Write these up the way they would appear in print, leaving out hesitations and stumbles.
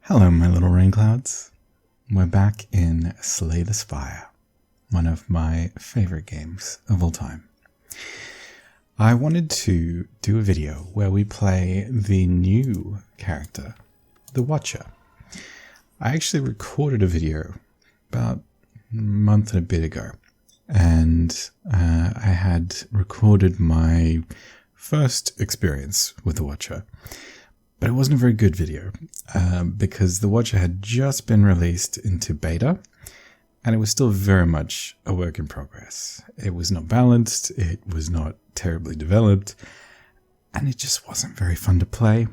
Hello, my little rain clouds. We're back in Slay the Spire, one of my favorite games of all time. I wanted to do a video where we play the new character, the Watcher. I actually recorded a video about a month and a bit ago, and I had recorded my first experience with the Watcher. But it wasn't a very good video because the Watcher had just been released into beta and it was still very much a work in progress. It was not balanced, it was not terribly developed, and it just wasn't very fun to play.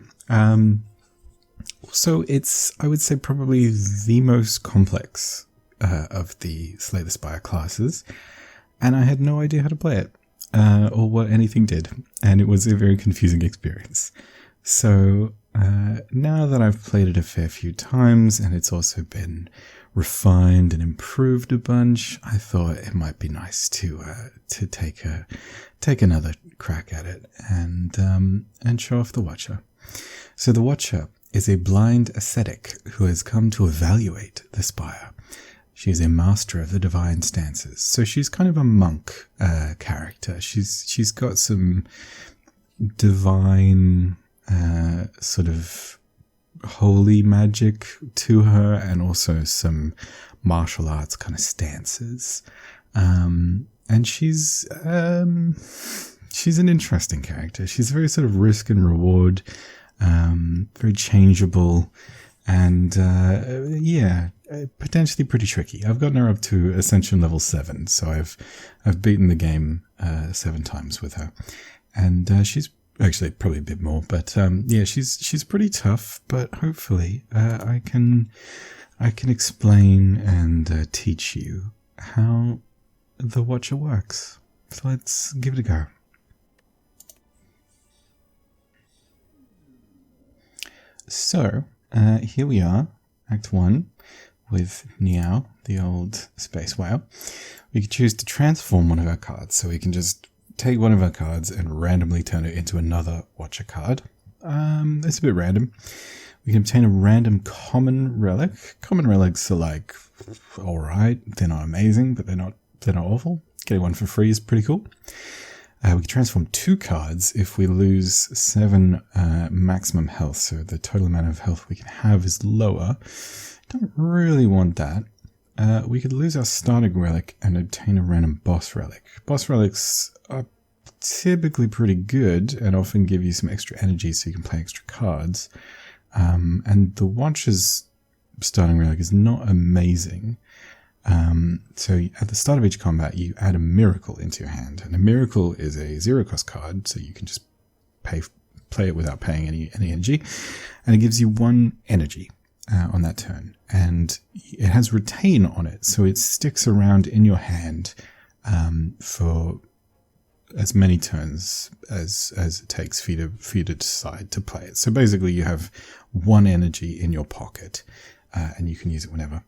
So it's, I would say, probably the most complex of the Slay the Spire classes, and I had no idea how to play it or what anything did, and it was a very confusing experience. So now that I've played it a fair few times and it's also been refined and improved a bunch, I thought it might be nice to take another crack at it and show off the Watcher. So the Watcher is a blind ascetic who has come to evaluate the Spire. She is a master of the divine stances, so she's kind of a monk character. She's got some divine sort of holy magic to her, and also some martial arts kind of stances. And she's an interesting character. She's very sort of risk and reward, very changeable, and potentially pretty tricky. I've gotten her up to Ascension level 7, so I've beaten the game 7 times with her, and she's actually probably a bit more, but she's pretty tough. But hopefully, I can explain and teach you how the Watcher works. So let's give it a go. So here we are, Act 1, with Niao, the old space whale. We can choose to transform one of our cards, so we can just take one of our cards and randomly turn it into another Watcher card. It's a bit random. We can obtain a random common relic. Common relics are like, alright, they're not amazing, but they're not awful. Getting one for free is pretty cool. We can transform 2 cards if we lose 7 maximum health, so the total amount of health we can have is lower. Don't really want that. We could lose our starting relic and obtain a random boss relic. Boss relics are typically pretty good and often give you some extra energy so you can play extra cards. And the Watcher's starting relic is not amazing. So at the start of each combat, you add a miracle into your hand. And a miracle is a 0-cost card, so you can just play it without paying any energy. And it gives you 1 energy on that turn. And it has retain on it, so it sticks around in your hand for as many turns as it takes for you to decide to play it. So basically you have 1 energy in your pocket, and you can use it whenever.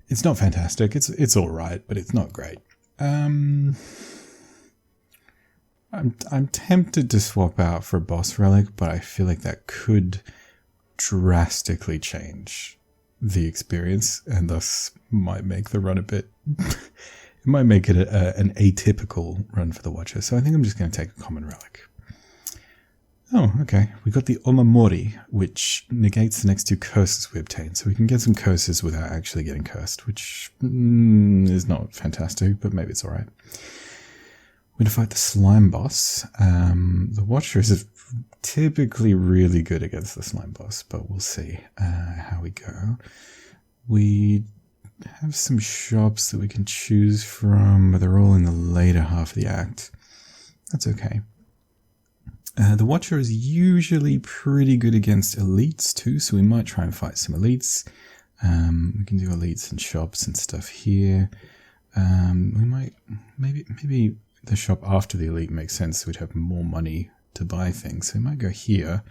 It's not fantastic. It's all right, but it's not great. I'm tempted to swap out for a boss relic, but I feel like that could drastically change the experience, and thus might make the run a bit. It might make it an atypical run for the Watcher. So I think I'm just going to take a common relic. Oh, okay. We got the Omamori, which negates the next 2 curses we obtain. So we can get some curses without actually getting cursed, which is not fantastic, but maybe it's alright. We're going to fight the slime boss. The Watcher is typically really good against the slime boss, but we'll see how we go. We have some shops that we can choose from, but they're all in the later half of the act. That's okay. The Watcher is usually pretty good against elites too, so we might try and fight some elites. We can do elites and shops and stuff here. We might, maybe the shop after the elite makes sense, so we'd have more money to buy things, so we might go here.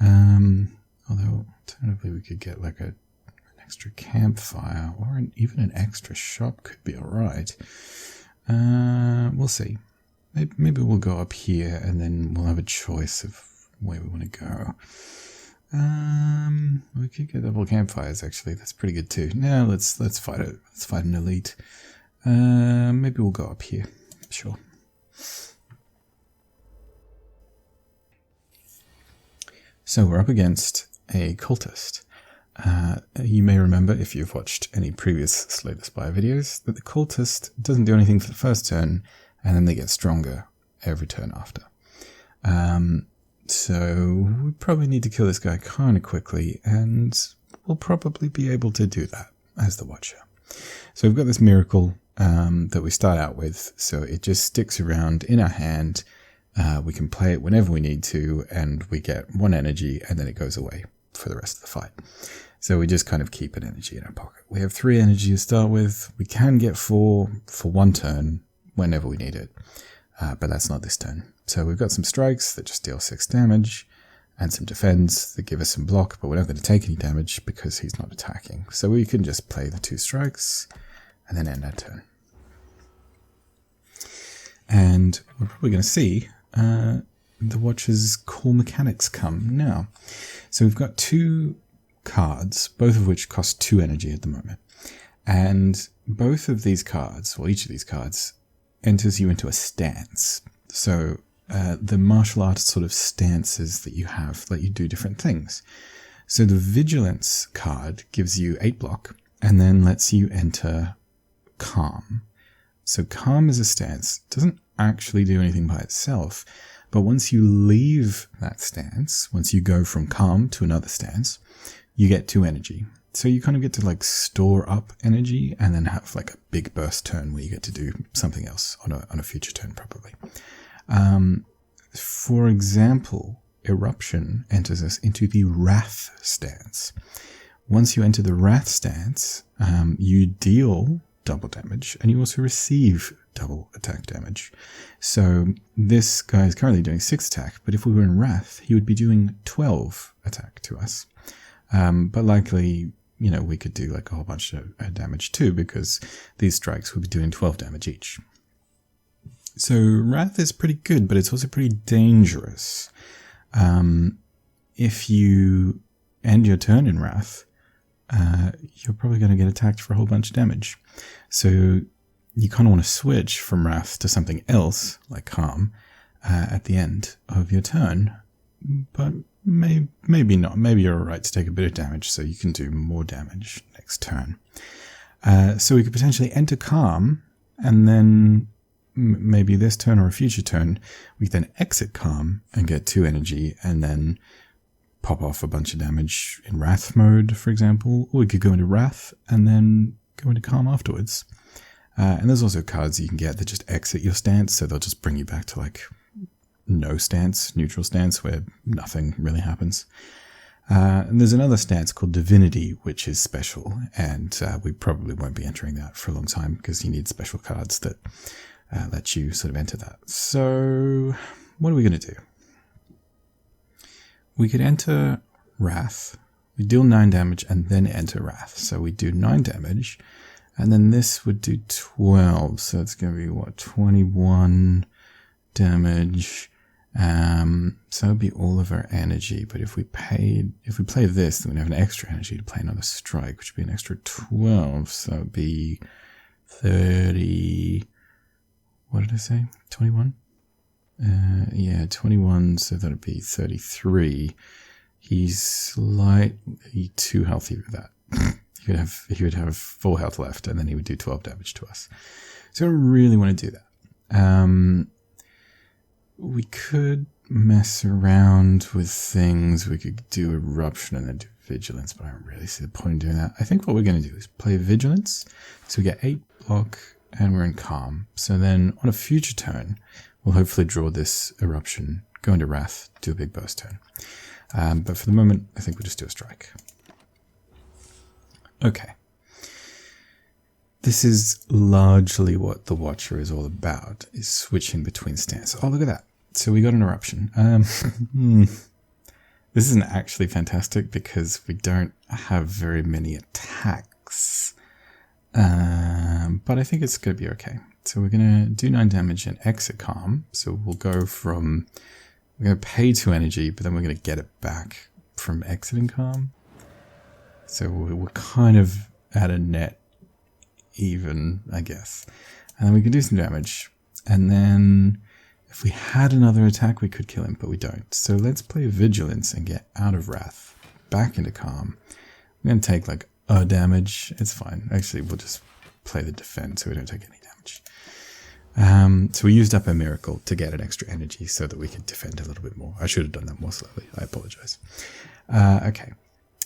Although alternatively we could get like an extra campfire, or even an extra shop could be alright. We'll see. Maybe we'll go up here and then we'll have a choice of where we want to go. We we could get double campfires, actually. That's pretty good too. Now let's fight it. Let's fight an elite. Maybe we'll go up here. Sure. So we're up against a cultist. You may remember, if you've watched any previous Slay the Spire videos, that the cultist doesn't do anything for the first turn, and then they get stronger every turn after. So we probably need to kill this guy kind of quickly, and we'll probably be able to do that as the Watcher. So we've got this miracle that we start out with, so it just sticks around in our hand. We can play it whenever we need to, and we get 1 energy, and then it goes away for the rest of the fight. So we just kind of keep an energy in our pocket. We have 3 energy to start with. We can get 4 for 1 turn whenever we need it, but that's not this turn. So we've got some strikes that just deal 6 damage, and some defense that give us some block, but we're not going to take any damage because he's not attacking. So we can just play the 2 strikes, and then end our turn. And we're probably going to see the Watcher's core mechanics come now. So we've got 2 cards, both of which cost 2 energy at the moment. And both of these cards, well, each of these cards, enters you into a stance. So the martial arts sort of stances that you have let you do different things. So the Vigilance card gives you 8 block and then lets you enter Calm. So Calm is a stance. It doesn't actually do anything by itself, but once you leave that stance, once you go from Calm to another stance, you get 2 energy. So you kind of get to like store up energy and then have like a big burst turn where you get to do something else on a future turn probably. For example, Eruption enters us into the Wrath stance. Once you enter the Wrath stance, you deal double damage and you also receive double attack damage. So this guy is currently doing 6 attack, but if we were in Wrath, he would be doing 12 attack to us. But likely, you know, we could do like a whole bunch of damage too, because these strikes would be doing 12 damage each. So Wrath is pretty good, but it's also pretty dangerous. If you end your turn in Wrath, you're probably going to get attacked for a whole bunch of damage. So you kind of want to switch from Wrath to something else, like Calm, at the end of your turn. But maybe not. Maybe you're alright to take a bit of damage so you can do more damage next turn. So we could potentially enter Calm, and then maybe this turn or a future turn, we then exit Calm and get 2 energy, and then pop off a bunch of damage in Wrath mode, for example. Or we could go into Wrath and then go into Calm afterwards. And there's also cards you can get that just exit your stance, so they'll just bring you back to like no stance, neutral stance, where nothing really happens. And there's another stance called Divinity, which is special, and we probably won't be entering that for a long time because you need special cards that let you sort of enter that. So what are we going to do? We could enter Wrath, we deal 9 damage, and then enter Wrath. So we do 9 damage, and then this would do 12, so it's going to be, what, 21 damage. So it would be all of our energy, but if we play this, then we'd have an extra energy to play another strike, which would be an extra 12, so it would be 30, what did I say, 21? Yeah, 21, so that would be 33. He's slightly too healthy for that. He would have full health left, and then he would do 12 damage to us. So I don't really want to do that. We could mess around with things. We could do Eruption and then do Vigilance, but I don't really see the point in doing that. I think what we're going to do is play Vigilance. So we get 8 block, and we're in Calm. So then on a future turn, we'll hopefully draw this Eruption, go into Wrath, do a big burst turn. But for the moment, I think we'll just do a strike. Okay. This is largely what the Watcher is all about, is switching between stances. Oh, look at that. So we got an Eruption. This isn't actually fantastic because we don't have very many attacks. But I think it's going to be okay. So we're going to do 9 damage and exit Calm. So we're going to pay 2 energy, but then we're going to get it back from exiting Calm. So we're kind of at a net even, I guess. And then we can do some damage. And then if we had another attack, we could kill him, but we don't. So let's play Vigilance and get out of Wrath, back into Calm. I'm going to take like a damage. It's fine. Actually, we'll just play the Defend so we don't take any damage. So we used up a Miracle to get an extra energy so that we could defend a little bit more. I should have done that more slowly. I apologize. Okay.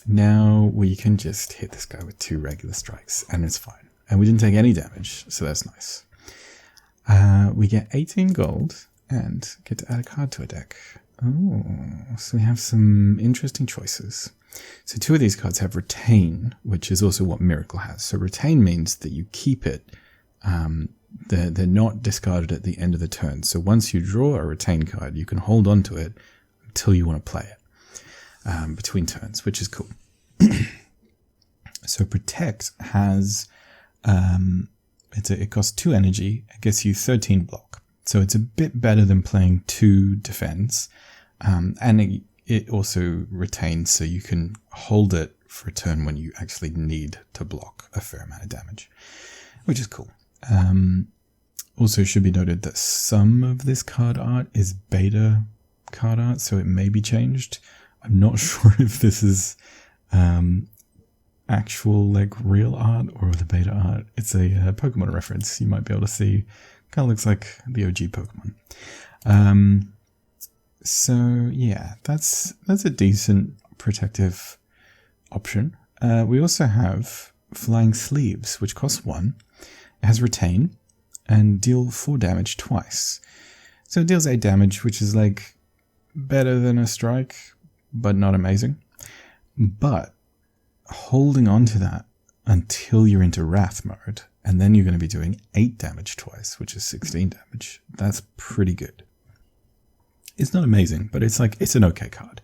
Now we can just hit this guy with 2 regular strikes and it's fine. And we didn't take any damage, so that's nice. We get 18 gold and get to add a card to a deck. Oh, so we have some interesting choices. So 2 of these cards have Retain, which is also what Miracle has. So Retain means that you keep it. They're not discarded at the end of the turn. So once you draw a Retain card, you can hold on to it until you want to play it between turns, which is cool. So Protect has... it costs 2 energy. It gets you 13 block. So it's a bit better than playing 2 defense. And it also retains, so you can hold it for a turn when you actually need to block a fair amount of damage, which is cool. Also should be noted that some of this card art is beta card art, so it may be changed. I'm not sure if this is actual like real art or the beta art. It's a Pokemon reference. You might be able to see. Kind of looks like the OG Pokemon. So yeah, that's a decent protective option. We also have Flying Sleeves, which costs 1. It has Retain and deal 4 damage twice. So it deals 8 damage, which is like better than a strike, but not amazing. But holding on to that until you're into Wrath mode, and then you're going to be doing 8 damage twice, which is 16 damage. That's pretty good. It's not amazing, but it's an okay card.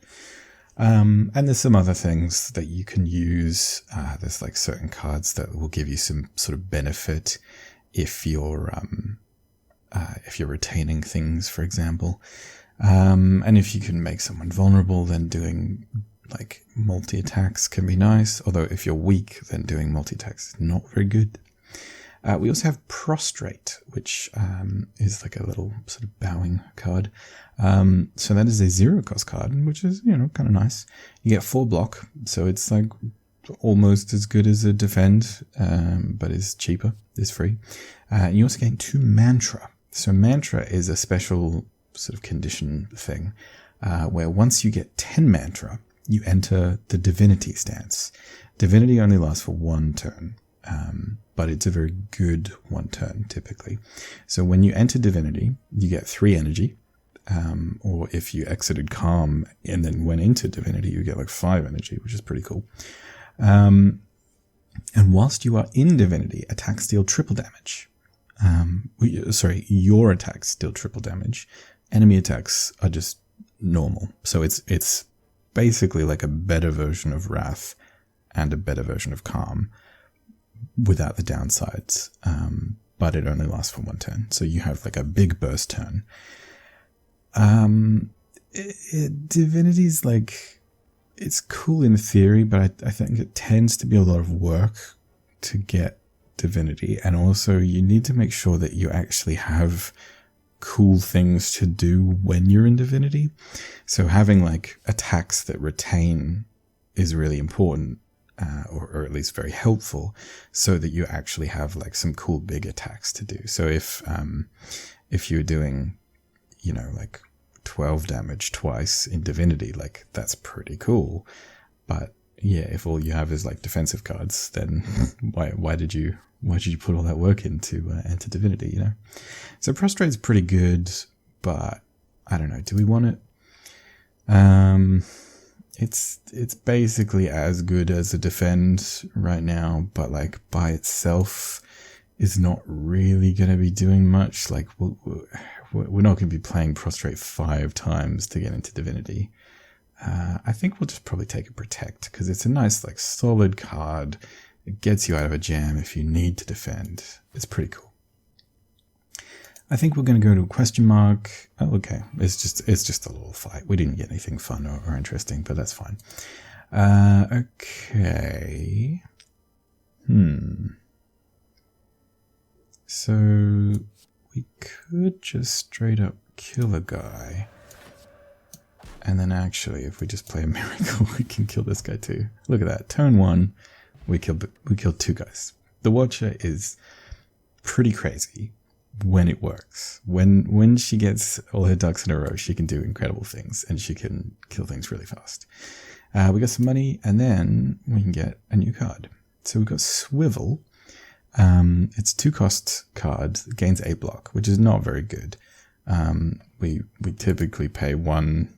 And there's some other things that you can use. There's like certain cards that will give you some sort of benefit if you're retaining things, for example. And if you can make someone vulnerable, then doing like multi-attacks can be nice. Although if you're weak, then doing multi-attacks is not very good. We also have Prostrate, which is like a little sort of bowing card. So that is a 0-cost card, which is, kind of nice. You get 4 block, so it's like almost as good as a Defend, but is cheaper, is free. You also get 2 Mantra. So Mantra is a special sort of condition thing, where once you get 10 Mantra, you enter the Divinity stance. Divinity only lasts for 1 turn. But it's a very good 1 turn, typically. So when you enter Divinity, you get 3 energy. Or if you exited Calm and then went into Divinity, you get like 5 energy, which is pretty cool. And whilst you are in Divinity, attacks deal triple damage. Your attacks deal triple damage. Enemy attacks are just normal. So it's basically like a better version of Wrath and a better version of Calm, without the downsides, but it only lasts for 1 turn. So you have like a big burst turn. Divinity's like, it's cool in theory, but I think it tends to be a lot of work to get Divinity. And also you need to make sure that you actually have cool things to do when you're in Divinity. So having like attacks that retain is really important. Or at least very helpful, so that you actually have like some cool big attacks to do. So if you're doing, like 12 damage twice in Divinity, like that's pretty cool. But yeah, if all you have is like defensive cards, then why did you put all that work into enter Divinity? So Prostrate's pretty good, but I don't know. Do we want it? It's basically as good as a Defend right now, but like by itself is not really going to be doing much. Like we're not going to be playing Prostrate 5 times to get into Divinity. I think we'll just probably take a Protect because it's a nice like solid card. It gets you out of a jam if you need to defend. It's pretty cool. I think we're going to go to a question mark. Oh, okay. It's just a little fight. We didn't get anything fun or interesting, but that's fine. Okay. So we could just straight up kill a guy. And then actually, if we just play a miracle, we can kill this guy too. Look at that. Turn 1, we killed 2 guys. The Watcher is pretty crazy when it works. When she gets all her ducks in a row, she can do incredible things, and she can kill things really fast. We got some money, and then we can get a new card. So we've got Swivel. It's 2-cost card, gains 8 block, which is not very good. We typically pay 1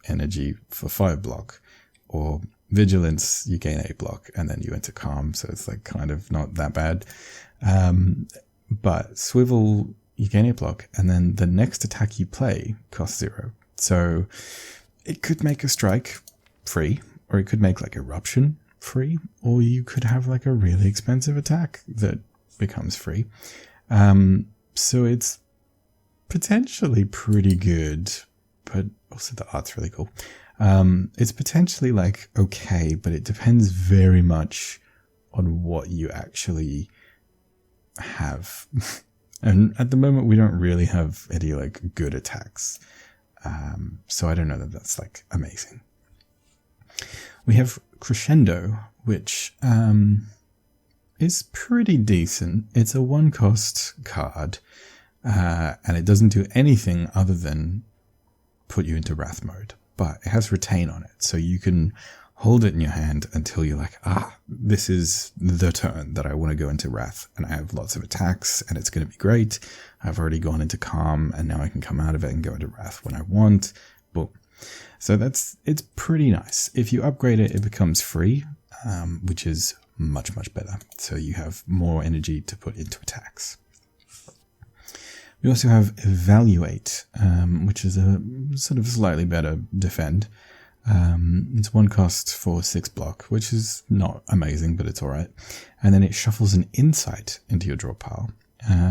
energy for 5 block, or Vigilance, you gain 8 block, and then you enter Calm, so it's like kind of not that bad. But Swivel, you gain 8 block, and then the next attack you play costs 0. So it could make a strike free, or it could make like Eruption free, or you could have like a really expensive attack that becomes free. So it's potentially pretty good, but also the art's really cool. It's potentially like okay, but it depends very much on what you actually have. And at the moment we don't really have any like good attacks. So I don't know that that's like amazing. We have Crescendo, which is pretty decent. It's a 1-cost card, and it doesn't do anything other than put you into Wrath mode. But it has Retain on it, so you can hold it in your hand until you're like, this is the turn that I want to go into Wrath, and I have lots of attacks, and it's going to be great. I've already gone into Calm, and now I can come out of it and go into Wrath when I want. Boom. So it's pretty nice. If you upgrade it, it becomes free, which is much, much better. So you have more energy to put into attacks. We also have Evaluate, which is a sort of slightly better defend. It's 1 cost for 6 block, which is not amazing, but it's alright. And then it shuffles an Insight into your draw pile,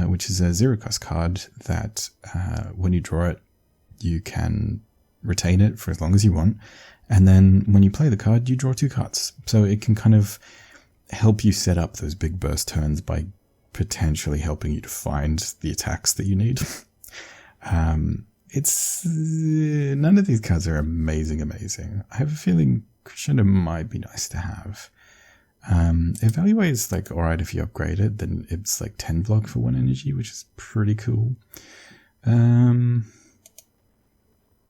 which is a 0-cost card that when you draw it, you can retain it for as long as you want. And then when you play the card, you draw 2 cards. So it can kind of help you set up those big burst turns by potentially helping you to find the attacks that you need. It's none of these cards are amazing. I have a feeling Crescendo might be nice to have. Evaluate is like alright if you upgrade it, then it's like 10 block for 1 energy, which is pretty cool.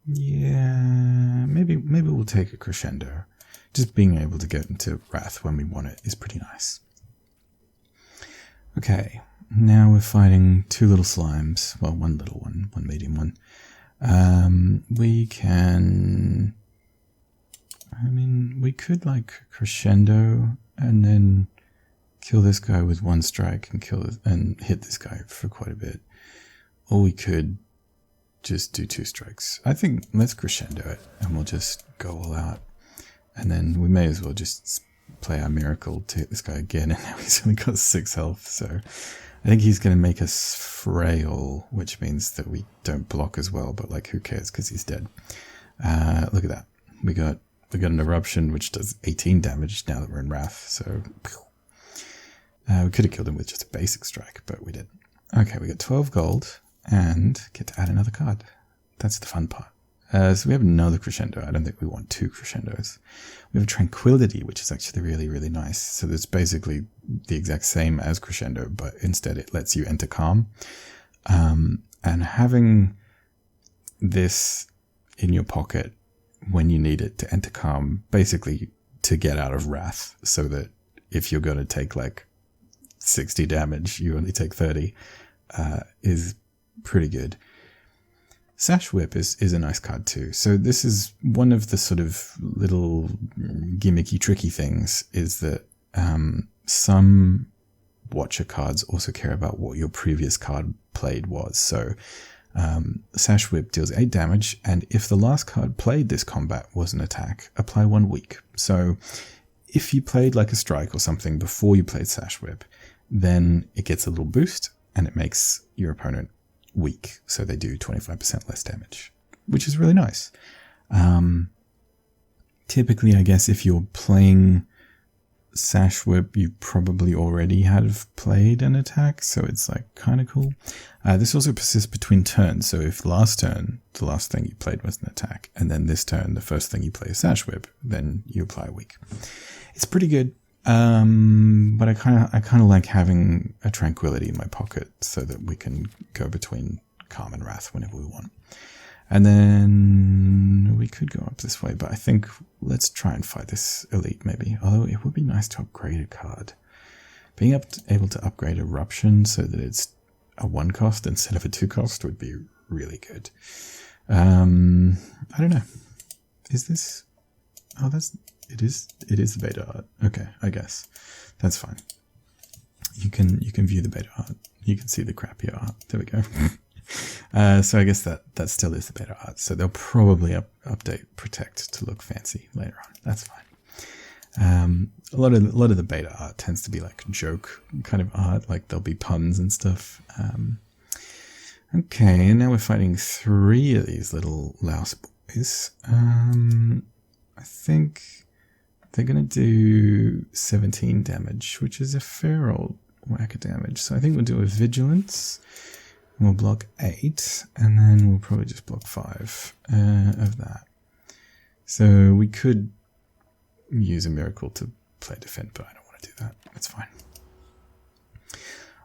Yeah, maybe we'll take a Crescendo. Just being able to get into Wrath when we want it is pretty nice. Okay, now we're fighting 2 little slimes. Well, 1 little one, 1 medium one. We could like Crescendo and then kill this guy with 1 strike and hit this guy for quite a bit. Or we could just do 2 strikes. I think let's Crescendo it and we'll just go all out. And then we may as well just play our miracle to hit this guy again, and now he's only got 6 health, so I think he's going to make us frail, which means that we don't block as well, but like who cares because he's dead. Look at that. We got an Eruption which does 18 damage now that we're in Wrath, so we could have killed him with just a basic strike, but we didn't. Okay, we got 12 gold and get to add another card. That's the fun part. So we have another Crescendo. I don't think we want 2 Crescendos. We have Tranquility, which is actually really, really nice. So it's basically the exact same as Crescendo, but instead it lets you enter Calm. And having this in your pocket when you need it to enter Calm, basically to get out of Wrath, so that if you're going to take like 60 damage, you only take 30, is pretty good. Sash Whip is a nice card too. So this is one of the sort of little gimmicky, tricky things, is that some Watcher cards also care about what your previous card played was. So Sash Whip deals 8 damage, and if the last card played this combat was an attack, apply 1 weak. So if you played like a strike or something before you played Sash Whip, then it gets a little boost and it makes your opponent weak, so they do 25% less damage, which is really nice. typically, I guess, if you're playing Sash Whip, you probably already have played an attack, so it's like kind of cool. This also persists between turns, so if last turn, the last thing you played was an attack, and then this turn, the first thing you play is Sash Whip, then you apply a weak. It's pretty good, but I kind of like having a tranquility in my pocket so that we can go between Calm and Wrath whenever we want. And then we could go up this way, but I think let's try and fight this elite maybe. Although it would be nice to upgrade a card. Being able to upgrade Eruption so that it's a 1 cost instead of a 2 cost would be really good. I don't know. Is this? Oh, it is the beta art. Okay, I guess that's fine. You can view the beta art. You can see the crappier art. There we go. So I guess that still is the beta art. So they'll probably update Protect to look fancy later on. That's fine. A lot of the beta art tends to be like joke kind of art, like there'll be puns and stuff. Okay, and now we're fighting 3 of these little louse boys. I think they're gonna do 17 damage, which is a fair old whack of damage. So I think we'll do a Vigilance. We'll block 8, and then we'll probably just block 5 of that. So we could use a miracle to play defend, but I don't want to do that. That's fine.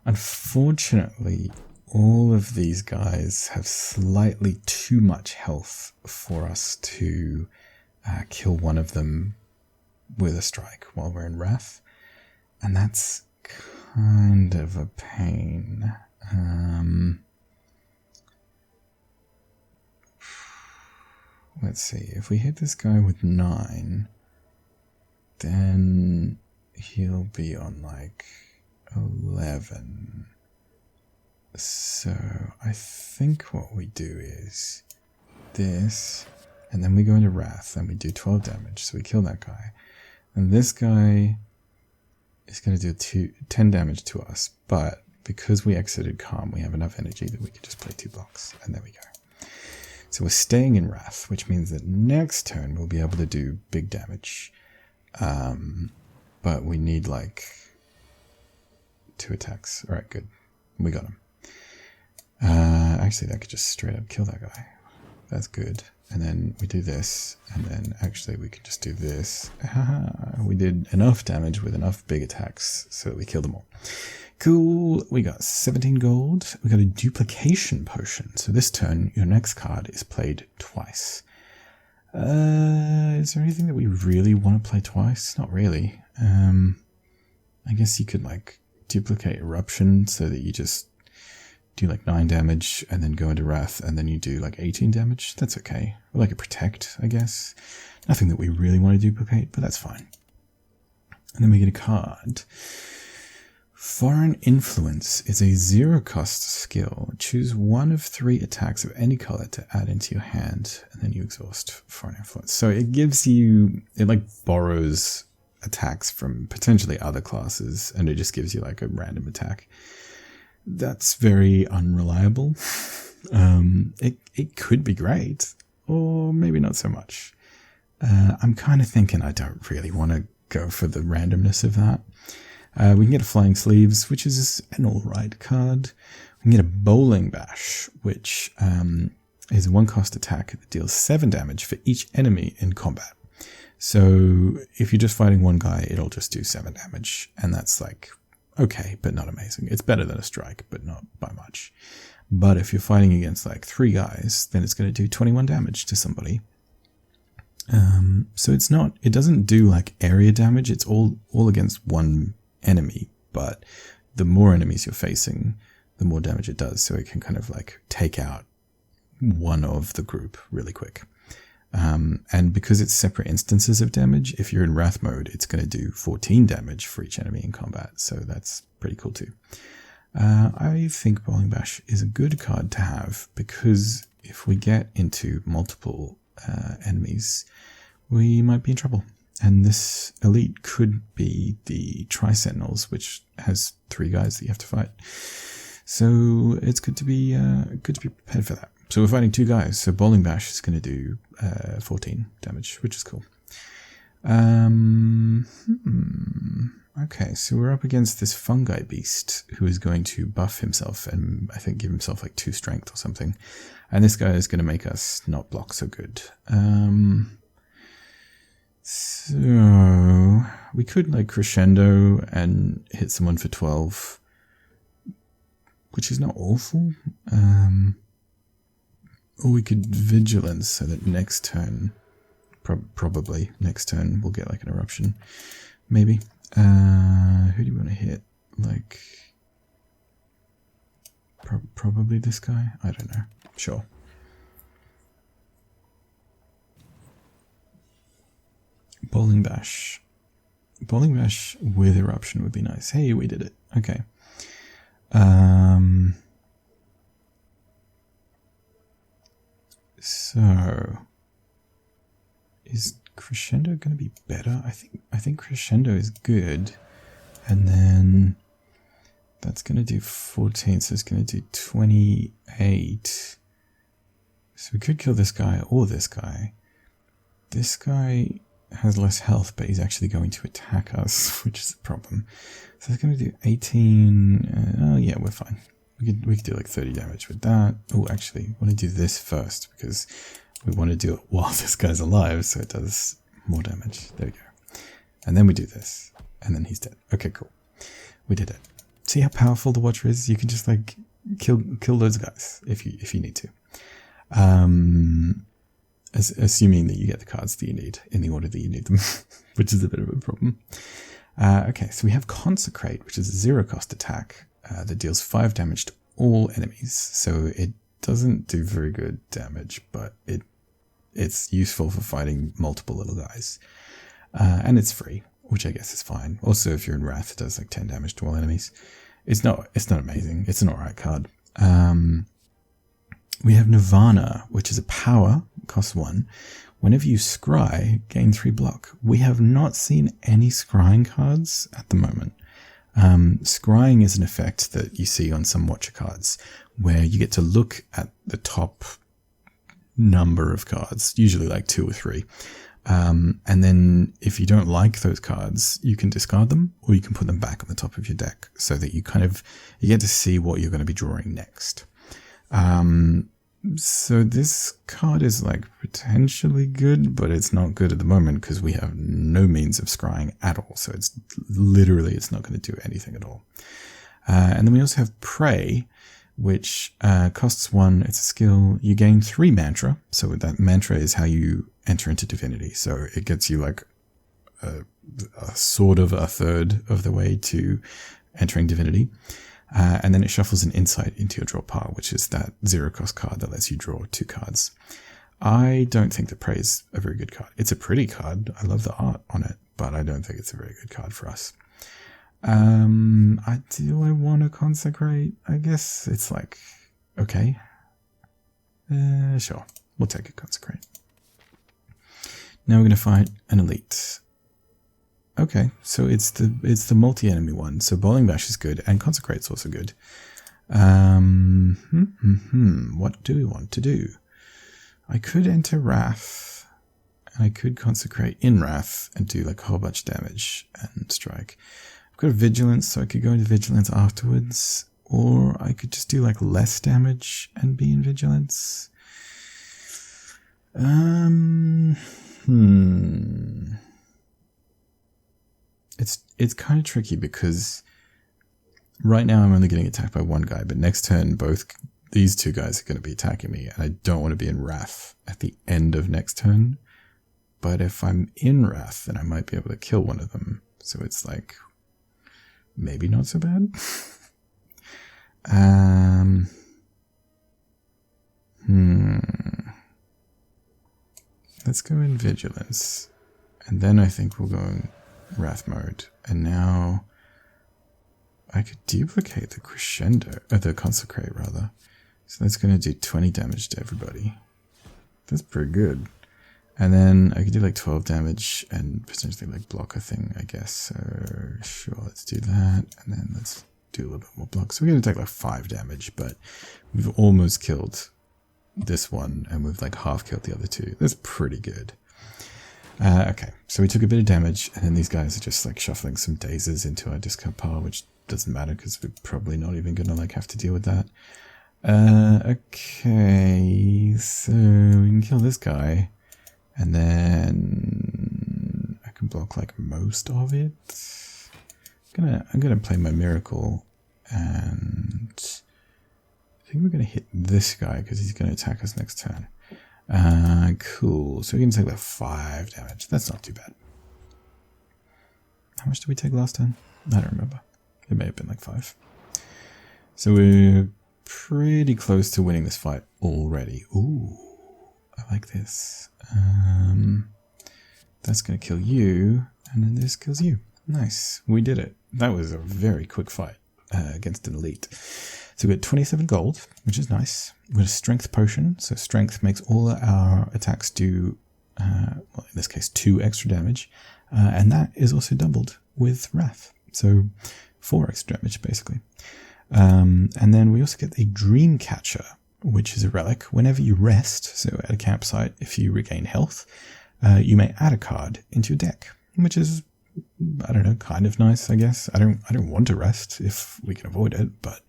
Unfortunately, all of these guys have slightly too much health for us to kill one of them with a strike while we're in Wrath, and that's kind of a pain. Let's see, if we hit this guy with 9, then he'll be on like 11. So I think what we do is this, and then we go into Wrath, and we do 12 damage, so we kill that guy. And this guy is going to do 10 damage to us, but because we exited Calm, we have enough energy that we could just play 2 blocks, and there we go. So we're staying in Wrath, which means that next turn we'll be able to do big damage. But we need like 2 attacks. Alright, good. We got him. Actually, that could just straight up kill that guy. That's good. And then we do this, and then actually we can just do this. We did enough damage with enough big attacks so that we killed them all. Cool, we got 17 gold. We got a duplication potion. So this turn, your next card is played twice. Is there anything that we really want to play twice? Not really. I guess you could like duplicate Eruption so that you just do like 9 damage and then go into Wrath and then you do like 18 damage. That's okay. Or like a Protect, I guess. Nothing that we really want to duplicate, but that's fine. And then we get a card. Foreign Influence is a 0 cost skill. Choose 1 of 3 attacks of any color to add into your hand, and then you exhaust Foreign Influence. So it gives you, it like borrows attacks from potentially other classes, and it just gives you like a random attack. That's very unreliable. It could be great, or maybe not so much. I'm kind of thinking I don't really want to go for the randomness of that. We can get a Flying Sleeves, which is an alright card. We can get a Bowling Bash, which is a 1 cost attack that deals 7 damage for each enemy in combat. So if you're just fighting one guy, it'll just do 7 damage, and that's like okay, but not amazing. It's better than a strike, but not by much. But if you're fighting against like 3 guys, then it's going to do 21 damage to somebody. So it doesn't do like area damage. It's all against one enemy, but the more enemies you're facing, the more damage it does. So it can kind of like take out one of the group really quick. And because it's separate instances of damage, if you're in Wrath mode, it's going to do 14 damage for each enemy in combat. So that's pretty cool too. I think Bowling Bash is a good card to have because if we get into multiple enemies, we might be in trouble. And this elite could be the Tri-Sentinels, which has 3 guys that you have to fight. So it's good to be prepared for that. So we're fighting 2 guys. So Bowling Bash is going to do 14 damage, which is cool. Okay, so we're up against this fungi beast who is going to buff himself and I think give himself like 2 strength or something. And this guy is going to make us not block so good. So we could like crescendo and hit someone for 12, which is not awful. Or we could vigilance so that next turn, probably next turn, we'll get like an eruption. Maybe. Who do you want to hit? Like, probably this guy? I don't know. Sure. Bowling Bash. Bowling Bash with eruption would be nice. Hey, we did it. Okay. So is crescendo going to be better? I think crescendo is good, and then that's going to do 14, so it's going to do 28. So we could kill this guy or this guy. This guy has less health, but he's actually going to attack us, which is a problem. So it's going to do 18. Oh yeah, we're fine. We could do like 30 damage with that. Oh, actually, I want to do this first because we want to do it while this guy's alive, so it does more damage. There we go. And then we do this, and then he's dead. Okay, cool. We did it. See how powerful the Watcher is? You can just like kill loads of guys if you need to. Assuming that you get the cards that you need in the order that you need them, which is a bit of a problem. Okay, so we have Consecrate, which is a 0 cost attack that deals 5 damage to all enemies. So it doesn't do very good damage, but it's useful for fighting multiple little guys. And it's free, which I guess is fine. Also, if you're in Wrath, it does like 10 damage to all enemies. It's not amazing. It's an alright card. We have Nirvana, which is a power, costs 1. Whenever you scry, gain 3 block. We have not seen any scrying cards at the moment. Scrying is an effect that you see on some Watcher cards, where you get to look at the top number of cards, usually like 2 or 3. And then if you don't like those cards, you can discard them, or you can put them back on the top of your deck, so that you get to see what you're going to be drawing next. So this card is like potentially good, but it's not good at the moment because we have no means of scrying at all. So it's not going to do anything at all. And then we also have Pray, which costs 1. It's a skill. You gain 3 mantra. So that mantra is how you enter into divinity. So it gets you like a sort of a third of the way to entering divinity. And then it shuffles an Insight into your draw pile, which is that 0 cost card that lets you draw 2 cards. I don't think that Prey is a very good card. It's a pretty card. I love the art on it, but I don't think it's a very good card for us. Do I want to Consecrate? I guess it's like, okay. Sure. We'll take a Consecrate. Now we're going to fight an Elite. Okay, so it's the multi-enemy one. So Bowling Bash is good, and Consecrate's also good. What do we want to do? I could enter Wrath, and I could Consecrate in Wrath and do like a whole bunch of damage and strike. I've got a Vigilance, so I could go into Vigilance afterwards, or I could just do like less damage and be in Vigilance. It's kind of tricky because right now I'm only getting attacked by one guy, but next turn both these 2 guys are going to be attacking me, and I don't want to be in Wrath at the end of next turn. But if I'm in Wrath, then I might be able to kill one of them. So it's like maybe not so bad. Let's go in Vigilance, and then I think we'll go in Wrath mode. And now I could duplicate the Crescendo, or the Consecrate rather. So that's going to do 20 damage to everybody. That's pretty good. And then I could do like 12 damage and potentially like block a thing, I guess. So sure, let's do that. And then let's do a little bit more block. So we're going to take like 5 damage, but we've almost killed this one and we've like half killed the other 2. That's pretty good. Okay, so we took a bit of damage, and then these guys are just like shuffling some dazes into our discard pile, which doesn't matter because we're probably not even gonna like have to deal with that. Okay, so we can kill this guy, and then I can block like most of it. I'm gonna play my miracle, and I think we're gonna hit this guy because he's gonna attack us next turn. Cool. So we can take like 5 damage. That's not too bad. How much did we take last turn? I don't remember. It may have been like 5. So we're pretty close to winning this fight already. Ooh, I like this. That's going to kill you, and then this kills you. Nice. We did it. That was a very quick fight against an elite. So we got 27 gold, which is nice. We got a strength potion, so strength makes all our attacks do, well, in this case, 2 extra damage, and that is also doubled with wrath, so 4 extra damage basically. And then we also get a dream catcher, which is a relic. Whenever you rest, so at a campsite, if you regain health, you may add a card into your deck, which is, I don't know, kind of nice, I guess. I don't want to rest if we can avoid it, but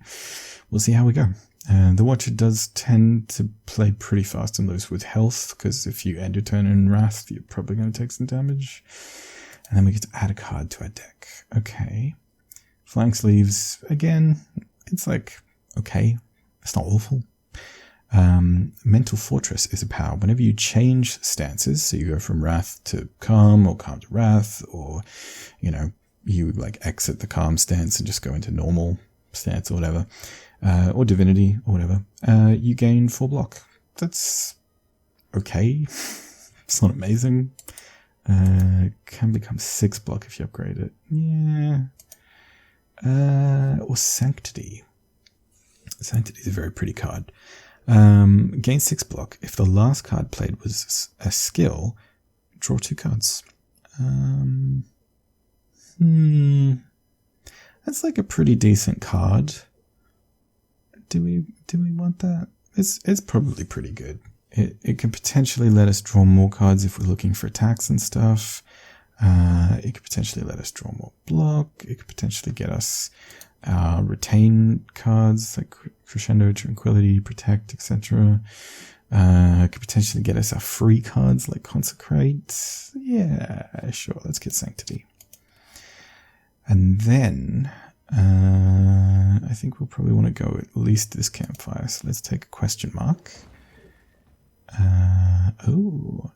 we'll see how we go. The Watcher does tend to play pretty fast and loose with health, because if you end your turn in Wrath, you're probably going to take some damage. And then we get to add a card to our deck. Okay. Flying Sleeves, again, it's like, okay, it's not awful. Mental Fortress is a power. Whenever you change stances, so you go from Wrath to Calm, or Calm to Wrath, or, you know, you like exit the Calm stance and just go into normal stance or whatever, or Divinity or whatever, you gain 4 block. That's okay. It's not amazing. Can become 6 block if you upgrade it. Yeah. Or Sanctity. Sanctity is a very pretty card. Gain 6 block. If the last card played was a skill, draw 2 cards. That's like a pretty decent card. Do we want that? It's probably pretty good. It can potentially let us draw more cards if we're looking for attacks and stuff. It could potentially let us draw more block. It could potentially get us retain cards like Crescendo, Tranquility, Protect, etc. It could potentially get us our free cards like Consecrate. Yeah, sure, let's get Sanctity. And then I think we'll probably want to go at least this campfire. So let's take a question mark.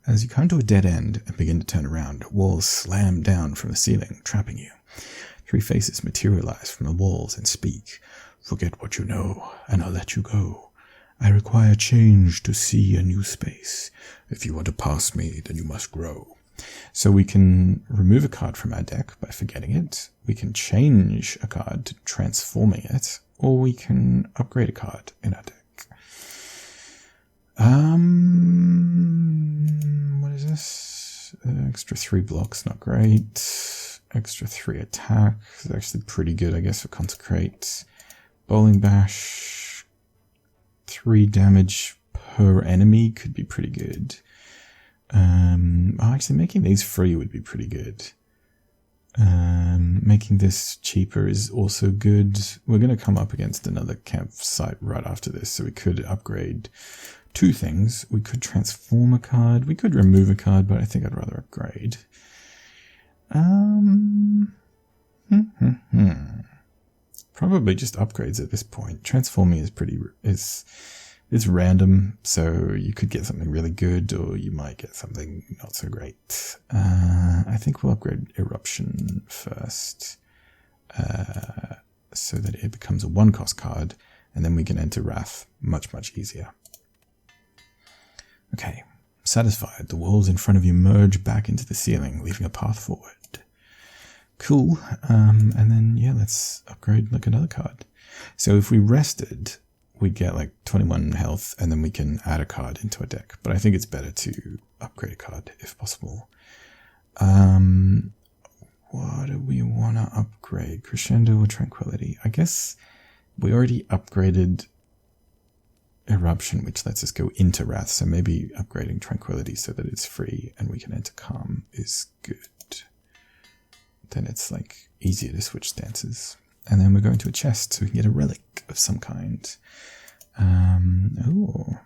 As you come to a dead end and begin to turn around, walls slam down from the ceiling, trapping you. 3 faces materialize from the walls and speak. Forget what you know, and I'll let you go. I require change to see a new space. If you want to pass me, then you must grow. So we can remove a card from our deck by forgetting it. We can change a card to transforming it, or we can upgrade a card in our deck. What is this? Extra 3 blocks, not great. Extra 3 attack is actually pretty good, I guess, for Consecrate. Bowling Bash, 3 damage per enemy could be pretty good. Actually, making these free would be pretty good. Making this cheaper is also good. We're going to come up against another campsite right after this, so we could upgrade 2 things. We could transform a card. We could remove a card, but I think I'd rather upgrade. Probably just upgrades at this point. Transforming is it's random, so you could get something really good, or you might get something not so great. I think we'll upgrade Eruption first, so that it becomes a 1-cost card, and then we can enter Wrath much, much easier. Okay, satisfied. The walls in front of you merge back into the ceiling, leaving a path forward. Cool. And then, yeah, let's upgrade like another card. So if we rested, we'd get like 21 health, and then we can add a card into a deck. But I think it's better to upgrade a card if possible. What do we want to upgrade? Crescendo or Tranquility? I guess we already upgraded Eruption, which lets us go into Wrath, so maybe upgrading Tranquility so that it's free and we can enter Calm is good. Then it's like easier to switch stances. And then we're going to a chest so we can get a relic of some kind.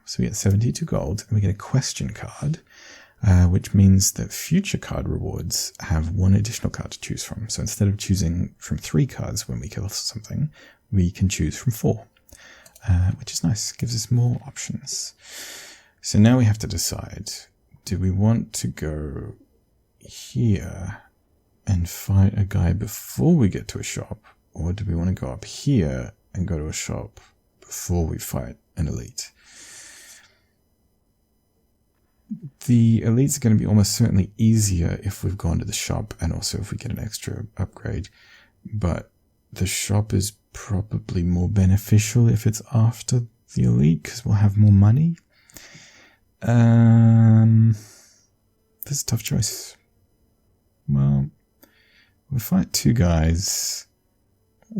So we get 72 gold and we get a question card, which means that future card rewards have one additional card to choose from. So instead of choosing from 3 cards when we kill something, we can choose from 4, which is nice. Gives us more options. So now we have to decide, do we want to go here and fight a guy before we get to a shop, or do we want to go up here and go to a shop before we fight an elite? The elites are going to be almost certainly easier if we've gone to the shop and also if we get an extra upgrade, but the shop is probably more beneficial if it's after the elite because we'll have more money. That's a tough choice. Well, we fight 2 guys.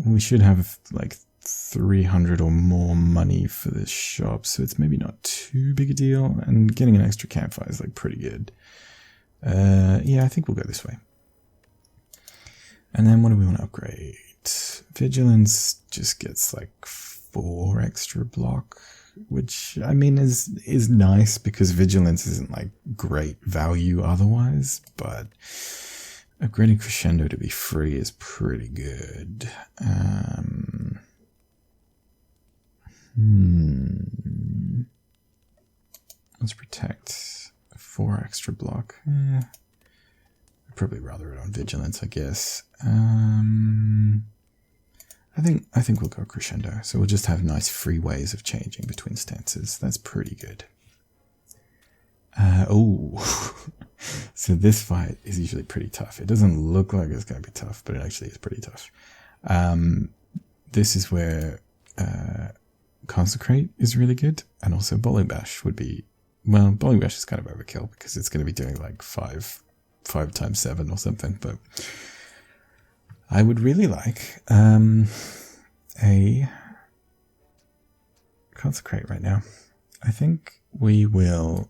We should have like 300 or more money for this shop, so it's maybe not too big a deal. And getting an extra campfire is like pretty good. Yeah, I think we'll go this way. And then what do we want to upgrade? Vigilance just gets like 4 extra block, which I mean is nice because vigilance isn't like great value otherwise, but upgrading Crescendo to be free is pretty good. Let's protect 4 extra block. I'd probably rather it on vigilance, I guess. I think we'll go Crescendo. So we'll just have nice free ways of changing between stances. That's pretty good. So this fight is usually pretty tough. It doesn't look like it's going to be tough, but it actually is pretty tough. This is where Consecrate is really good, and also Bowling Bash would be, well, Bowling Bash is kind of overkill because it's going to be doing like 5 times 7 or something, but I would really like a Consecrate right now. I think we will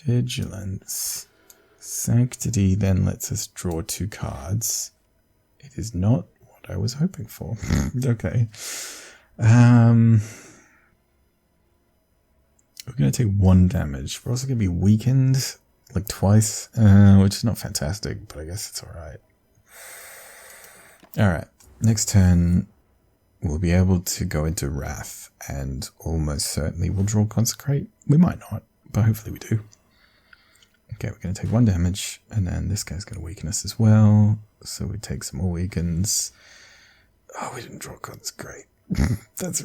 Vigilance. Sanctity then lets us draw 2 cards. It is not what I was hoping for. Okay. We're going to take 1 damage. We're also going to be weakened like twice, which is not fantastic, but I guess it's alright. Alright, next turn we'll be able to go into Wrath and almost certainly we'll draw Consecrate. We might not, but hopefully we do. Okay, we're going to take 1 damage, and then this guy's going to weaken us as well, so we take some more weakens. Oh, we didn't draw Consecrate. That's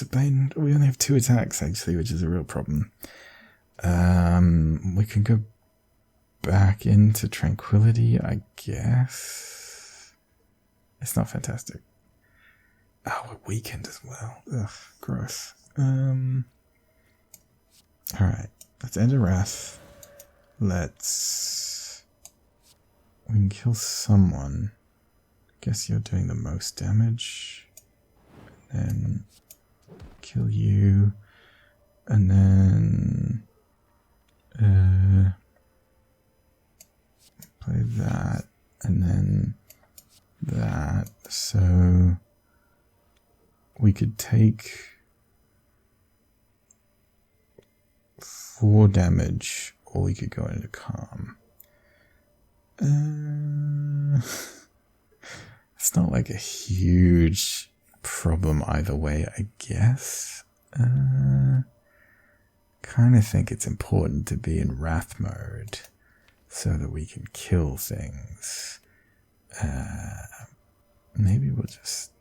a pain. We only have 2 attacks, actually, which is a real problem. We can go back into Tranquility, I guess. It's not fantastic. Oh, we're weakened as well. Ugh, gross. Alright, let's end a Wrath. We can kill someone. I guess you're doing the most damage. And then kill you. And then play that. And then that. So we could take 4 damage, or we could go into Calm. It's not like a huge problem either way, I guess. Kind of think it's important to be in Wrath mode so that we can kill things. Maybe we'll just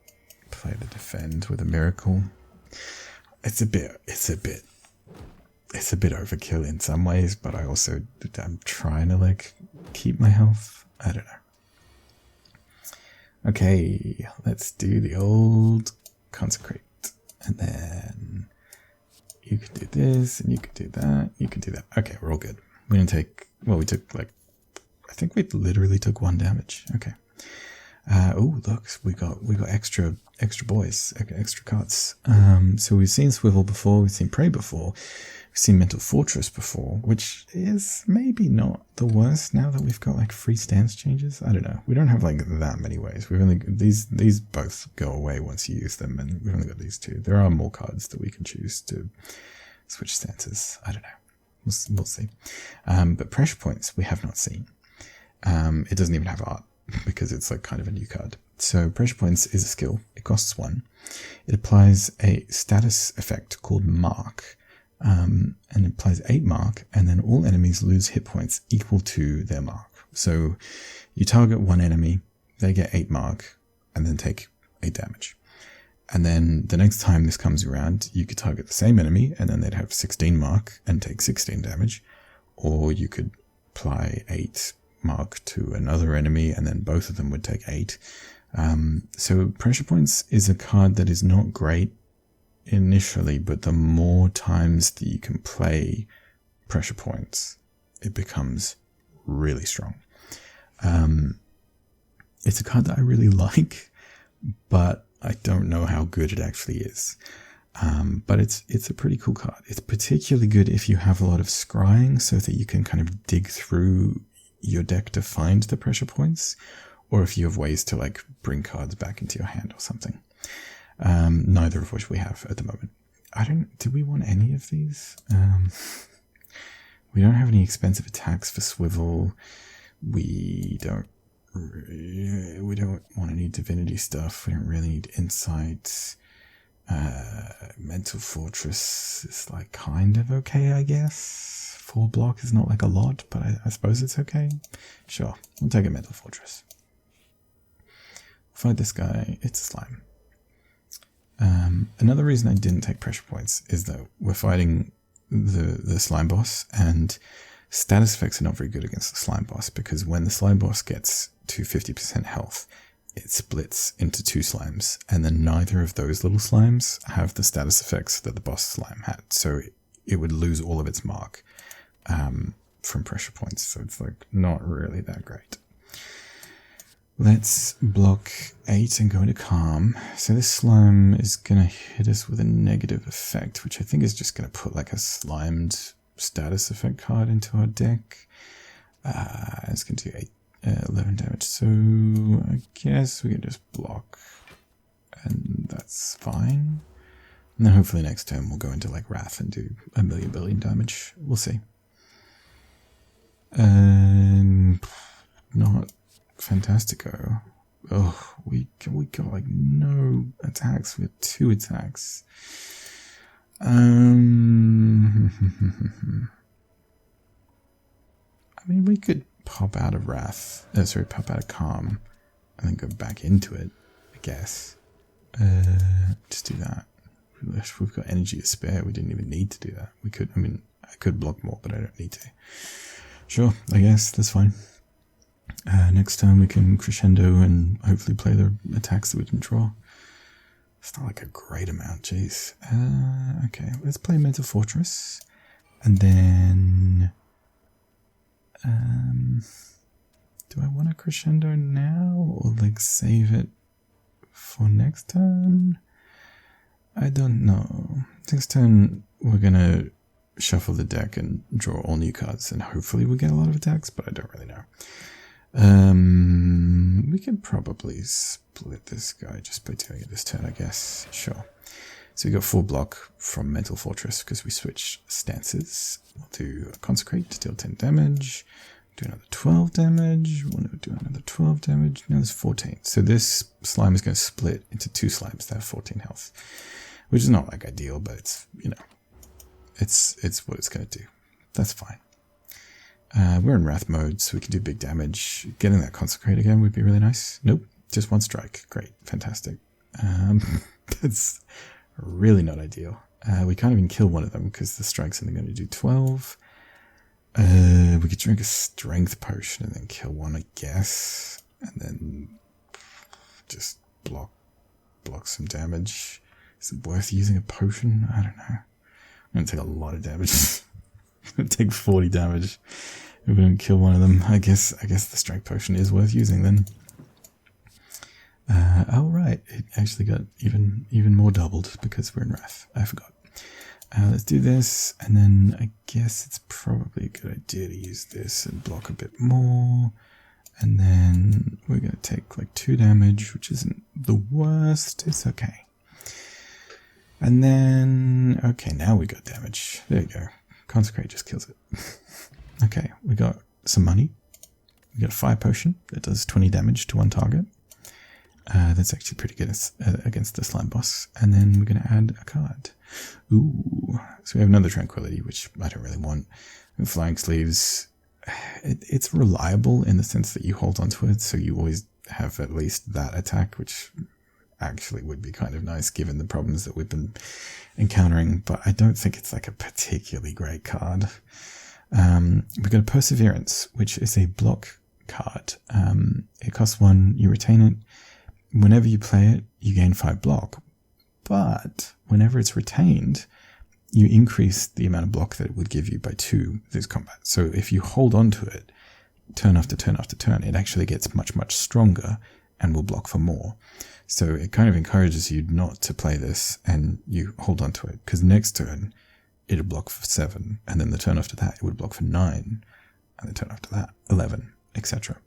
play the Defend with a Miracle. It's a bit overkill in some ways, but I'm trying to like keep my health. I don't know. Okay, let's do the old Consecrate. And then you can do this, and you can do that, you can do that. Okay, we're all good. We didn't take, well, we took like, I think we literally took 1 damage. Okay. Oh, look, we got extra boys, extra cards. So we've seen Swivel before, we've seen Prey before, we've seen Mental Fortress before, which is maybe not the worst now that we've got like free stance changes. I don't know. We don't have like that many ways. We've only these both go away once you use them, and we've only got these two. There are more cards that we can choose to switch stances. I don't know. We'll see. But pressure points we have not seen. It doesn't even have art because it's like kind of a new card. So pressure points is a skill. It costs 1. It applies a status effect called Mark, and it applies 8 Mark, and then all enemies lose hit points equal to their Mark. So you target one enemy, they get 8 Mark, and then take 8 damage. And then the next time this comes around, you could target the same enemy, and then they'd have 16 Mark and take 16 damage, or you could apply 8 Mark to another enemy, and then both of them would take 8. So pressure points is a card that is not great initially, but the more times that you can play pressure points, it becomes really strong. It's a card that I really like, but I don't know how good it actually is. But it's a pretty cool card. It's particularly good if you have a lot of scrying, so that you can kind of dig through your deck to find the pressure points, or if you have ways to like bring cards back into your hand or something. Neither of which we have at the moment. Do we want any of these? We don't have any expensive attacks for Swivel. We don't want any divinity stuff. We don't really need insight. Mental Fortress is like kind of okay, I guess. 4 block is not like a lot, but I suppose it's okay. Sure, we'll take a Mental Fortress. Fight this guy. It's a slime. Another reason I didn't take pressure points is that we're fighting the slime boss, and status effects are not very good against the slime boss, because when the slime boss gets to 50% health, it splits into 2 slimes, and then neither of those little slimes have the status effects that the boss slime had. So it would lose all of its mark from pressure points. So it's like not really that great. Let's block 8 and go into calm. So this slime is going to hit us with a negative effect, which I think is just going to put like a slimed status effect card into our deck. It's going to do 11 damage. So I guess we can just block, and that's fine. And then hopefully next turn we'll go into like Wrath and do a billion damage. We'll see. Not Fantastico. Oh, we got like no attacks. We have 2 attacks. I mean, we could pop out of Wrath. Pop out of Calm, and then go back into it, I guess. Just do that. If we've got energy to spare, we didn't even need to do that. I could block more, but I don't need to. Sure, I guess, that's fine. Next time we can crescendo and hopefully play the attacks that we didn't draw. It's not like a great amount, jeez. Okay, let's play Mental Fortress. And then... do I want to crescendo now, or like save it for next turn? I don't know. Next turn we're gonna shuffle the deck and draw all new cards, and hopefully we'll get a lot of attacks, but I don't really know. We can probably split this guy just by doing it this turn, I guess. Sure. So we got 4 block from Mental Fortress because we switched stances. We'll do a Consecrate to deal 10 damage. Do another 12 damage. We'll do another 12 damage. Now there's 14. So this slime is going to split into 2 slimes that have 14 health, which is not like ideal, but it's, it's what it's going to do. That's fine. We're in Wrath mode, so we can do big damage. Getting that Consecrate again would be really nice. Nope, just 1 strike. Great, fantastic. That's really not ideal. We can't even kill one of them because the strike's only going to do 12. We could drink a strength potion and then kill one, I guess. And then just block some damage. Is it worth using a potion? I don't know. I'm going to take a lot of damage. I'm going to take 40 damage if we don't kill one of them. I guess the strength potion is worth using then. actually got even more doubled because we're in Wrath. I forgot. Let's do this, and then I guess it's probably a good idea to use this and block a bit more. And then we're going to take like 2 damage, which isn't the worst. It's okay. And then, okay, now we got damage. There you go. Consecrate just kills it. Okay, we got some money. We got a fire potion that does 20 damage to one target. That's actually pretty good against the slime boss. And then we're going to add a card. Ooh, so we have another tranquility, which I don't really want. And flying sleeves, it's reliable in the sense that you hold onto it, so you always have at least that attack, which actually would be kind of nice given the problems that we've been encountering, but I don't think it's like a particularly great card. We've got a Perseverance, which is a block card. It costs 1, you retain it. Whenever you play it, you gain 5 block, but whenever it's retained, you increase the amount of block that it would give you by 2 this combat. So if you hold on to it, turn after turn after turn, it actually gets much, much stronger and will block for more. So it kind of encourages you not to play this and you hold on to it, because next turn it'll block for 7, and then the turn after that it would block for 9, and the turn after that 11, etc.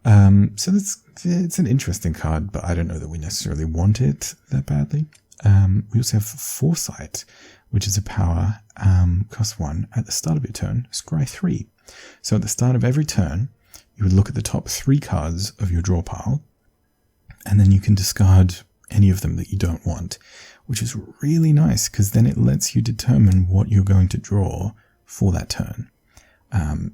So it's an interesting card, but I don't know that we necessarily want it that badly. We also have Foresight, which is a power, cost 1. At the start of your turn, scry 3. So at the start of every turn, you would look at the top 3 cards of your draw pile, and then you can discard any of them that you don't want, which is really nice because then it lets you determine what you're going to draw for that turn.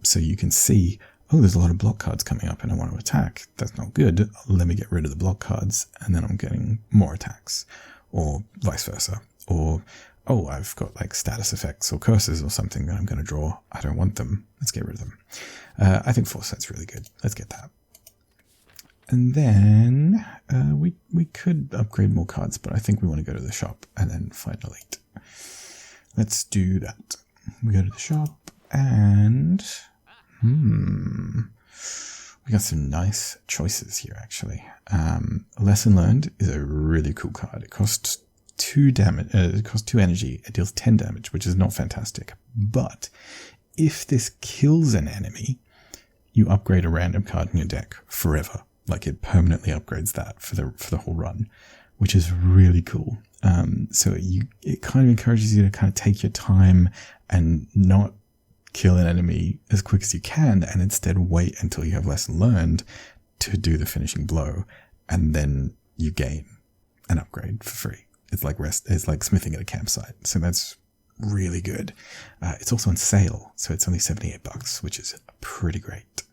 So you can see, oh, there's a lot of block cards coming up and I want to attack. That's not good. Let me get rid of the block cards and then I'm getting more attacks, or vice versa. Or, oh, I've got like status effects or curses or something that I'm going to draw. I don't want them. Let's get rid of them. I think Foresight's really good. Let's get that. And then we could upgrade more cards, but I think we want to go to the shop and then find Elite. Let's do that. We go to the shop and we got some nice choices here actually. Lesson Learned is a really cool card. It costs 2 damage. It costs 2 energy. It deals 10 damage, which is not fantastic. But if this kills an enemy, you upgrade a random card in your deck forever. Like it permanently upgrades that for the whole run, which is really cool. So it kind of encourages you to kind of take your time and not kill an enemy as quick as you can, and instead wait until you have Lesson Learned to do the finishing blow, and then you gain an upgrade for free. It's like smithing at a campsite. So that's really good. It's also on sale, so it's only $78, which is pretty great.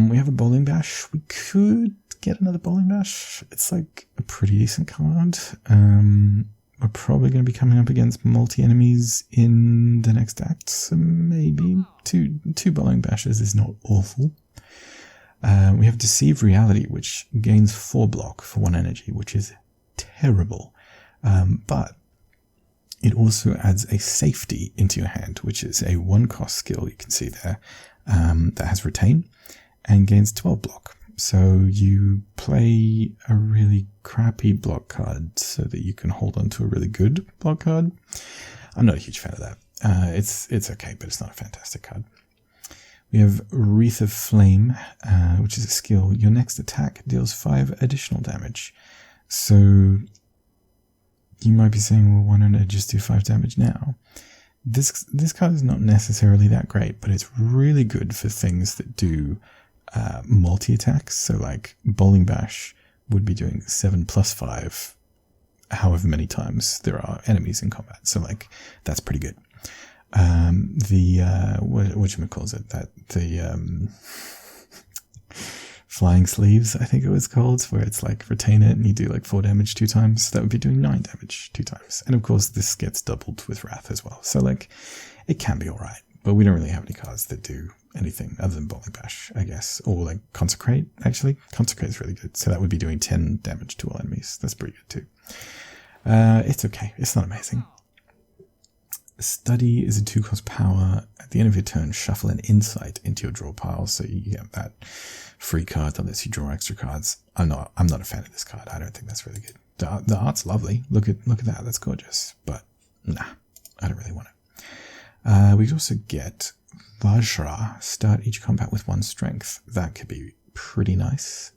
We have a Bowling Bash. We could get another Bowling Bash. It's like a pretty decent card. We're probably going to be coming up against multi-enemies in the next act, so maybe two Bowling Bashes is not awful. We have Deceive Reality, which gains 4 block for 1 energy, which is terrible. But it also adds a Safety into your hand, which is a 1-cost skill you can see there, that has Retain and gains 12 block. So you play a really crappy block card so that you can hold on to a really good block card. I'm not a huge fan of that. It's okay, but it's not a fantastic card. We have Wreath of Flame, which is a skill. Your next attack deals 5 additional damage. So you might be saying, well, why don't I just do 5 damage now? This card is not necessarily that great, but it's really good for things that do multi-attacks. So like Bowling Bash would be doing 7 plus 5 however many times there are enemies in combat. So like that's pretty good. Flying Sleeves, I think it was called, where it's like retain it and you do like 4 damage 2 times. That would be doing 9 damage 2 times. And of course this gets doubled with Wrath as well. So like it can be alright, but we don't really have any cards that do anything other than Bowling Bash, I guess. Or like Consecrate, actually. Consecrate is really good. So that would be doing 10 damage to all enemies. That's pretty good too. It's okay. It's not amazing. Study is a 2-cost power. At the end of your turn, shuffle an insight into your draw pile, so you get that free card that lets you draw extra cards. I'm not a fan of this card. I don't think that's really good. The art's lovely. Look at that. That's gorgeous. But nah, I don't really want it. We also get Vajra. Start each combat with 1 strength. That could be pretty nice.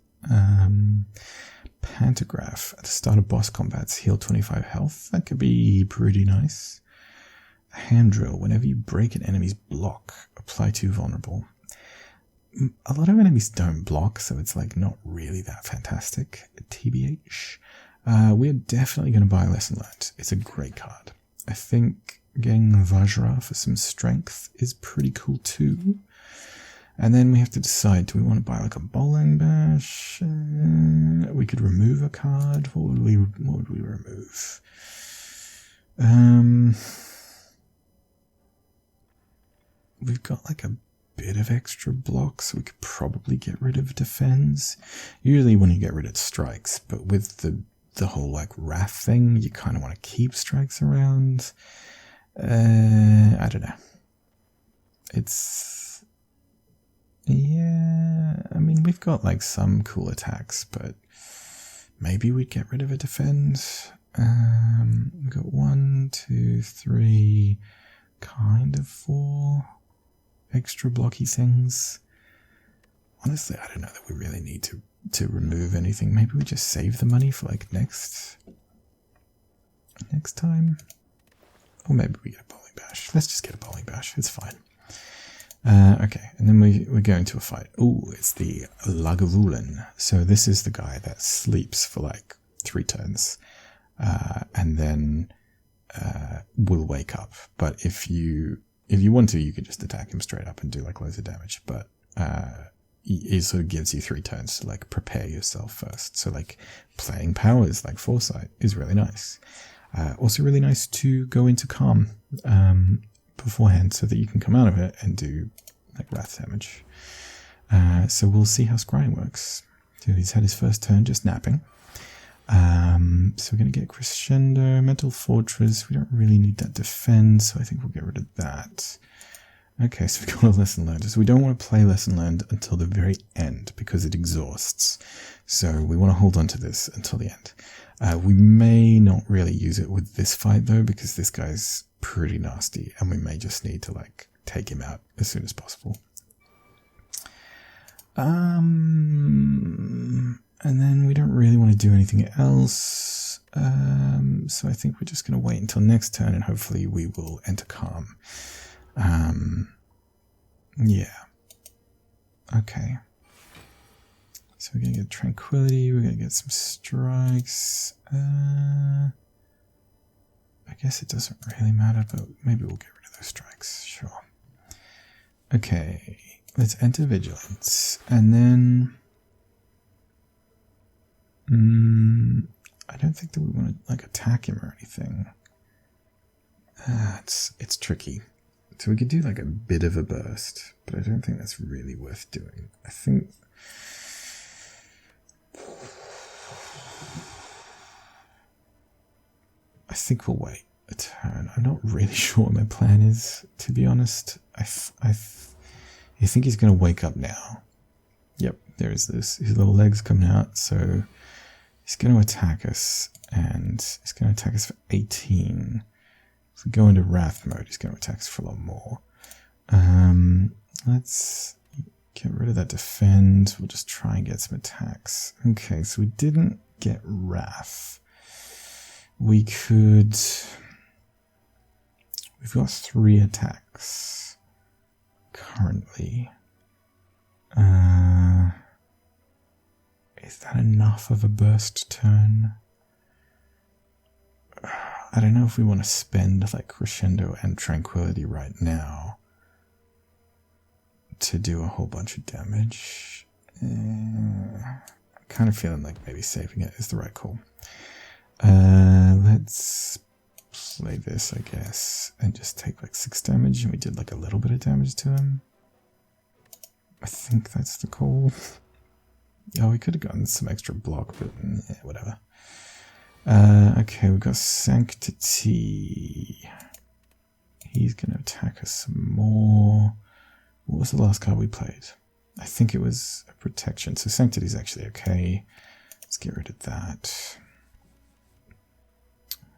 Pantograph. At the start of boss combats, heal 25 health. That could be pretty nice. Hand drill. Whenever you break an enemy's block, apply 2 vulnerable. A lot of enemies don't block, so it's like not really that fantastic. TBH. We're definitely going to buy Lesson Learned. It's a great card. I think getting Vajra for some strength is pretty cool too. And then we have to decide, do we want to buy like a bowling bash? We could remove a card. What would we remove? We've got like a bit of extra blocks, so we could probably get rid of defends. Usually when you get rid of strikes, but with the whole like wrath thing, you kind of want to keep strikes around. I don't know. Yeah, I mean, we've got like some cool attacks, but maybe we'd get rid of a defend. We've got 1, 2, 3, kind of 4 extra blocky things. Honestly, I don't know that we really need to remove anything. Maybe we just save the money for like next time. Or maybe we get a bowling bash. Let's just get a bowling bash. It's fine. Okay, and then we go into a fight. Ooh, it's the Lagavulin. So this is the guy that sleeps for like 3 turns. And then will wake up. But if you want to, you could just attack him straight up and do like loads of damage. But it sort of gives you 3 turns to like prepare yourself first. So like playing powers like Foresight is really nice. Also really nice to go into Calm beforehand so that you can come out of it and do like wrath damage. So we'll see how Scrying works. So he's had his first turn just napping. So we're going to get Crescendo, Mental Fortress. We don't really need that defend, so I think we'll get rid of that. Okay, so we've got a Lesson Learned. So we don't want to play Lesson Learned until the very end because it exhausts. So we want to hold on to this until the end. We may not really use it with this fight though, because this guy's pretty nasty and we may just need to like take him out as soon as possible. And then we don't really want to do anything else. So I think we're just going to wait until next turn and hopefully we will enter Calm. Yeah. Okay. So we're going to get Tranquility. We're going to get some strikes. I guess it doesn't really matter, but maybe we'll get rid of those strikes. Sure. Okay. Let's enter Vigilance. And then I don't think that we want to like attack him or anything. It's tricky. So we could do like a bit of a burst, but I don't think that's really worth doing. I think we'll wait a turn. I'm not really sure what my plan is, to be honest. I think he's going to wake up now. Yep, there is this. His little legs coming out, so he's going to attack us, and he's going to attack us for 18. If we go into Wrath mode, he's going to attack us for a lot more. Let's get rid of that defend. We'll just try and get some attacks. Okay, so we didn't get Wrath. We could... We've got 3 attacks currently. Is that enough of a burst turn? I don't know if we want to spend like Crescendo and Tranquility right now to do a whole bunch of damage. I'm kind of feeling like maybe saving it is the right call. Let's play this, I guess, and just take like 6 damage, and we did like a little bit of damage to him. I think that's the call. Oh, we could have gotten some extra block, but yeah, whatever. Okay, we've got Sanctity. He's going to attack us some more. What was the last card we played? I think it was a protection. So Sanctity is actually okay. Let's get rid of that.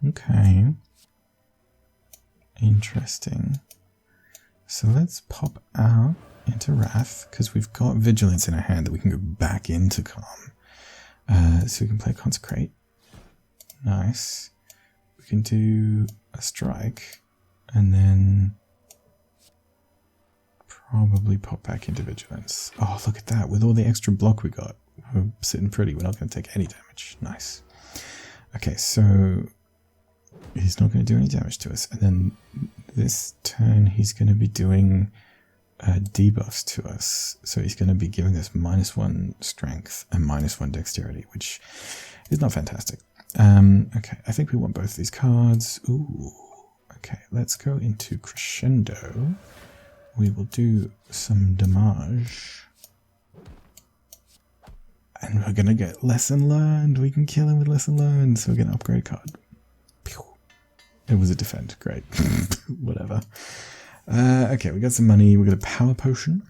Okay. Interesting. So let's pop out into Wrath, because we've got Vigilance in our hand that we can go back into Calm. So we can play Consecrate. Nice. We can do a Strike, and then probably pop back into Vigilance. Oh, look at that. With all the extra block we got, we're sitting pretty. We're not going to take any damage. Nice. Okay, so he's not going to do any damage to us. And then this turn, he's going to be doing debuffs to us. So he's going to be giving us -1 strength and -1 dexterity, which is not fantastic. Okay, I think we want both these cards. Ooh. Okay, let's go into Crescendo. We will do some damage. And we're going to get Lesson Learned. We can kill him with Lesson Learned. So we're going to upgrade a card. Pew. It was a defend. Great. Whatever. Okay, we got some money. We got a Power Potion.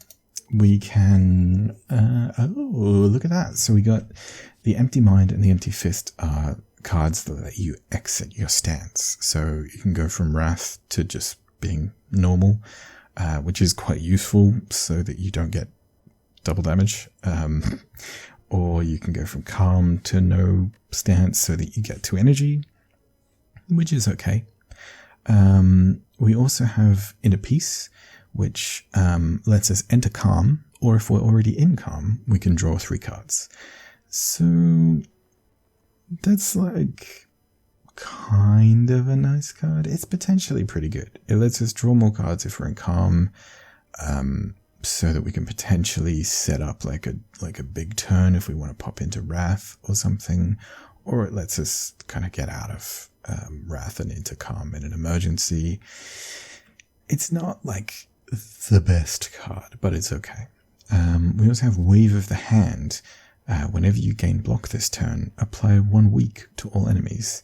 We can... oh, look at that. So we got the Empty Mind and the Empty Fist are cards that let you exit your stance. So you can go from Wrath to just being normal, which is quite useful so that you don't get double damage. Or you can go from Calm to no stance so that you get 2 energy, which is okay. We also have Inner Peace, which lets us enter Calm, or if we're already in Calm, we can draw 3 cards. So that's like kind of a nice card. It's potentially pretty good. It lets us draw more cards if we're in Calm, so that we can potentially set up like a big turn if we want to pop into Wrath or something, or it lets us kind of get out of Wrath and into Calm in an emergency. It's not like the best card, but it's okay. We also have Wave of the Hand. Whenever you gain block this turn, apply 1 weak to all enemies.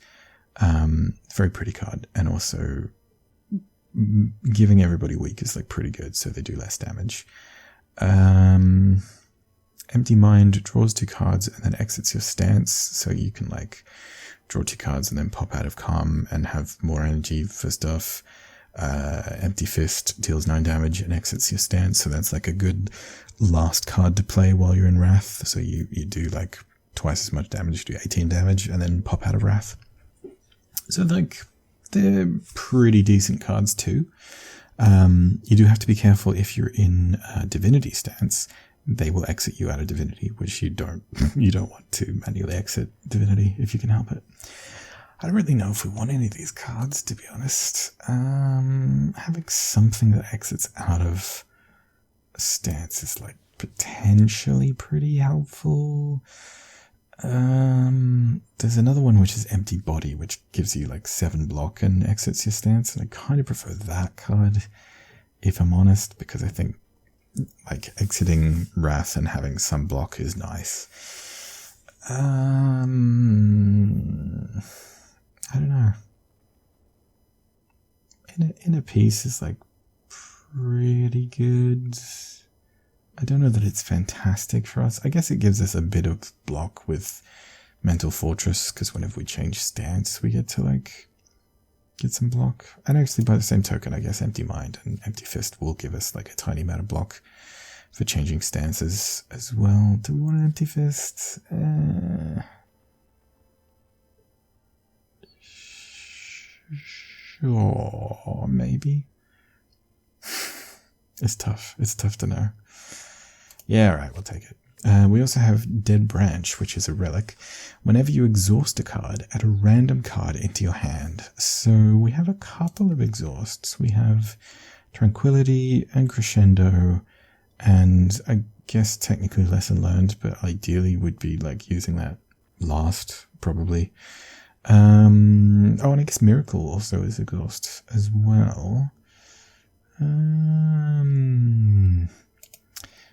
Very pretty card, and also giving everybody weak is like pretty good, so they do less damage. Empty Mind draws 2 cards and then exits your stance, so you can like draw 2 cards and then pop out of Calm and have more energy for stuff. Empty Fist deals 9 damage and exits your stance, so that's like a good last card to play while you're in Wrath. So you do like twice as much damage, do 18 damage, and then pop out of Wrath. So like they're pretty decent cards too. You do have to be careful if you're in Divinity stance. They will exit you out of Divinity, which you don't want to manually exit Divinity if you can help it. I don't really know if we want any of these cards, to be honest. Having something that exits out of a stance is like potentially pretty helpful. There's another one which is Empty Body, which gives you like 7 block and exits your stance, and I kind of prefer that card, if I'm honest, because I think like exiting Wrath and having some block is nice. I don't know. Inner Peace is like pretty good. I don't know that it's fantastic for us. I guess it gives us a bit of block with Mental Fortress, because whenever we change stance, we get to like get some block. And actually, by the same token, I guess Empty Mind and Empty Fist will give us like a tiny amount of block for changing stances as well. Do we want an Empty Fist? Sure, maybe. It's tough. It's tough to know. Yeah, alright, we'll take it. We also have Dead Branch, which is a relic. Whenever you exhaust a card, add a random card into your hand. So we have a couple of exhausts. We have Tranquility and Crescendo, and I guess technically Lesson Learned, but ideally would be like using that last, probably. Oh, and I guess Miracle also is exhaust as well.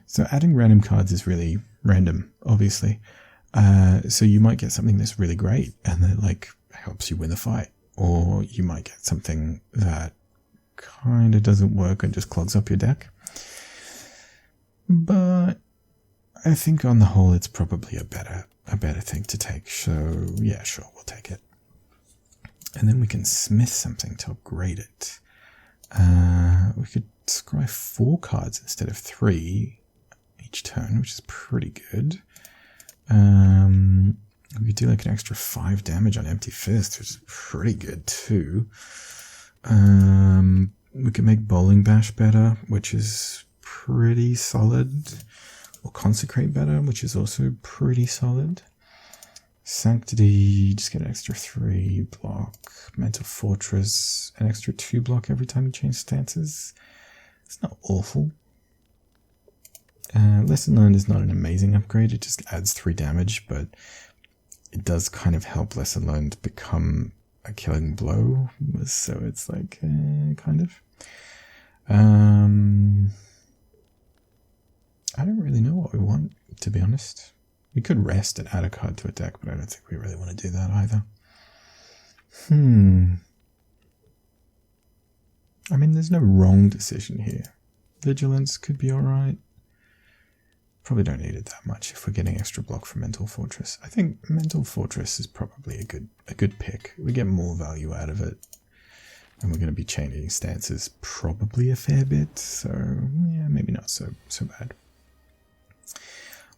So adding random cards is really random, obviously. So you might get something that's really great and that like helps you win the fight, or you might get something that kind of doesn't work and just clogs up your deck. But I think on the whole it's probably a better thing to take. So yeah, sure, we'll take it. And then we can smith something to upgrade it. We could scry 4 cards instead of 3 each turn, which is pretty good. We could do like an extra 5 damage on Empty Fist, which is pretty good too. We could make Bowling Bash better, which is pretty solid. Or Consecrate better, which is also pretty solid. Sanctity, just get an extra 3 block. Mental Fortress, an extra 2 block every time you change stances. It's not awful. Lesson Learned is not an amazing upgrade, it just adds 3 damage, but it does kind of help Lesson Learned become a killing blow, so it's like, kind of. I don't really know what we want, to be honest. We could rest and add a card to a deck, but I don't think we really want to do that either. I mean, there's no wrong decision here. Vigilance could be alright. Probably don't need it that much if we're getting extra block from Mental Fortress. I think Mental Fortress is probably a good pick. We get more value out of it. And we're going to be changing stances probably a fair bit. So, yeah, maybe not so bad.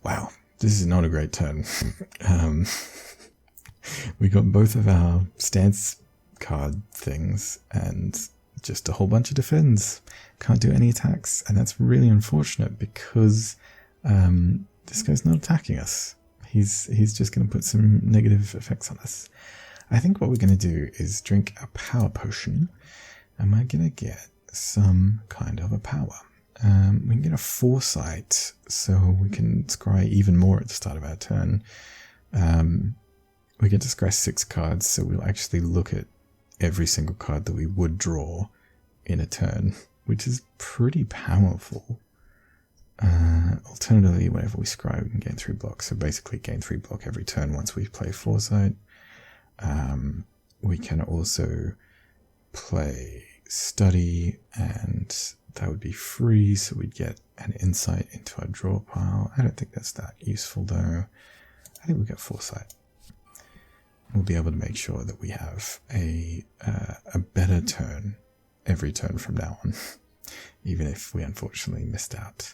Wow, this is not a great turn. We got both of our stance card things and just a whole bunch of defends. Can't do any attacks, and that's really unfortunate because this guy's not attacking us. He's just going to put some negative effects on us. I think what we're going to do is drink a power potion, and we're going to get some kind of a power. We can get a Foresight, so we can scry even more at the start of our turn. We get to scry 6 cards, so we'll actually look at every single card that we would draw in a turn, which is pretty powerful. Alternatively, whenever we scry, we can gain 3 blocks, so basically gain 3 block every turn once we play Foresight. We can also play Study, and that would be free, so we'd get an insight into our draw pile. I don't think that's that useful though. I think we get Foresight. We'll be able to make sure that we have a better turn every turn from now on, even if we unfortunately missed out.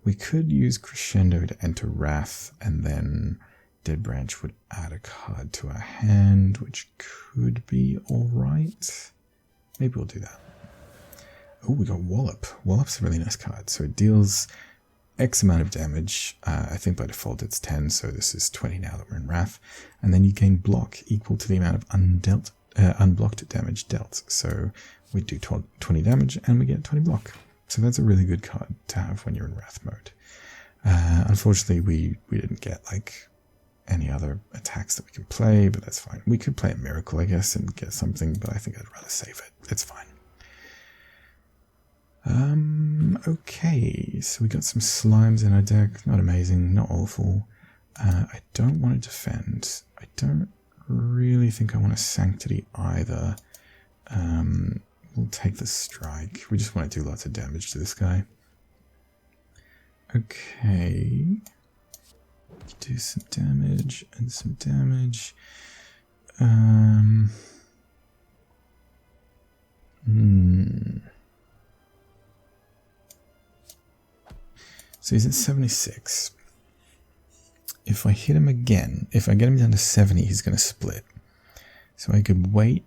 We could use Crescendo to enter Wrath, and then Dead Branch would add a card to our hand, which could be alright. Maybe we'll do that. Oh, we got Wallop. Wallop's a really nice card. So it deals X amount of damage. I think by default it's 10, so this is 20 now that we're in Wrath. And then you gain block equal to the amount of unblocked damage dealt. So we do 20 damage and we get 20 block. So that's a really good card to have when you're in Wrath mode. Unfortunately, we didn't get like any other attacks that we can play, but that's fine. We could play a Miracle, I guess, and get something, but I think I'd rather save it. It's fine. Okay, so we got some slimes in our deck. Not amazing, not awful. I don't want to defend. I don't really think I want a Sanctity either. We'll take the Strike. We just want to do lots of damage to this guy. Okay. Do some damage and some damage. So he's at 76. If I hit him again, if I get him down to 70, he's going to split. So I could wait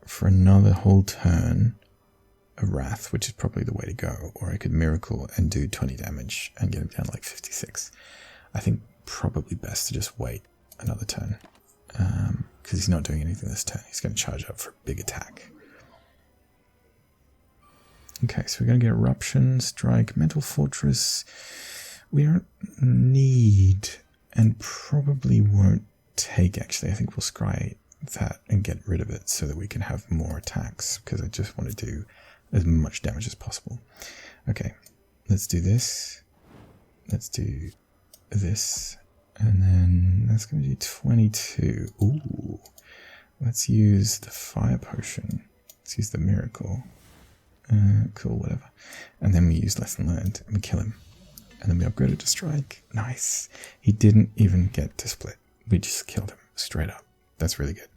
for another whole turn of Wrath, which is probably the way to go. Or I could Miracle and do 20 damage and get him down to like 56. I think probably best to just wait another turn. Because he's not doing anything this turn. He's going to charge up for a big attack. Okay, so we're going to get Eruption, Strike, Mental Fortress. We don't need, and probably won't take, actually. I think we'll scry that and get rid of it so that we can have more attacks, because I just want to do as much damage as possible. Okay, let's do this. Let's do this. And then that's going to do 22. Ooh. Let's use the Fire Potion. Let's use the Miracle. Cool, whatever. And then we use Lesson Learned, and we kill him. And then we upgrade it to Strike. Nice. He didn't even get to split. We just killed him straight up. That's really good.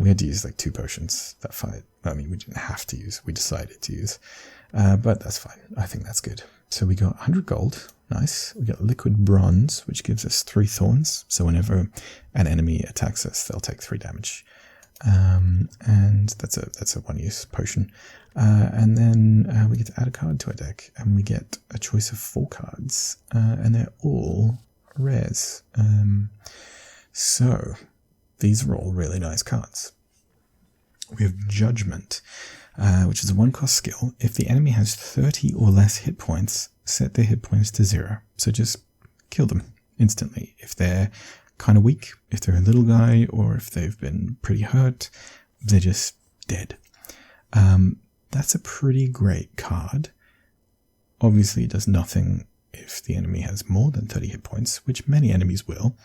We had to use like 2 potions that fight. I mean, we didn't have to use. We decided to use. But that's fine. I think that's good. So we got 100 gold. Nice. We got liquid bronze, which gives us 3 thorns. So whenever an enemy attacks us, they'll take 3 damage. And that's a one-use potion. And then we get to add a card to our deck, and we get a choice of 4 cards, and they're all rares. So these are all really nice cards. We have Judgment, which is a 1-cost skill. If the enemy has 30 or less hit points, set their hit points to 0. So just kill them instantly. If they're kind of weak, if they're a little guy, or if they've been pretty hurt, they're just dead. That's a pretty great card. Obviously, it does nothing if the enemy has more than 30 hit points, which many enemies will.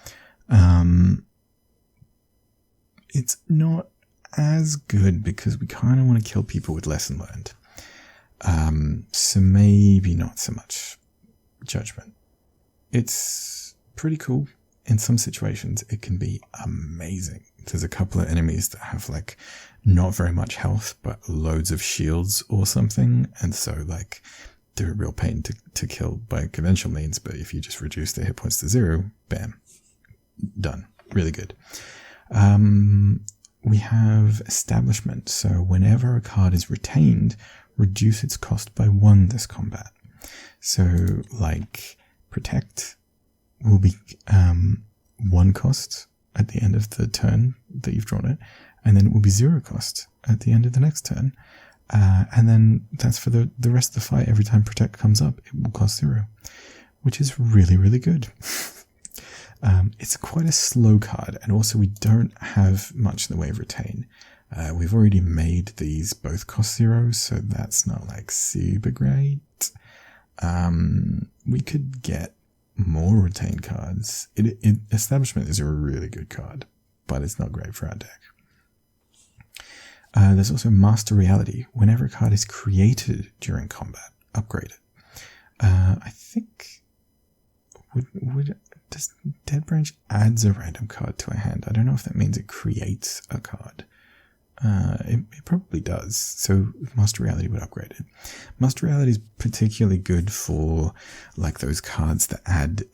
It's not as good because we kind of want to kill people with Lesson Learned. So maybe not so much Judgment. It's pretty cool. In some situations, it can be amazing. There's a couple of enemies that have like not very much health, but loads of shields or something. And so like they're a real pain to kill by conventional means. But if you just reduce their hit points to 0, bam, done. Really good. We have Establishment. So whenever a card is retained, reduce its cost by 1 this combat. So like Protect will be 1 cost at the end of the turn that you've drawn it, and then it will be 0 cost at the end of the next turn. And then that's for the rest of the fight. Every time Protect comes up, it will cost 0, which is really, really good. It's quite a slow card, and also we don't have much in the way of Retain. We've already made these both cost 0, so that's not like super great. We could get more Retain cards. Establishment is a really good card, but it's not great for our deck. There's also Master Reality. Whenever a card is created during combat, upgrade it. I think does Dead Branch adds a random card to a hand? I don't know if that means it creates a card. It probably does. So Master Reality would upgrade it. Master Reality is particularly good for like those cards that add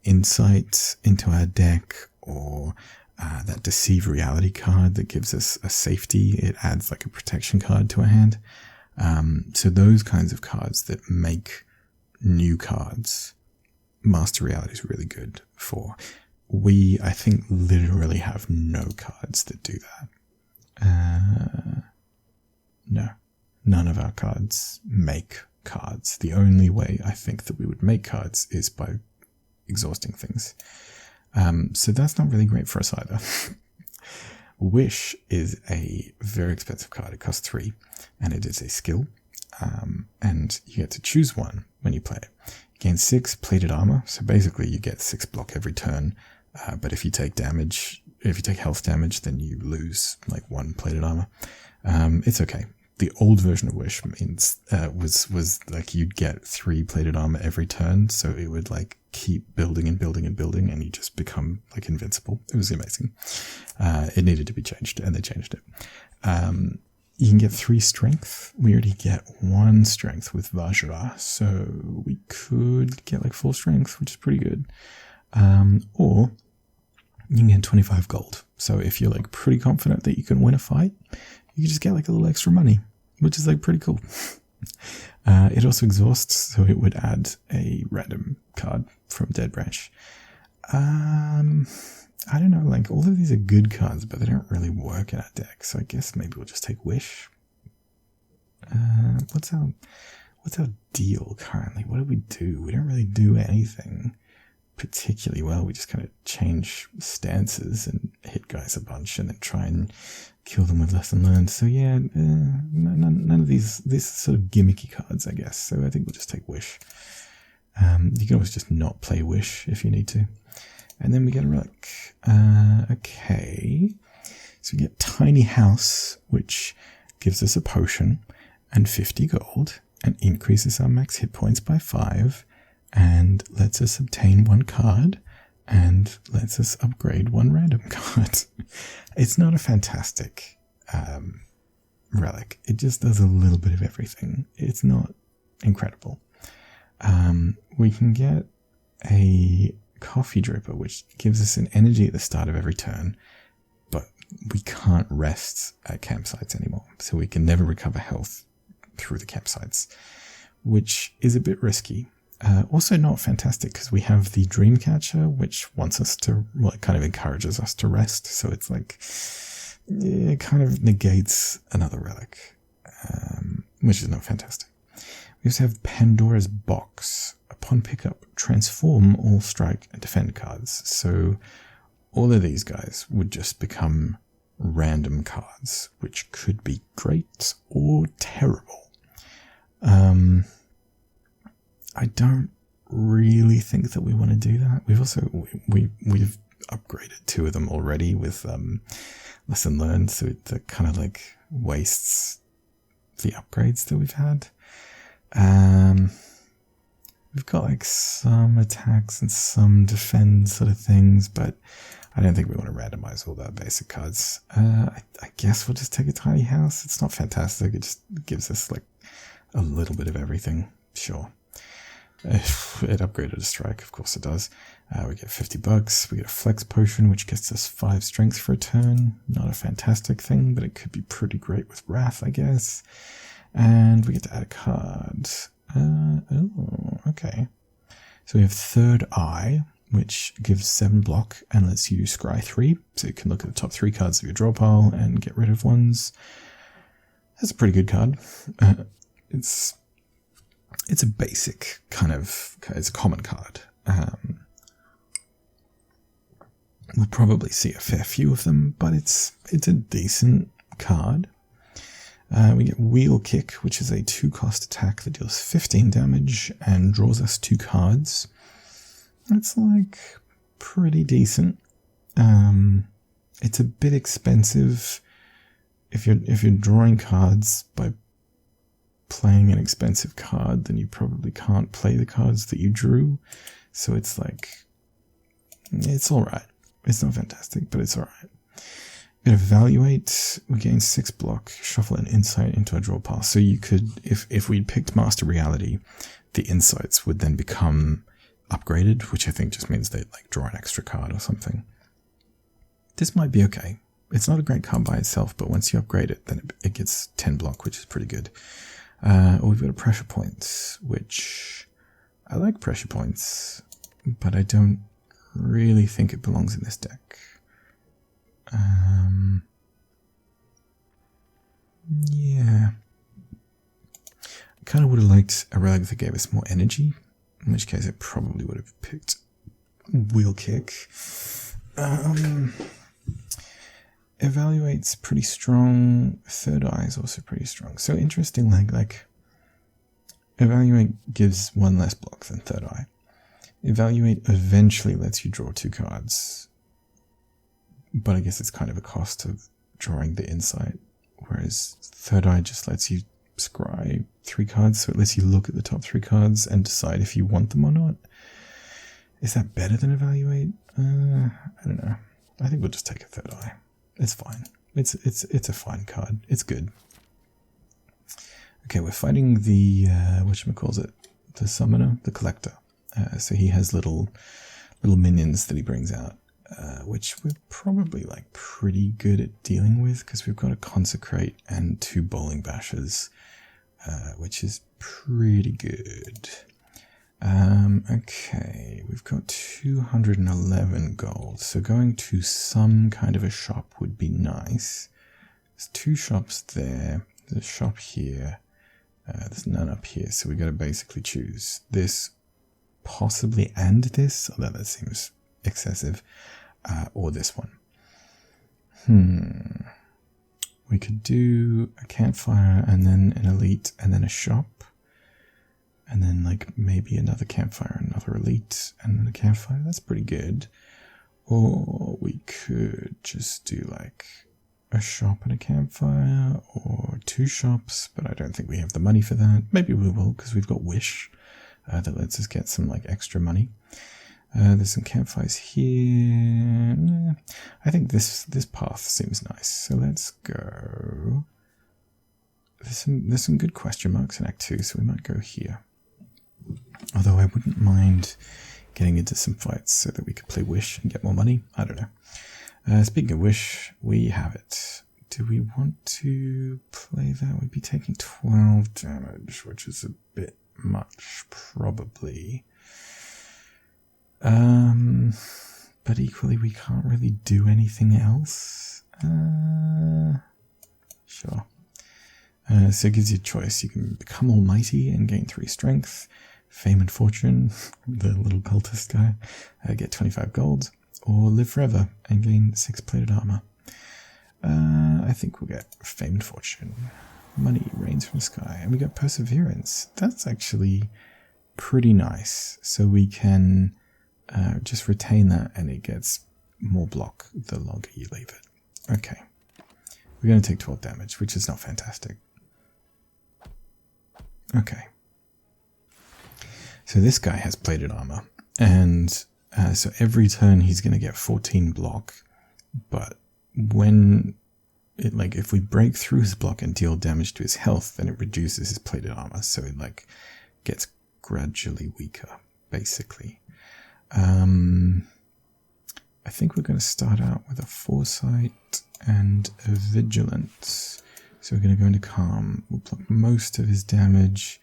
insight into our deck, or that Deceive Reality card that gives us a safety. It adds like a protection card to a hand. So those kinds of cards that make new cards, Master Reality is really good for. We, I think, literally have no cards that do that. No, none of our cards make cards. The only way I think that we would make cards is by exhausting things. So that's not really great for us either. Wish is a very expensive card. It costs 3, and it is a skill. And you get to choose one when you play it. You gain 6 plated armor, so basically you get 6 block every turn. But if you take damage, if you take health damage, then you lose like 1 plated armor. It's okay. The old version of Wish means was like you'd get 3 plated armor every turn, so it would like keep building and building and building, and you just become like invincible. It was amazing. It needed to be changed, and they changed it. You can get 3 strength. We already get 1 strength with Vajra, so we could get like 4 strength, which is pretty good. Or you can get 25 gold. So if you're like pretty confident that you can win a fight, you can just get like a little extra money, which is like pretty cool. It also exhausts, so it would add a random card from Dead Branch. I don't know, like all of these are good cards, but they don't really work in our deck. So I guess maybe we'll just take Wish. What's our deal currently? What do we do? We don't really do anything particularly well. We just kind of change stances and hit guys a bunch and then try and kill them with Lesson Learned. So yeah, none of these sort of gimmicky cards, I guess. So I think we'll just take Wish. You can always just not play Wish if you need to. And then we get a relic. Okay. So we get Tiny House, which gives us a potion. and 50 gold, and increases our max hit points by 5, and lets us obtain 1 card, and lets us upgrade 1 random card. It's not a fantastic relic. It just does a little bit of everything. It's not incredible. We can get a coffee dripper, which gives us an energy at the start of every turn, but we can't rest at campsites anymore, so we can never recover health through the campsites, which is a bit risky. Also not fantastic because we have the Dreamcatcher, which wants us to, well, it kind of encourages us to rest, so it's like, it kind of negates another relic, which is not fantastic. We also have Pandora's Box. Upon pickup, transform all strike and defend cards. So all of these guys would just become random cards, which could be great or terrible. I don't really think that we want to do that. We've also we've upgraded 2 of them already with lesson learned, so it kind of like wastes the upgrades that we've had. We've got like some attacks and some defend sort of things, but I don't think we want to randomize all our basic cards. I guess we'll just take a tiny house. It's not fantastic. It just gives us like a little bit of everything. Sure. If it upgraded a strike, of course it does. We get $50. We get a flex potion, which gets us 5 strength for a turn. Not a fantastic thing, but it could be pretty great with Wrath, I guess. And we get to add a card. Okay. So we have Third Eye, which gives 7 block and lets you scry 3. So you can look at the top 3 cards of your draw pile and get rid of ones. That's a pretty good card. It's a basic kind of, it's a common card. We'll probably see a fair few of them, but it's a decent card. We get Wheel Kick, which is a 2-cost attack that deals 15 damage and draws us 2 cards. That's like pretty decent. It's a bit expensive. If you're drawing cards by playing an expensive card, then you probably can't play the cards that you drew. So it's like, it's alright. It's not fantastic, but it's alright. Evaluate, we gain 6 block, shuffle an insight into a draw pile. So you could, if we'd picked Master Reality, the insights would then become upgraded, which I think just means they'd like draw an extra card or something. This might be okay. It's not a great card by itself, but once you upgrade it, then it gets 10 block, which is pretty good. We've got a Pressure Points, which I like Pressure Points, but I don't really think it belongs in this deck. Yeah. I kind of would have liked a relic that gave us more energy, in which case I probably would have picked Wheel Kick. Evaluate's pretty strong. Third Eye is also pretty strong. So interesting, like Evaluate gives 1 less block than Third Eye. Evaluate eventually lets you draw 2 cards, but I guess it's kind of a cost of drawing the insight, whereas Third Eye just lets you scry 3 cards, so it lets you look at the top 3 cards and decide if you want them or not. Is that better than Evaluate? I don't know. I think we'll just take a Third Eye. It's fine. It's a fine card. It's good. Okay, we're fighting the whatchamacallit, the summoner, the collector. So he has little minions that he brings out, which we're probably like pretty good at dealing with because we've got a consecrate and 2 bowling bashes, which is pretty good. Okay, we've got 211 gold, so going to some kind of a shop would be nice. There's 2 shops there, there's a shop here, there's none up here, so we got to basically choose this, possibly, and this, although that seems excessive, or this one. We could do a campfire and then an elite and then a shop. And then like maybe another campfire, another elite, and then a campfire. That's pretty good. Or we could just do like a shop and a campfire, or 2 shops, but I don't think we have the money for that. Maybe we will, because we've got Wish that lets us get some like extra money. There's some campfires here. I think this path seems nice, so let's go. There's some good question marks in Act 2, so we might go here. Although I wouldn't mind getting into some fights so that we could play Wish and get more money. I don't know. Speaking of Wish, we have it. Do we want to play that? We'd be taking 12 damage, which is a bit much, probably. But equally, we can't really do anything else. Sure. So it gives you a choice. You can become almighty and gain 3 strength, fame and fortune, the little cultist guy, get 25 gold, or live forever and gain 6 plated armor. I think we'll get fame and fortune. Money rains from the sky, and we got perseverance. That's actually pretty nice. So we can just retain that, and it gets more block the longer you leave it. Okay. We're going to take 12 damage, which is not fantastic. Okay. So this guy has plated armor, and so every turn he's going to get 14 block, but when it, like, if we break through his block and deal damage to his health, then it reduces his plated armor, so it like gets gradually weaker, basically. I think we're going to start out with a foresight and a vigilance. So we're going to go into calm. We'll block most of his damage,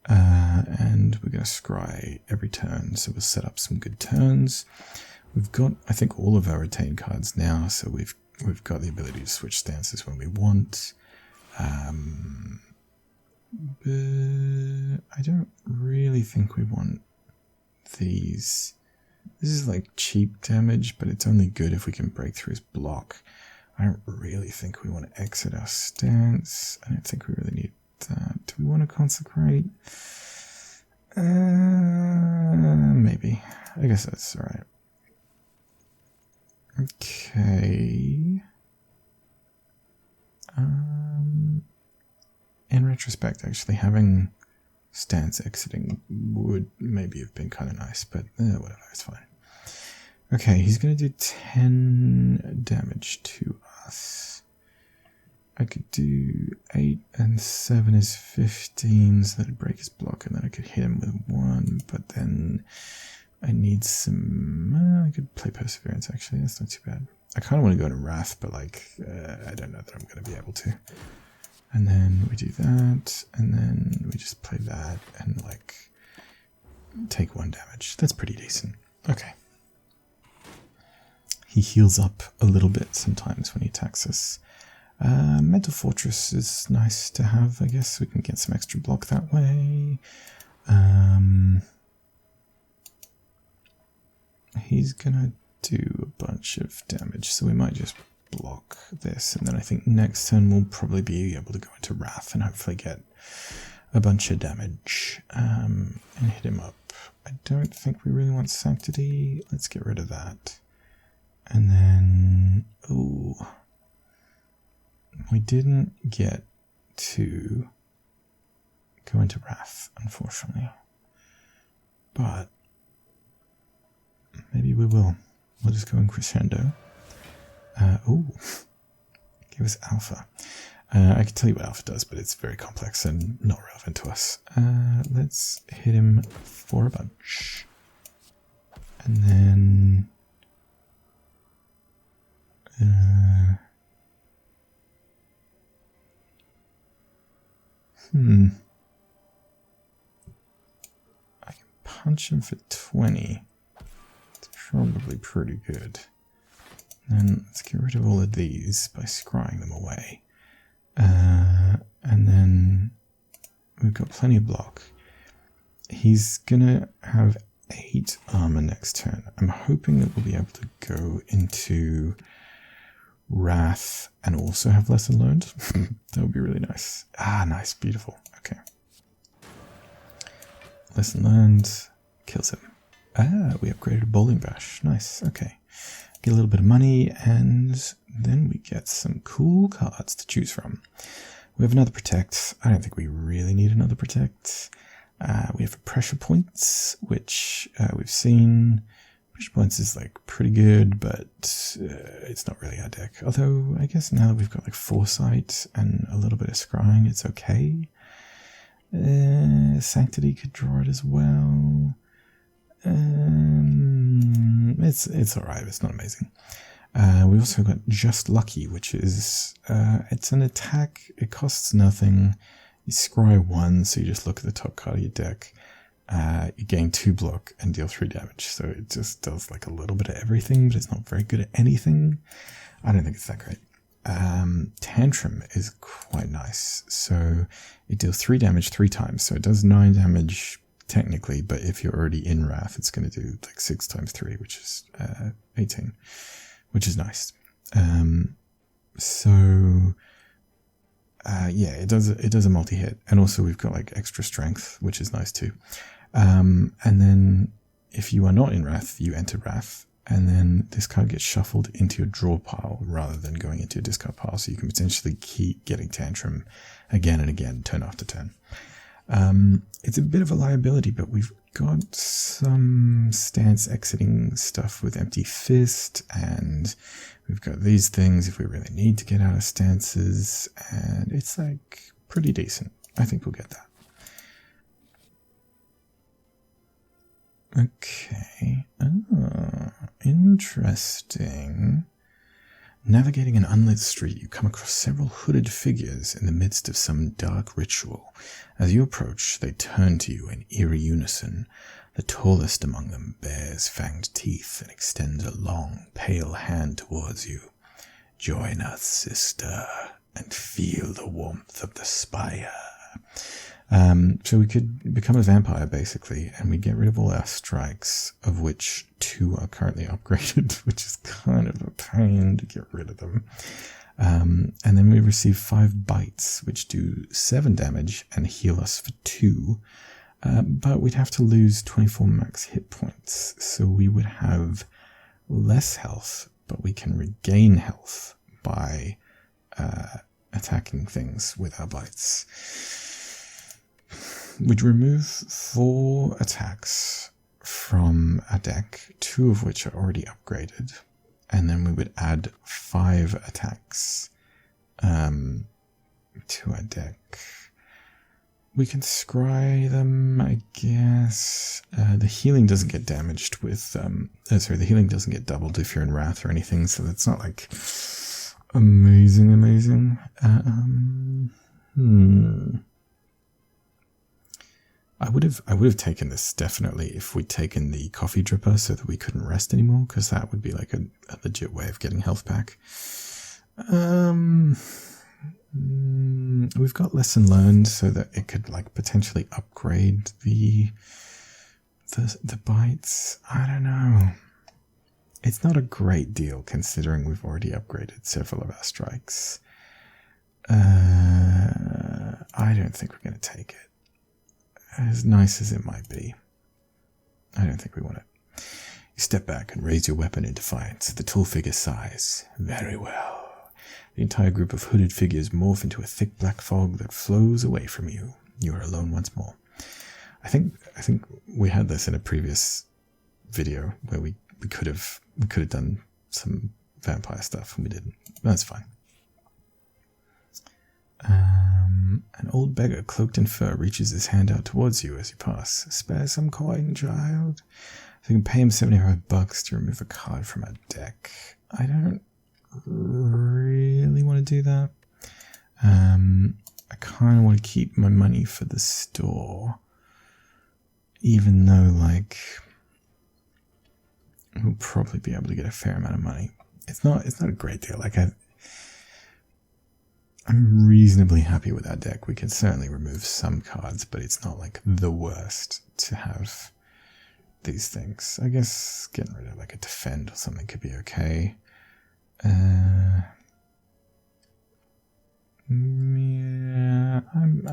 and we're going to scry every turn. So we'll set up some good turns. We've got, I think, all of our retained cards now, so we've got the ability to switch stances when we want. But I don't really think we want these. This is like cheap damage, but it's only good if we can break through his block. I don't really think we want to exit our stance. I don't think we really need that. Do we want to consecrate? Maybe. I guess that's alright. Okay. In retrospect, actually, having stance exiting would maybe have been kind of nice, but whatever, it's fine. Okay, he's going to do 10 damage to us. I could do 8 and 7 is 15, so that'd break his block, and then I could hit him with 1, but then I need some... I could play Perseverance, actually, that's not too bad. I kind of want to go to Wrath, but like, I don't know that I'm going to be able to. And then we do that, and then we just play that, and like, take 1 damage. That's pretty decent. Okay. He heals up a little bit sometimes when he attacks us. Mental Fortress is nice to have, I guess. We can get some extra block that way. He's gonna do a bunch of damage, so we might just block this, and then I think next turn we'll probably be able to go into Wrath and hopefully get a bunch of damage and hit him up. I don't think we really want Sanctity. Let's get rid of that. And then, ooh, we didn't get to go into Wrath, unfortunately, but maybe we will. We'll just go in Crescendo. Ooh, give us Alpha. I can tell you what Alpha does, but it's very complex and not relevant to us. Let's hit him for a bunch. And then... I can punch him for 20. It's probably pretty good. Then let's get rid of all of these by scrying them away. And then we've got plenty of block. He's gonna have 8 armor next turn. I'm hoping that we'll be able to go into Wrath and also have Lesson Learned. That would be really nice. Ah, nice, beautiful. Okay. Lesson Learned kills him. Ah, we upgraded a Bowling Bash. Nice, okay. get a little bit of money, and then we get some cool cards to choose from. We have another protect. I don't think we really need another protect. We have a pressure points, which we've seen. Pressure points is like pretty good, but it's not really our deck. Although I guess now that we've got like foresight and a little bit of scrying, it's okay. Sanctity could draw it as well. It's alright, it's not amazing. We also got Just Lucky, which is it's an attack, it costs nothing. You scry 1, so you just look at the top card of your deck. You gain 2 block and deal 3 damage. So it just does like a little bit of everything, but it's not very good at anything. I don't think it's that great. Tantrum is quite nice. So it deals 3 damage 3 times. So it does 9 damage technically, but if you're already in Wrath, it's going to do like 6 times 3, which is 18, which is nice. Yeah, it does a multi-hit, and also we've got like extra strength, which is nice too. And then if you are not in Wrath, you enter Wrath, and then this card gets shuffled into your draw pile rather than going into your discard pile, so you can potentially keep getting Tantrum again and again, turn after turn. It's a bit of a liability, but we've got some stance exiting stuff with Empty Fist, and we've got these things if we really need to get out of stances, and it's like pretty decent. I think we'll get that. Okay. Oh, interesting. Navigating an unlit street, you come across several hooded figures in the midst of some dark ritual. As you approach, they turn to you in eerie unison. The tallest among them bares fanged teeth and extends a long, pale hand towards you. Join us, sister, and feel the warmth of the spire. So we could become a vampire, basically, and we get rid of all our strikes, of which 2 are currently upgraded, which is kind of a pain to get rid of them. And then we receive 5 bites, which do 7 damage and heal us for 2. But we'd have to lose 24 max hit points, so we would have less health, but we can regain health by attacking things with our bites. We'd remove 4 attacks from a deck, 2 of which are already upgraded, and then we would add 5 attacks to our deck. We can scry them, I guess. The healing doesn't get damaged with... the healing doesn't get doubled if you're in Wrath or anything, so that's not like amazing. I would have taken this definitely if we'd taken the coffee dripper so that we couldn't rest anymore, because that would be like a legit way of getting health back. We've got lesson learned so that it could like potentially upgrade the bites. I don't know. It's not a great deal considering we've already upgraded several of our strikes. I don't think we're going to take it. As nice as it might be, I don't think we want it. You step back and raise your weapon in defiance. The tall figure sighs. Very well. The entire group of hooded figures morph into a thick black fog that flows away from you. You are alone once more. I think we had this in a previous video where we could have done some vampire stuff and we didn't. That's fine. An old beggar cloaked in fur reaches his hand out towards you as you pass. Spare some coin, child. So you can pay him $75 to remove a card from our deck. I don't really want to do that. I kind of want to keep my money for the store, even though like we'll probably be able to get a fair amount of money. It's not a great deal. Like I'm reasonably happy with our deck. We can certainly remove some cards, but it's not like the worst to have these things. I guess getting rid of like a defend or something could be okay. Yeah,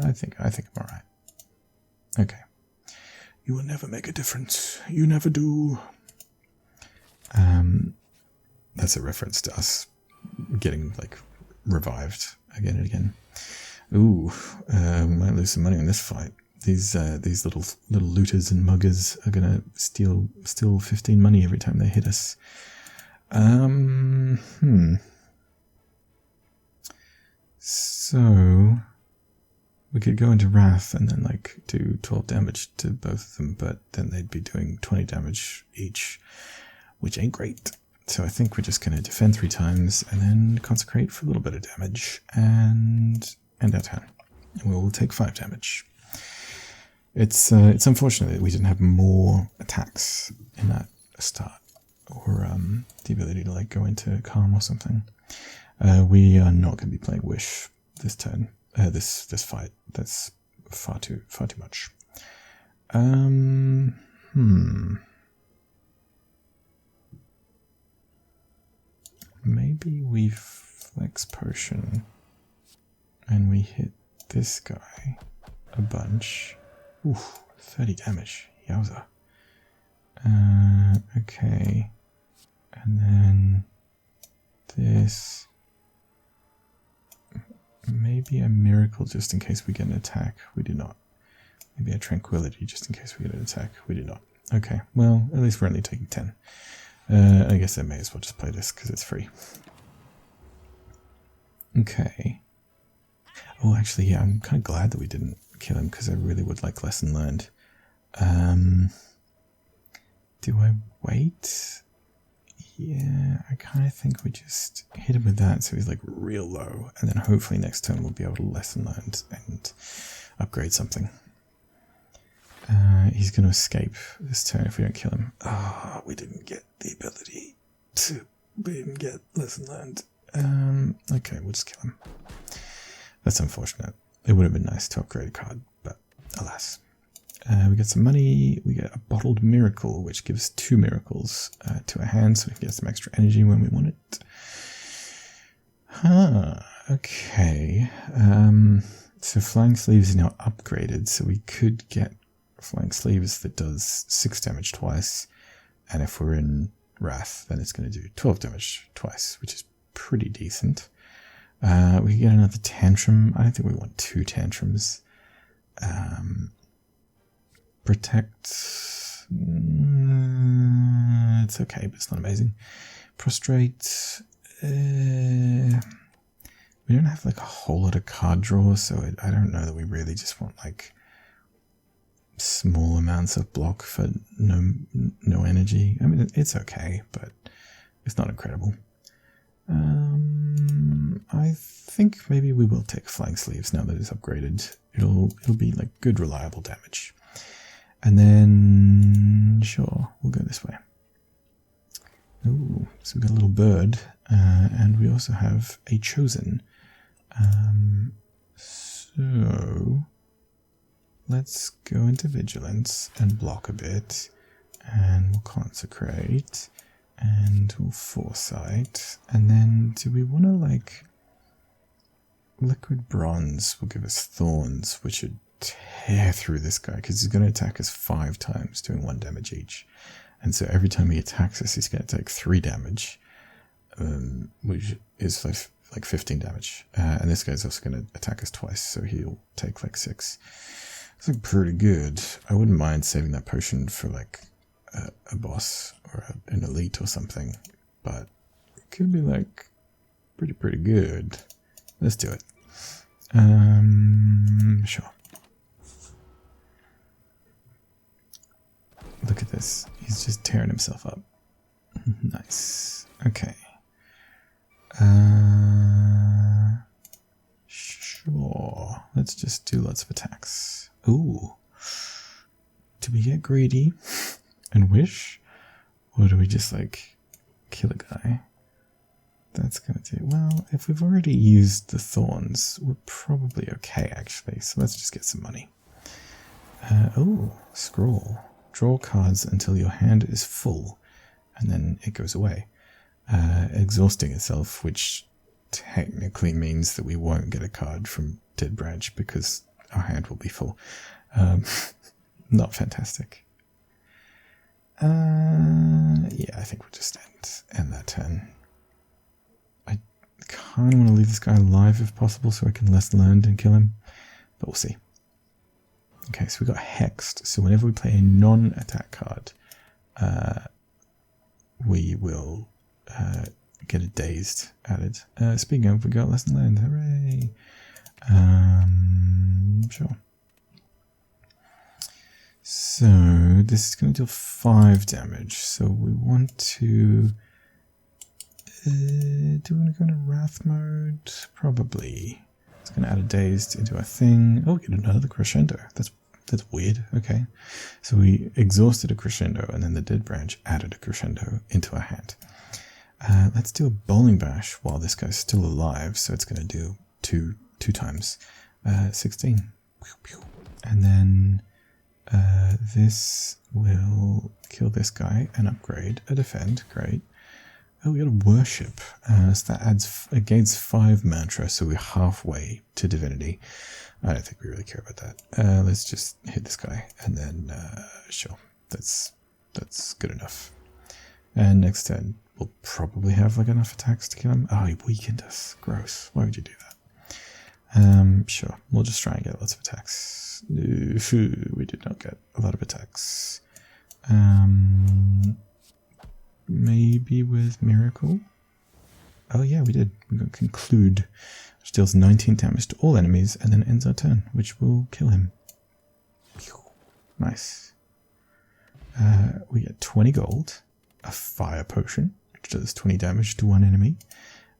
I think I'm alright. Okay. You will never make a difference. You never do. That's a reference to us getting like revived again and again. Ooh, we might lose some money on this fight. These little looters and muggers are gonna steal 15 money every time they hit us. So we could go into Wrath and then like do 12 damage to both of them, but then they'd be doing 20 damage each, which ain't great. So I think we're just gonna defend 3 times and then consecrate for a little bit of damage and end our turn. And we'll take 5 damage. It's unfortunate that we didn't have more attacks in that start, or the ability to like go into calm or something. We are not going to be playing Wish this turn. This fight. That's far too much. Maybe we flex potion and we hit this guy a bunch. Ooh, 30 damage. Yowza. Okay. And then this. Maybe a miracle just in case we get an attack. We do not. Maybe a tranquility just in case we get an attack. We do not. Okay, well, at least we're only taking 10. I guess I may as well just play this because it's free. Okay. Oh, actually, yeah, I'm kind of glad that we didn't kill him because I really would like lesson learned. Do I wait? Yeah, I kind of think we just hit him with that so he's like real low, and then hopefully next turn we'll be able to lesson learned and upgrade something. He's going to escape this turn if we don't kill him. Oh, we didn't get the ability to... We didn't get lesson learned. Okay, we'll just kill him. That's unfortunate. It would have been nice to upgrade a card, but alas. We get some money. We get a bottled miracle, which gives 2 miracles to our hand, so we can get some extra energy when we want it. Okay. So Flying Sleeves is now upgraded, so we could get Flying Sleeves that does 6 damage twice, and if we're in Wrath, then it's going to do 12 damage twice, which is pretty decent. We get another Tantrum. I don't think we want 2 Tantrums. Protect. It's okay, but it's not amazing. Prostrate. We don't have like a whole lot of card draw, so I don't know that we really just want like small amounts of block for no energy. I mean, it's okay, but it's not incredible. I think maybe we will take Flying Sleeves now that it's upgraded. It'll be like good reliable damage. And then, sure, we'll go this way. Ooh, so we've got a little bird, and we also have a chosen. So, let's go into Vigilance and block a bit, and we'll consecrate, and we'll Foresight, and then do we want to, like, Liquid Bronze will give us Thorns, which should tear through this guy because he's going to attack us 5 times, doing 1 damage each. And so every time he attacks us, he's going to take 3 damage, which is like 15 damage. And this guy's also going to attack us twice, so he'll take like 6. It's like pretty good. I wouldn't mind saving that potion for like a boss or an elite or something, but it could be like pretty good. Let's do it. Sure. Look at this. He's just tearing himself up. Nice. Okay. Sure. Let's just do lots of attacks. Ooh. Do we get greedy and wish? Or do we just, like, kill a guy? That's gonna do... Well, if we've already used the thorns, we're probably okay, actually. So let's just get some money. Oh, scroll. Draw cards until your hand is full, and then it goes away, exhausting itself, which technically means that we won't get a card from Dead Branch because our hand will be full. Not fantastic. Yeah, I think we'll just end that turn. kind of want to leave this guy alive if possible so I can lesson learned and kill him. But we'll see. Okay, so we got hexed. So whenever we play a non-attack card, we will get a dazed added. Speaking of, we got lesson learned. Hooray! Sure. So this is going to deal 5 damage. So we want to... do we want to go into Wrath mode? Probably. It's going to add a dazed into our thing. Oh, we get another crescendo. That's weird. Okay. So we exhausted a crescendo and then the dead branch added a crescendo into our hand. Let's do a bowling bash while this guy's still alive. So it's going to do two times 16. And then this will kill this guy and upgrade a defend. Great. Oh, we got a worship. So that gains 5 mantra, so we're halfway to divinity. I don't think we really care about that. Let's just hit this guy, and then sure, that's good enough. And next turn, we'll probably have like enough attacks to kill him. Oh, he weakened us. Gross. Why would you do that? Sure, we'll just try and get lots of attacks. We did not get a lot of attacks. Maybe with Miracle? Oh yeah, we did. We got Conclude, which deals 19 damage to all enemies and then ends our turn, which will kill him. Nice. We get 20 gold, a Fire Potion, which does 20 damage to one enemy,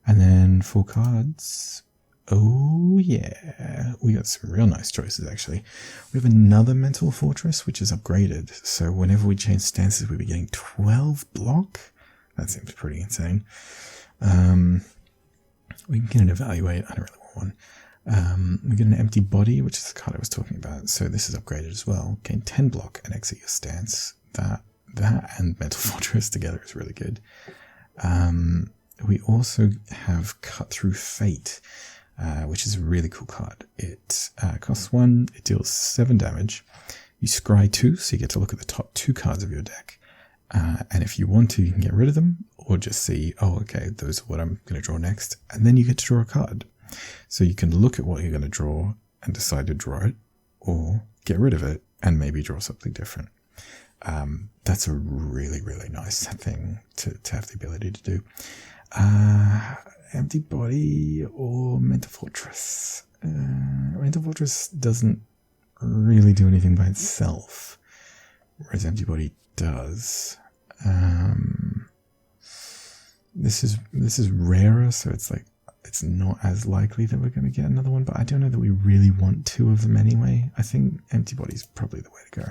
and then 4 cards. Oh yeah, we got some real nice choices actually. We have another Mental Fortress, which is upgraded, so whenever we change stances we'll be getting 12 block. That seems pretty insane. We can get an Evaluate, I don't really want one. We get an Empty Body, which is the card I was talking about, so this is upgraded as well. Gain 10 block and exit your stance. That and Mental Fortress together is really good. We also have Cut Through Fate, which is a really cool card. It costs 1, it deals 7 damage. You scry 2, so you get to look at the top 2 cards of your deck. And if you want to, you can get rid of them, or just see, oh, okay, those are what I'm going to draw next. And then you get to draw a card. So you can look at what you're going to draw and decide to draw it, or get rid of it and maybe draw something different. That's a really, really nice thing to have the ability to do. Empty Body or Mental Fortress. Mental Fortress doesn't really do anything by itself, whereas Empty Body does. This is rarer, so it's not as likely that we're going to get another one, but I don't know that we really want 2 of them anyway. I think Empty Body's probably the way to go.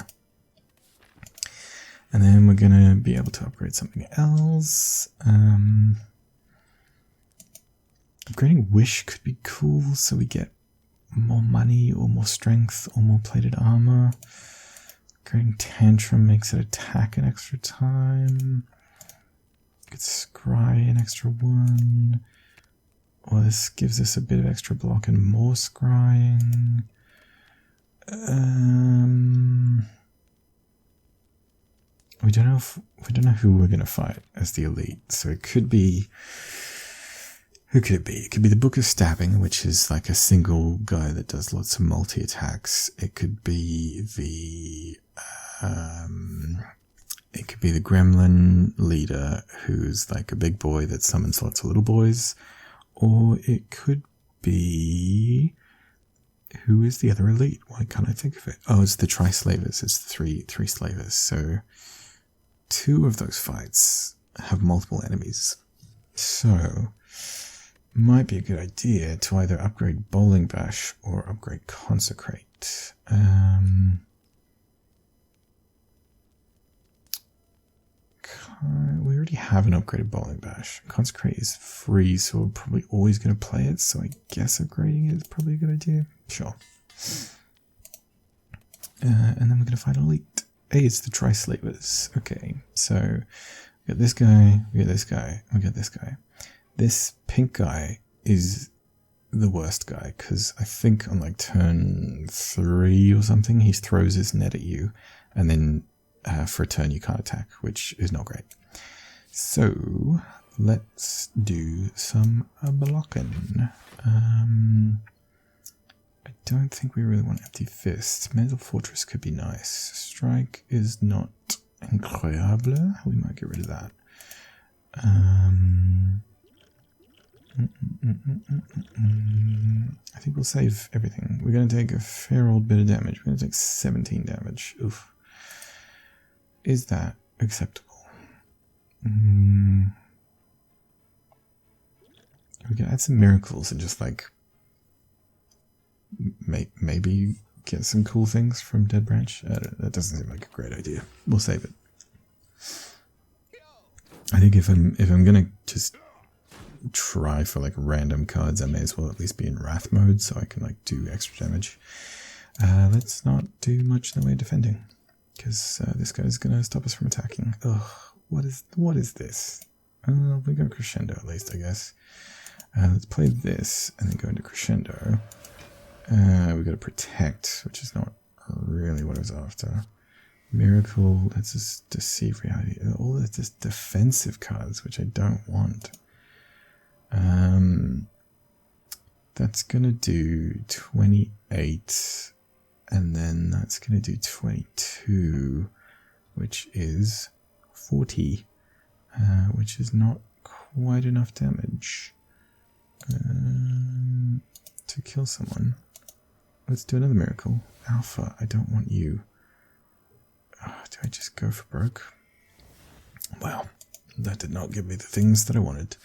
And then we're going to be able to upgrade something else. Upgrading Wish could be cool, so we get more money or more strength or more plated armor. Upgrading Tantrum makes it attack an extra time. Get Scry an extra 1. Or this gives us a bit of extra block and more scrying. We don't know who we're gonna fight as the elite, so it could be. Who could it be? It could be the Book of Stabbing, which is like a single guy that does lots of multi-attacks. It could be the Gremlin leader, who's like a big boy that summons lots of little boys. Or it could be... Who is the other elite? Why can't I think of it? Oh, it's the Tri-Slavers. It's the three slavers. So 2 of those fights have multiple enemies. So might be a good idea to either upgrade Bowling Bash or upgrade Consecrate. We already have an upgraded Bowling Bash. Consecrate is free, so we're probably always going to play it, so I guess upgrading it is probably a good idea. Sure. And then we're going to fight Elite. Hey, it's the Tri-Slavers. Okay, so we got this guy, we got this guy, we got this guy. This pink guy is the worst guy, because I think on like turn 3 or something, he throws his net at you, and then for a turn you can't attack, which is not great. So let's do some blocking. I don't think we really want Empty Fist. Mental Fortress could be nice. Strike is not incroyable. We might get rid of that. I think we'll save everything. We're going to take a fair old bit of damage. We're going to take 17 damage. Oof. Is that acceptable? We can add some miracles and just like maybe get some cool things from Dead Branch. That doesn't seem like a great idea. We'll save it. I think if I'm gonna just try for like random cards, I may as well at least be in Wrath mode so I can like do extra damage. Let's not do much in the way of defending, because this guy's gonna stop us from attacking. Ugh, what is this? We go crescendo at least, I guess. Let's play this and then go into crescendo. We got to protect, which is not really what I was after. Miracle, let's just deceive reality. All of this defensive cards, which I don't want. That's gonna do 28, and then that's gonna do 22, which is 40, which is not quite enough damage to kill someone. Let's do another miracle. Alpha, I don't want you. Do I just go for broke? Well, that did not give me the things that I wanted.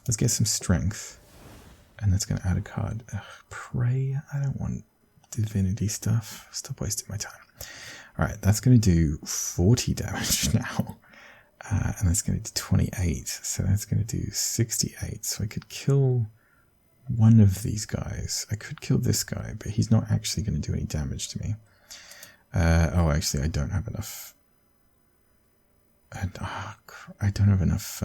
Let's get some strength. And that's going to add a card. Pray, I don't want divinity stuff. Stop wasting my time. Alright, that's going to do 40 damage now. And that's going to do 28. So that's going to do 68. So I could kill one of these guys. I could kill this guy, but he's not actually going to do any damage to me. Actually, I don't have enough. I don't have enough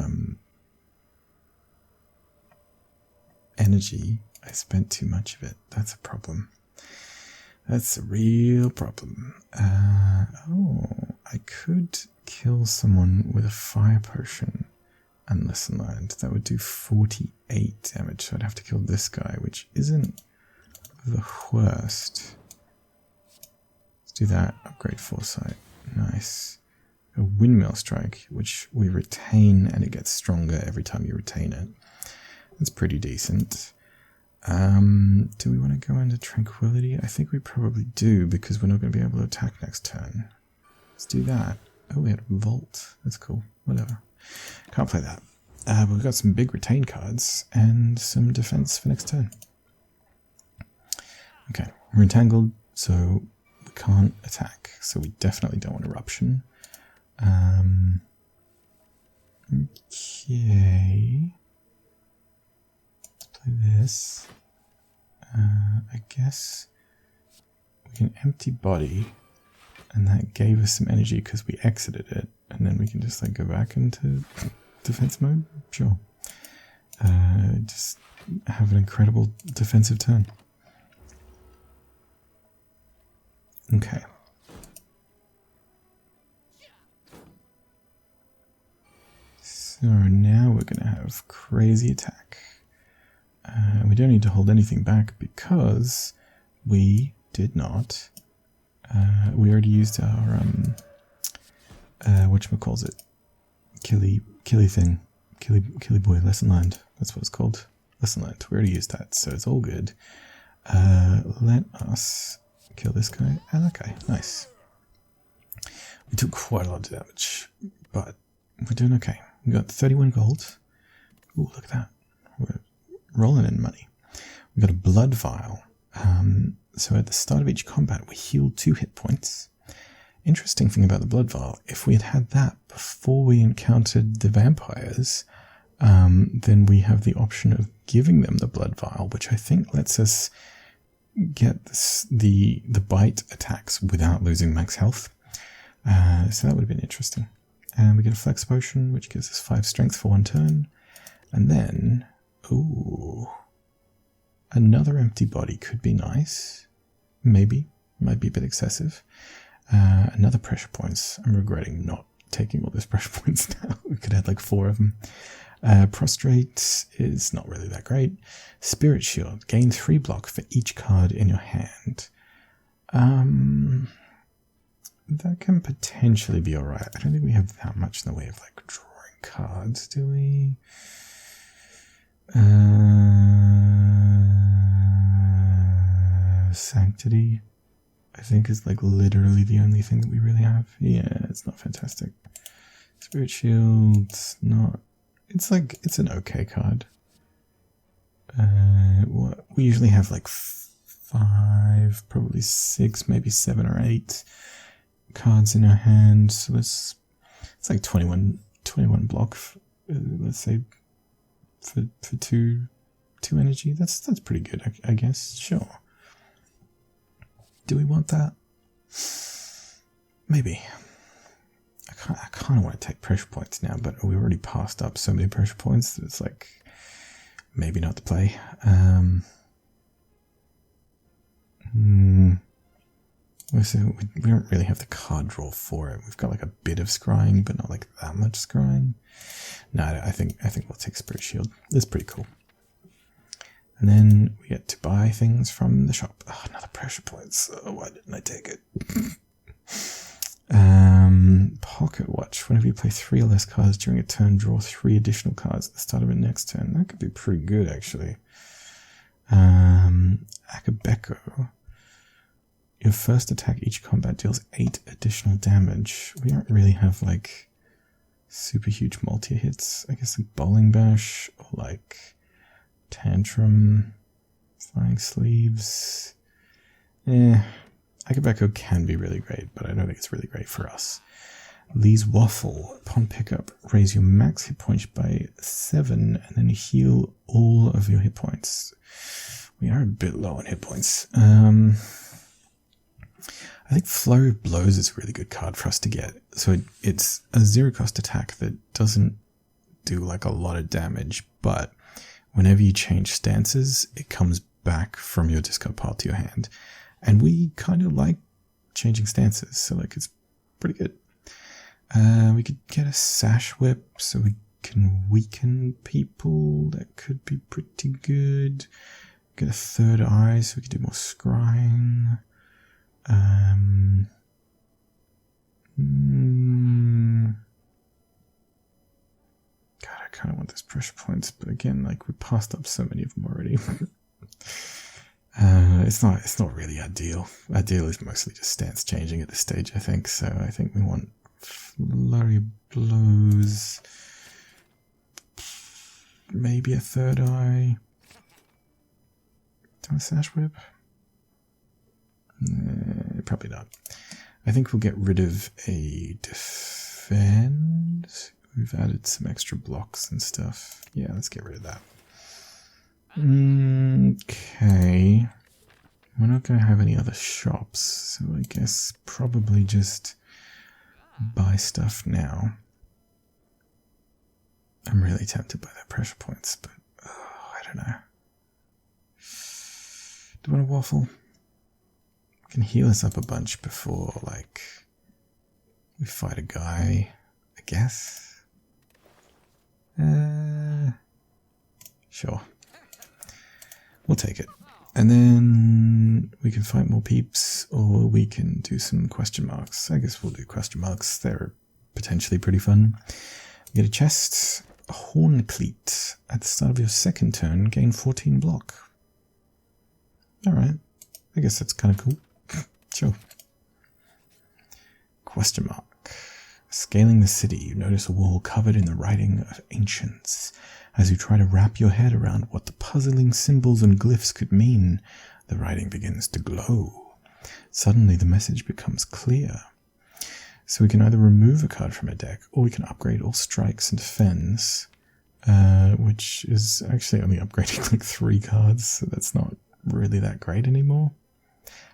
energy. I spent too much of it. That's a problem. That's a real problem. I could kill someone with a fire potion and lesson learned. That would do 48 damage, so I'd have to kill this guy, which isn't the worst. Let's do that. Upgrade foresight. Nice. A windmill strike, which we retain, and it gets stronger every time you retain it. That's pretty decent. Do we want to go into tranquility? I think we probably do, because we're not going to be able to attack next turn. Let's do that. Oh, we had Vault. That's cool. Whatever. Can't play that. We've got some big retain cards and some defense for next turn. Okay, we're entangled, so we can't attack. So we definitely don't want Eruption. Okay. Let's play this. I guess we can empty body, and that gave us some energy because we exited it, and then we can just like go back into defense mode. Sure. Just have an incredible defensive turn. Okay. So now we're going to have crazy attack. We don't need to hold anything back because we did not. We already used our whatchamacallit, Killy thing, Killy boy, lesson learned. That's what it's called, lesson learned. We already used that, so it's all good. Let us kill this guy and that guy. Nice. We took quite a lot of damage, but we're doing okay. We got 31 gold. Ooh, look at that. We're rolling in money. We got a blood vial. So at the start of each combat, we heal 2 hit points. Interesting thing about the blood vial, if we had had that before we encountered the vampires, then we have the option of giving them the blood vial, which I think lets us get the bite attacks without losing max health. So that would have been interesting. And we get a flex potion, which gives us 5 strength for 1 turn. And then, ooh, another empty body could be nice. Maybe. Might be a bit excessive. Another pressure points. I'm regretting not taking all those pressure points now. We could have like 4 of them. Prostrate is not really that great. Spirit Shield, gain 3 block for each card in your hand. That can potentially be alright. I don't think we have that much in the way of like drawing cards, do we? Sanctity, I think, is like literally the only thing that we really have. Yeah, it's not fantastic. Spirit Shield's not. It's like, it's an okay card. We usually have like 5, probably 6, maybe 7 or 8 cards in our hand. So it's like 21 block, let's say, for 2 energy. That's pretty good, I guess. Sure. Do we want that? Maybe. I kind of want to take pressure points now, but we already passed up so many pressure points that it's like maybe not to play. We don't really have the card draw for it. We've got like a bit of scrying, but not like that much scrying. No, I think we'll take Spirit Shield. It's pretty cool. And then we get to buy things from the shop. Oh, another pressure points. Oh, why didn't I take it? Pocket Watch. Whenever you play 3 or less cards during a turn, draw 3 additional cards at the start of your next turn. That could be pretty good, actually. Akabeko. Your first attack each combat deals 8 additional damage. We don't really have like super huge multi-hits. I guess like Bowling Bash or like Tantrum, Flying Sleeves. Akabeko can be really great, but I don't think it's really great for us. Lee's Waffle. Upon pickup, raise your max hit points by 7 and then heal all of your hit points. We are a bit low on hit points. I think Flurry of Blows is a really good card for us to get. So it's a 0-cost attack that doesn't do like a lot of damage, but whenever you change stances, it comes back from your discard pile to your hand. And we kind of like changing stances, so like it's pretty good. We could get a Sash Whip so we can weaken people. That could be pretty good. Get a Third Eye so we can do more scrying. God, I kind of want those pressure points, but again, like we passed up so many of them already. It's not really ideal. Ideal is mostly just stance changing at this stage, I think. So I think we want Flurry of Blows, maybe a Third Eye. Do a Sash Whip? Probably not. I think we'll get rid of a Defend. We've added some extra blocks and stuff. Yeah, let's get rid of that. Okay. We're not going to have any other shops, so I guess probably just buy stuff now. I'm really tempted by that pressure points, but I don't know. Do you want a waffle? We can heal us up a bunch before, like, we fight a guy, I guess. Sure. We'll take it. And then we can fight more peeps, or we can do some question marks. I guess we'll do question marks. They're potentially pretty fun. We get a chest, a Horn Cleat. At the start of your second turn, gain 14 block. Alright. I guess that's kind of cool. Sure. Question mark. Scaling the city, you notice a wall covered in the writing of ancients. As you try to wrap your head around what the puzzling symbols and glyphs could mean, the writing begins to glow. Suddenly the message becomes clear. So we can either remove a card from a deck, or we can upgrade all strikes and defends, which is actually only upgrading like 3 cards, so that's not really that great anymore.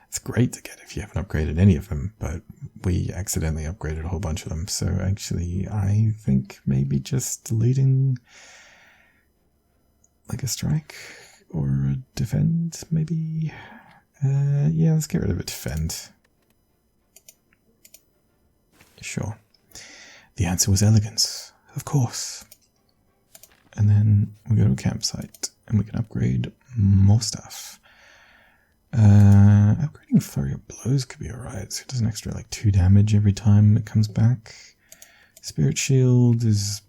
It's great to get if you haven't upgraded any of them, but we accidentally upgraded a whole bunch of them, so actually I think maybe just deleting like a strike or a defend, maybe. Yeah, let's get rid of a defend. Sure. The answer was elegance, of course. and then we go to a campsite, and we can upgrade more stuff. Upgrading Flurry of Blows could be alright, so it does an extra like 2 damage every time it comes back. Spirit Shield is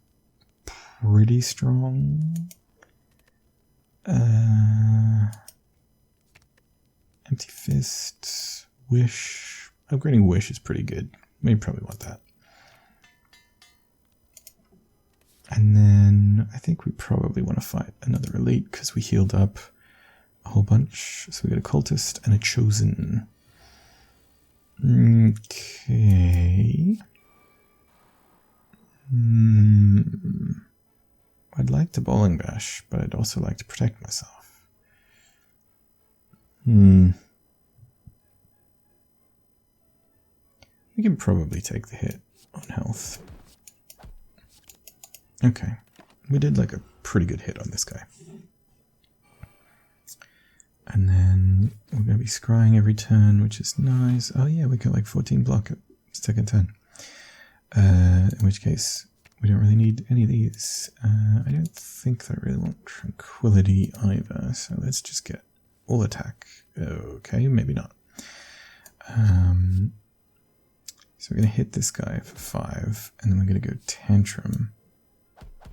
pretty strong. Empty Fist, Wish. Upgrading Wish is pretty good. We probably want that. And then I think we probably want to fight another elite because we healed up a whole bunch. So we got a Cultist and a Chosen. Okay. I'd like to Bowling Bash, but I'd also like to protect myself. We can probably take the hit on health. Okay, we did like a pretty good hit on this guy. And then we're going to be scrying every turn, which is nice. Oh yeah, we got like 14 block at second turn. In which case, we don't really need any of these. I don't think I really want Tranquility either, so let's just get all attack. Okay, maybe not. So we're going to hit this guy for 5, and then we're going to go Tantrum.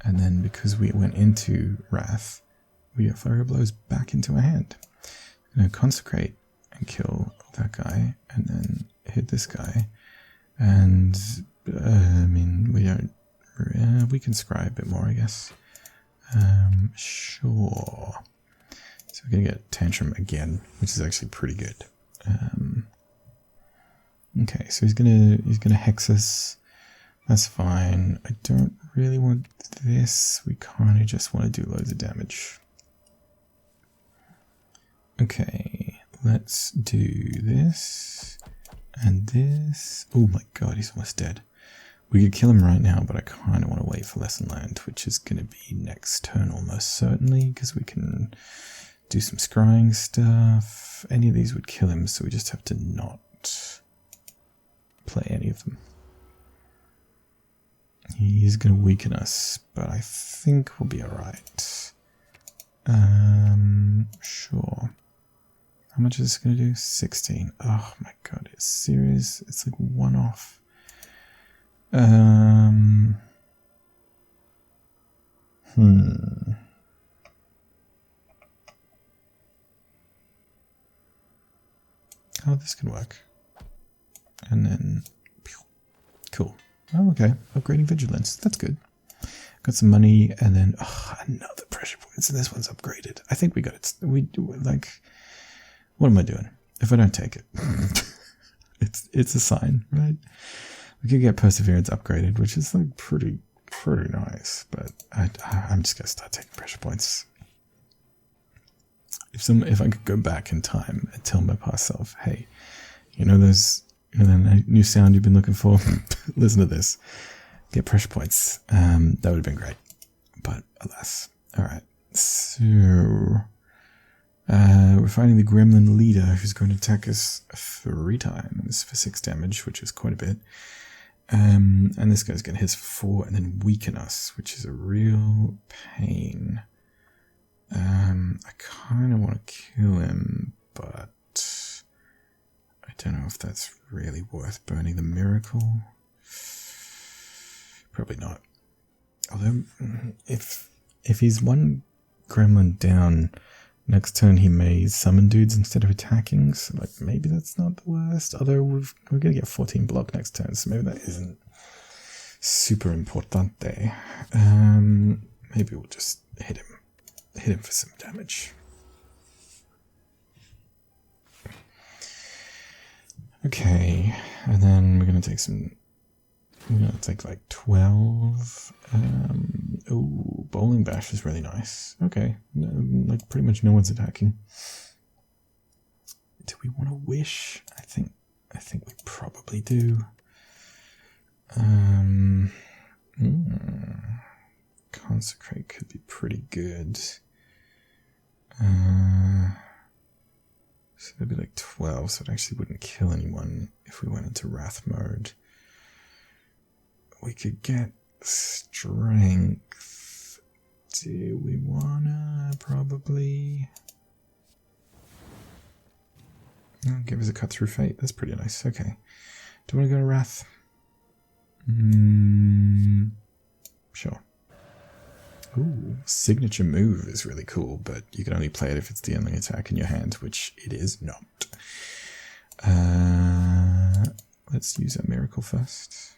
And then because we went into Wrath, we get Flurry of Blows back into our hand. I'm going to Consecrate and kill that guy, and then hit this guy. And, I mean, we don't... we can scry a bit more, I guess. Sure. So we're going to get Tantrum again, which is actually pretty good. Okay, so he's gonna Hex us. That's fine. I don't really want this. We kind of just want to do loads of damage. Okay, let's do this and this. Oh my god, he's almost dead. We could kill him right now, but I kind of want to wait for Lesson Learned, which is going to be next turn almost certainly, because we can do some scrying stuff. Any of these would kill him, so we just have to not play any of them. He's going to weaken us, but I think we'll be alright. Sure. How much is this going to do? 16. Oh my god, it's serious? It's like 1 off. Oh, this can work. And then, cool. Oh, okay. Upgrading Vigilance. That's good. Got some money, and then another pressure points, and this one's upgraded. I think we got it. We like. What am I doing? If I don't take it, it's a sign, right? We could get Perseverance upgraded, which is like pretty nice. But I'm just gonna start taking pressure points. If I could go back in time and tell my past self, hey, you know that new sound you've been looking for? Listen to this. Get pressure points. That would have been great. But alas. Alright. So we're fighting the Gremlin leader, who's going to attack us 3 times for 6 damage, which is quite a bit. And this guy's going to hit us for 4 and then weaken us, which is a real pain. I kind of want to kill him, but I don't know if that's really worth burning the miracle. Probably not. Although, if he's 1 gremlin down, next turn he may summon dudes instead of attacking, so like maybe that's not the worst. Although we're going to get 14 block next turn, so maybe that isn't super importante. Maybe we'll just hit him for some damage. Okay, and then we're going to take like 12. Oh, Bowling Bash is really nice. Okay, like pretty much no one's attacking. Do we want to wish? I think we probably do. Consecrate could be pretty good. So that'd be like 12, so it actually wouldn't kill anyone if we went into Wrath mode. We could get Strength Do we wanna probably... Oh, give us a cut through fate. That's pretty nice. Okay. Do we want to go to Wrath? Sure. Ooh, signature move is really cool, but you can only play it if it's the only attack in your hand, which it is not. Let's use a miracle first.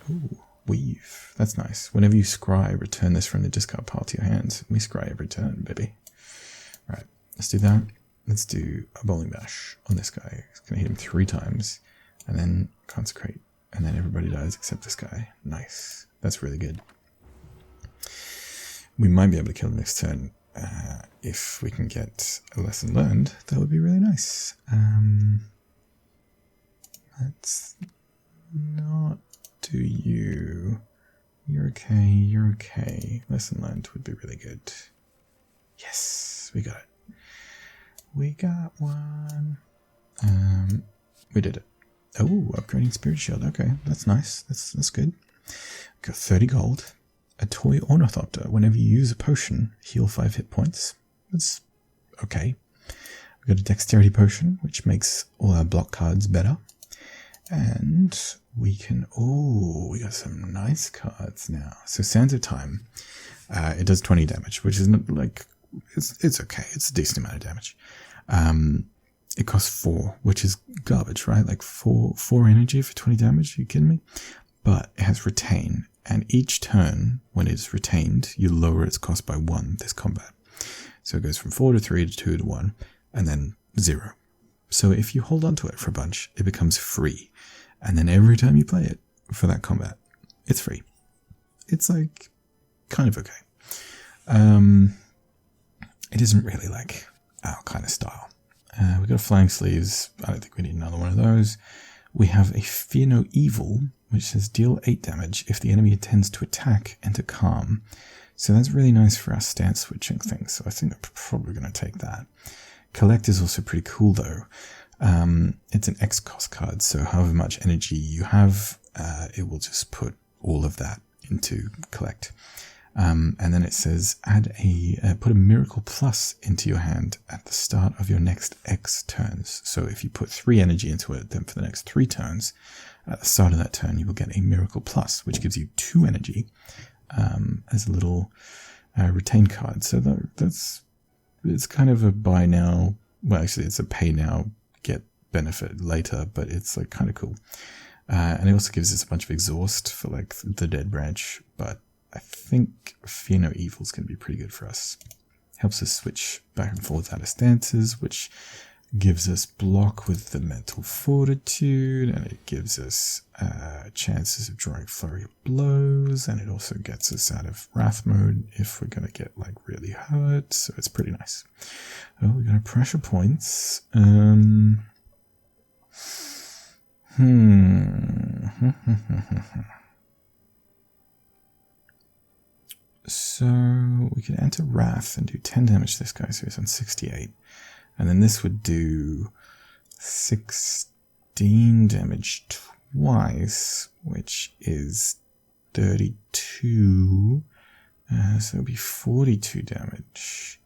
Ooh, weave. That's nice. Whenever you scry, return this from the discard pile to your hand. We scry every turn, baby. Right, let's do that. Let's do a bowling bash on this guy. It's going to hit him 3 times, and then consecrate, and then everybody dies except this guy. Nice. That's really good. We might be able to kill him next turn. If we can get a lesson learned, that would be really nice. Let's not do you. You're okay, you're okay. Lesson learned would be really good. Yes, we got it. We got one. We did it. Oh, upgrading Spirit Shield. Okay, that's nice. That's good. Got 30 gold. A toy ornithopter. Whenever you use a potion, heal 5 hit points. That's okay. We got a dexterity potion, which makes all our block cards better. And we can... Oh, we got some nice cards now. So Sands of Time. It does 20 damage, which is not like... It's okay. It's a decent amount of damage. It costs 4, which is garbage, right? Like 4 energy for 20 damage. Are you kidding me? But it has retain, and each turn when it's retained, you lower its cost by 1 this combat. So it goes from 4 to 3 to 2 to 1, and then 0. So if you hold on to it for a bunch, it becomes free. And then every time you play it for that combat, it's free. It's like kind of okay. It isn't really like our kind of style. We've got flying sleeves. I don't think we need another one of those. We have a Fear No Evil, which says deal 8 damage if the enemy intends to attack and to calm. So that's really nice for our stance switching thing. So I think I'm probably going to take that. Collect is also pretty cool though. It's an X cost card, so however much energy you have, it will just put all of that into collect. And then it says put a Miracle Plus into your hand at the start of your next X turns. So if you put 3 energy into it, then for the next 3 turns, at the start of that turn, you will get a Miracle Plus, which gives you 2 energy as a little retain card. So it's kind of a buy now. Well, actually, it's a pay now, get benefit later, but it's like kind of cool. And it also gives us a bunch of exhaust for like the dead branch, but I think Fear No Evil is going to be pretty good for us. Helps us switch back and forth out of stances, which gives us block with the mental fortitude, and it gives us chances of drawing flurry of blows, and it also gets us out of wrath mode if we're going to get like really hurt, so it's pretty nice. Oh, we got our pressure points. So we could enter Wrath and do 10 damage to this guy, so he's on 68. And then this would do 16 damage twice, which is 32. So it'll be 42 damage,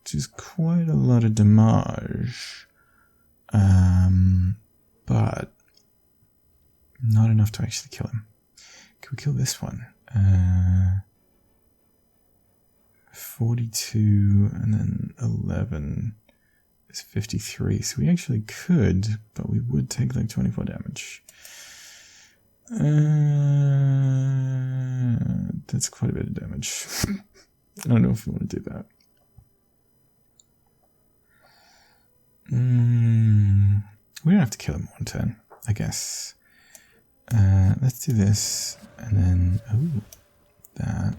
which is quite a lot of damage. But not enough to actually kill him. Can we kill this one? 42 and then 11 is 53. So we actually could, but we would take like 24 damage. That's quite a bit of damage. I don't know if we want to do that. We don't have to kill him one turn, I guess. Let's do this, and then, that,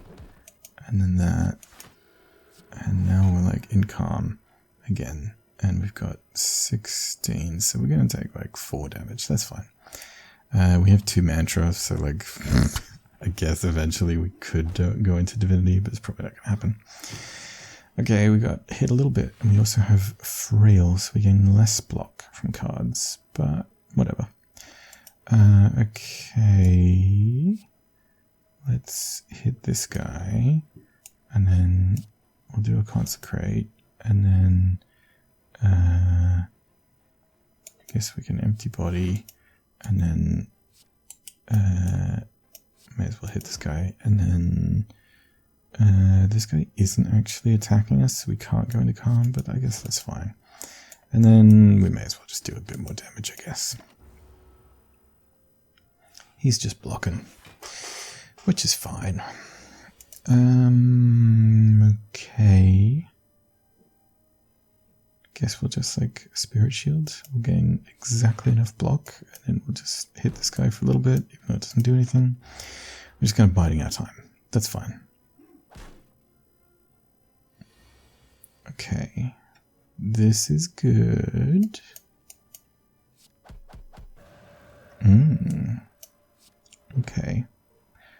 and then that. And now we're like in calm again. And we've got 16, so we're going to take like 4 damage. That's fine. We have 2 mantras, so like, I guess eventually we could go into divinity, but it's probably not going to happen. Okay, we got hit a little bit. And we also have frail, so we gain less block from cards, but whatever. Okay. Let's hit this guy. and then we'll do a consecrate, and then I guess we can empty body, and then may as well hit this guy, and then this guy isn't actually attacking us, so we can't go into calm, but I guess that's fine. And then we may as well just do a bit more damage, I guess. He's just blocking, which is fine. Okay. Guess we'll just like Spirit Shield. We'll gain exactly enough block, and then we'll just hit this guy for a little bit, even though it doesn't do anything. We're just kind of biding our time. That's fine. Okay. This is good. Okay.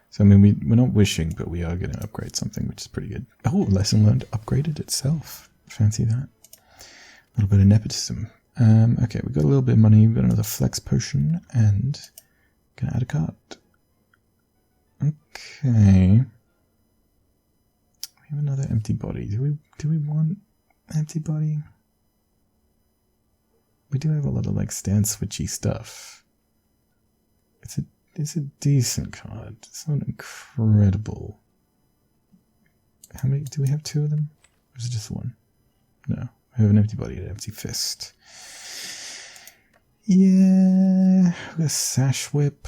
So, I mean, we're not wishing, but we are going to upgrade something, which is pretty good. Oh, Lesson Learned upgraded itself. Fancy that. A little bit of nepotism. Okay, we've got a little bit of money. We've got another Flex Potion, and going to add a card. Okay. We have another empty body. Do we want empty body? We do have a lot of like stand switchy stuff. It's a decent card. It's not incredible. How many do we have? 2 of them? Or is it just one? No. We have an empty body and an empty fist. Yeah, we've got a Sash Whip.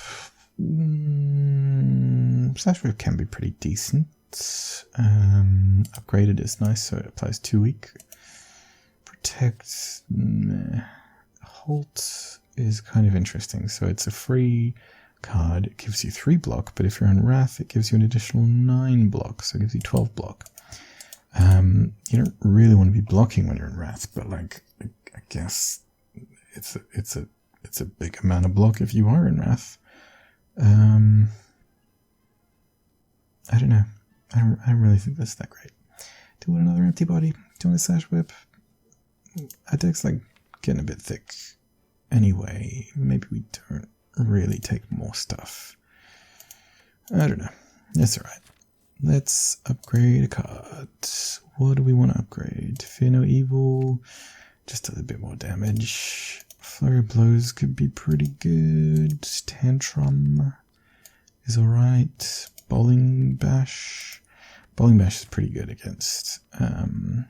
Sash Whip can be pretty decent. Upgraded is nice, so it applies 2 week. Protect. Halt is kind of interesting. So it's a free card. It gives you 3 block, but if you're in Wrath, it gives you an additional 9 block, so it gives you 12 block. You don't really want to be blocking when you're in Wrath, but like I guess it's a big amount of block if you are in Wrath. I don't know. I don't really think that's that great. Do you want another empty body? Do you want a Sash Whip? Our deck's like getting a bit thick. Anyway, maybe we don't really take more stuff. I don't know. That's alright. Let's upgrade a card. What do we want to upgrade? Fear No Evil. Just a little bit more damage. Flurry of Blows could be pretty good. Tantrum is alright. Bowling Bash. Bowling Bash is pretty good against the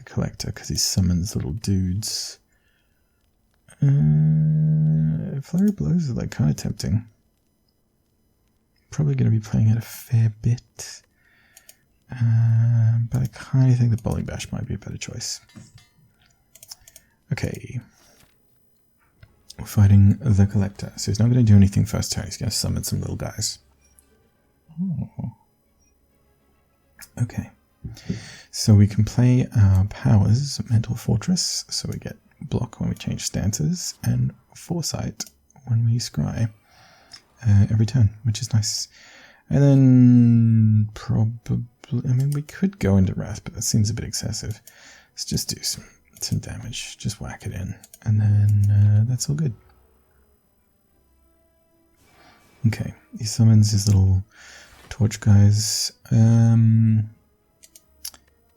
Collector because he summons little dudes. Flurry of Blows is like kind of tempting. Probably going to be playing it a fair bit. But I kind of think the Bowling Bash might be a better choice. Okay. We're fighting the Collector. So he's not going to do anything first turn. He's going to summon some little guys. Oh. Okay. So we can play our powers, Mental Fortress. So we get block when we change stances, and Foresight when we scry. Every turn, which is nice. And then probably, I mean, we could go into Wrath, but that seems a bit excessive. Let's just do some damage, just whack it in, and then that's all good. Okay, he summons his little torch guys.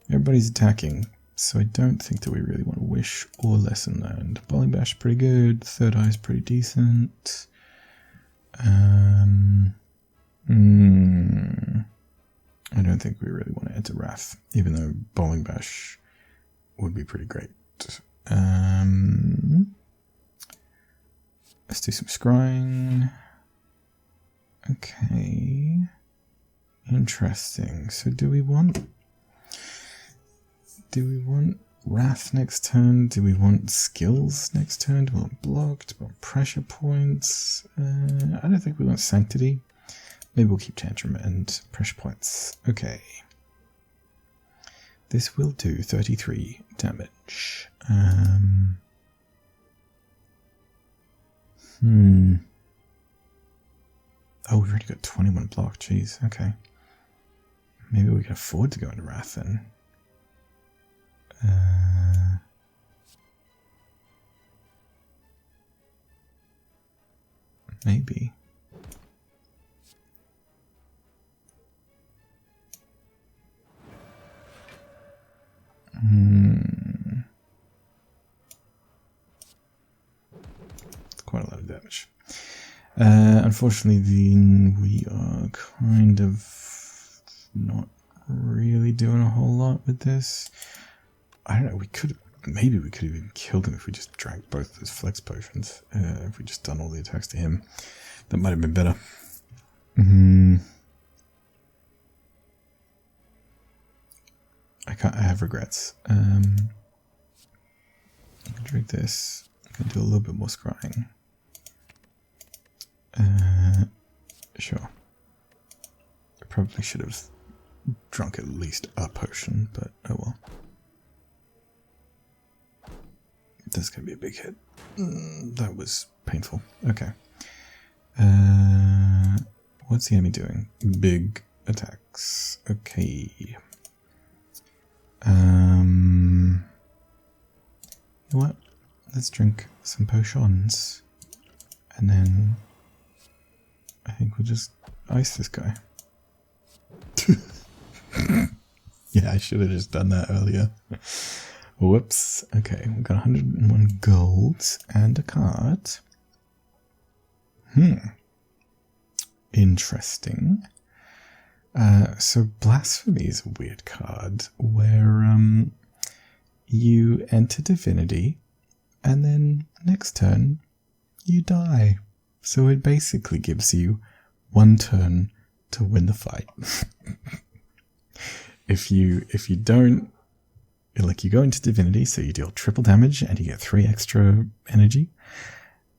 Everybody's attacking, so I don't think that we really want to wish or lesson learned. Bowling Bash pretty good, Third Eye's pretty decent. I don't think we really want to enter Wrath, even though Bowling Bash would be pretty great. Let's do some scrying. Okay. Interesting. So do we want Wrath next turn? Do we want skills next turn? Do we want blocked? Do we want pressure points? I don't think we want Sanctity. Maybe we'll keep Tantrum and pressure points. Okay. This will do 33 damage. Oh, we've already got 21 block. Jeez, okay. Maybe we can afford to go into Wrath then. Maybe. It's quite a lot of damage. Unfortunately, we are kind of not really doing a whole lot with this. I don't know, maybe we could have even killed him if we just drank both those flex potions. If we just done all the attacks to him. That might have been better. I have regrets. I'm gonna drink this. I'm gonna do a little bit more scrying. Sure. I probably should have drunk at least a potion, but oh well. That's gonna be a big hit. That was painful. Okay. What's the enemy doing? Big attacks. Okay. You know what? Let's drink some potions. And then I think we'll just ice this guy. Yeah, I should have just done that earlier. Whoops. Okay, we've got 101 golds and a card. Interesting. So Blasphemy is a weird card where you enter Divinity and then next turn you die. So it basically gives you one turn to win the fight. If you don't, like, you go into Divinity, so you deal triple damage and you get 3 extra energy.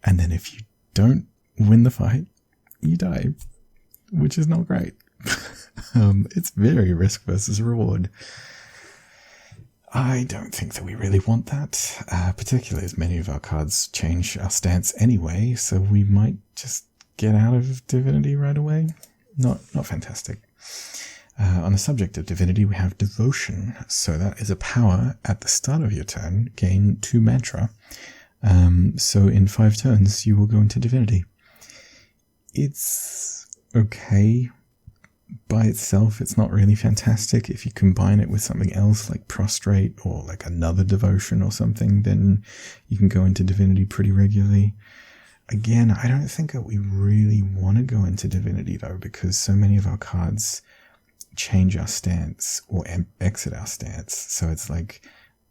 And then if you don't win the fight, you die, which is not great. It's very risk versus reward. I don't think that we really want that, particularly as many of our cards change our stance anyway, so we might just get out of Divinity right away. Not fantastic. On the subject of Divinity, we have Devotion, so that is a power at the start of your turn, gain 2 mantra. So in 5 turns, you will go into Divinity. It's okay. By itself, it's not really fantastic. If you combine it with something else like Prostrate or like another Devotion or something, then you can go into Divinity pretty regularly. Again, I don't think that we really want to go into Divinity though, because so many of our cards change our stance or exit our stance. So it's like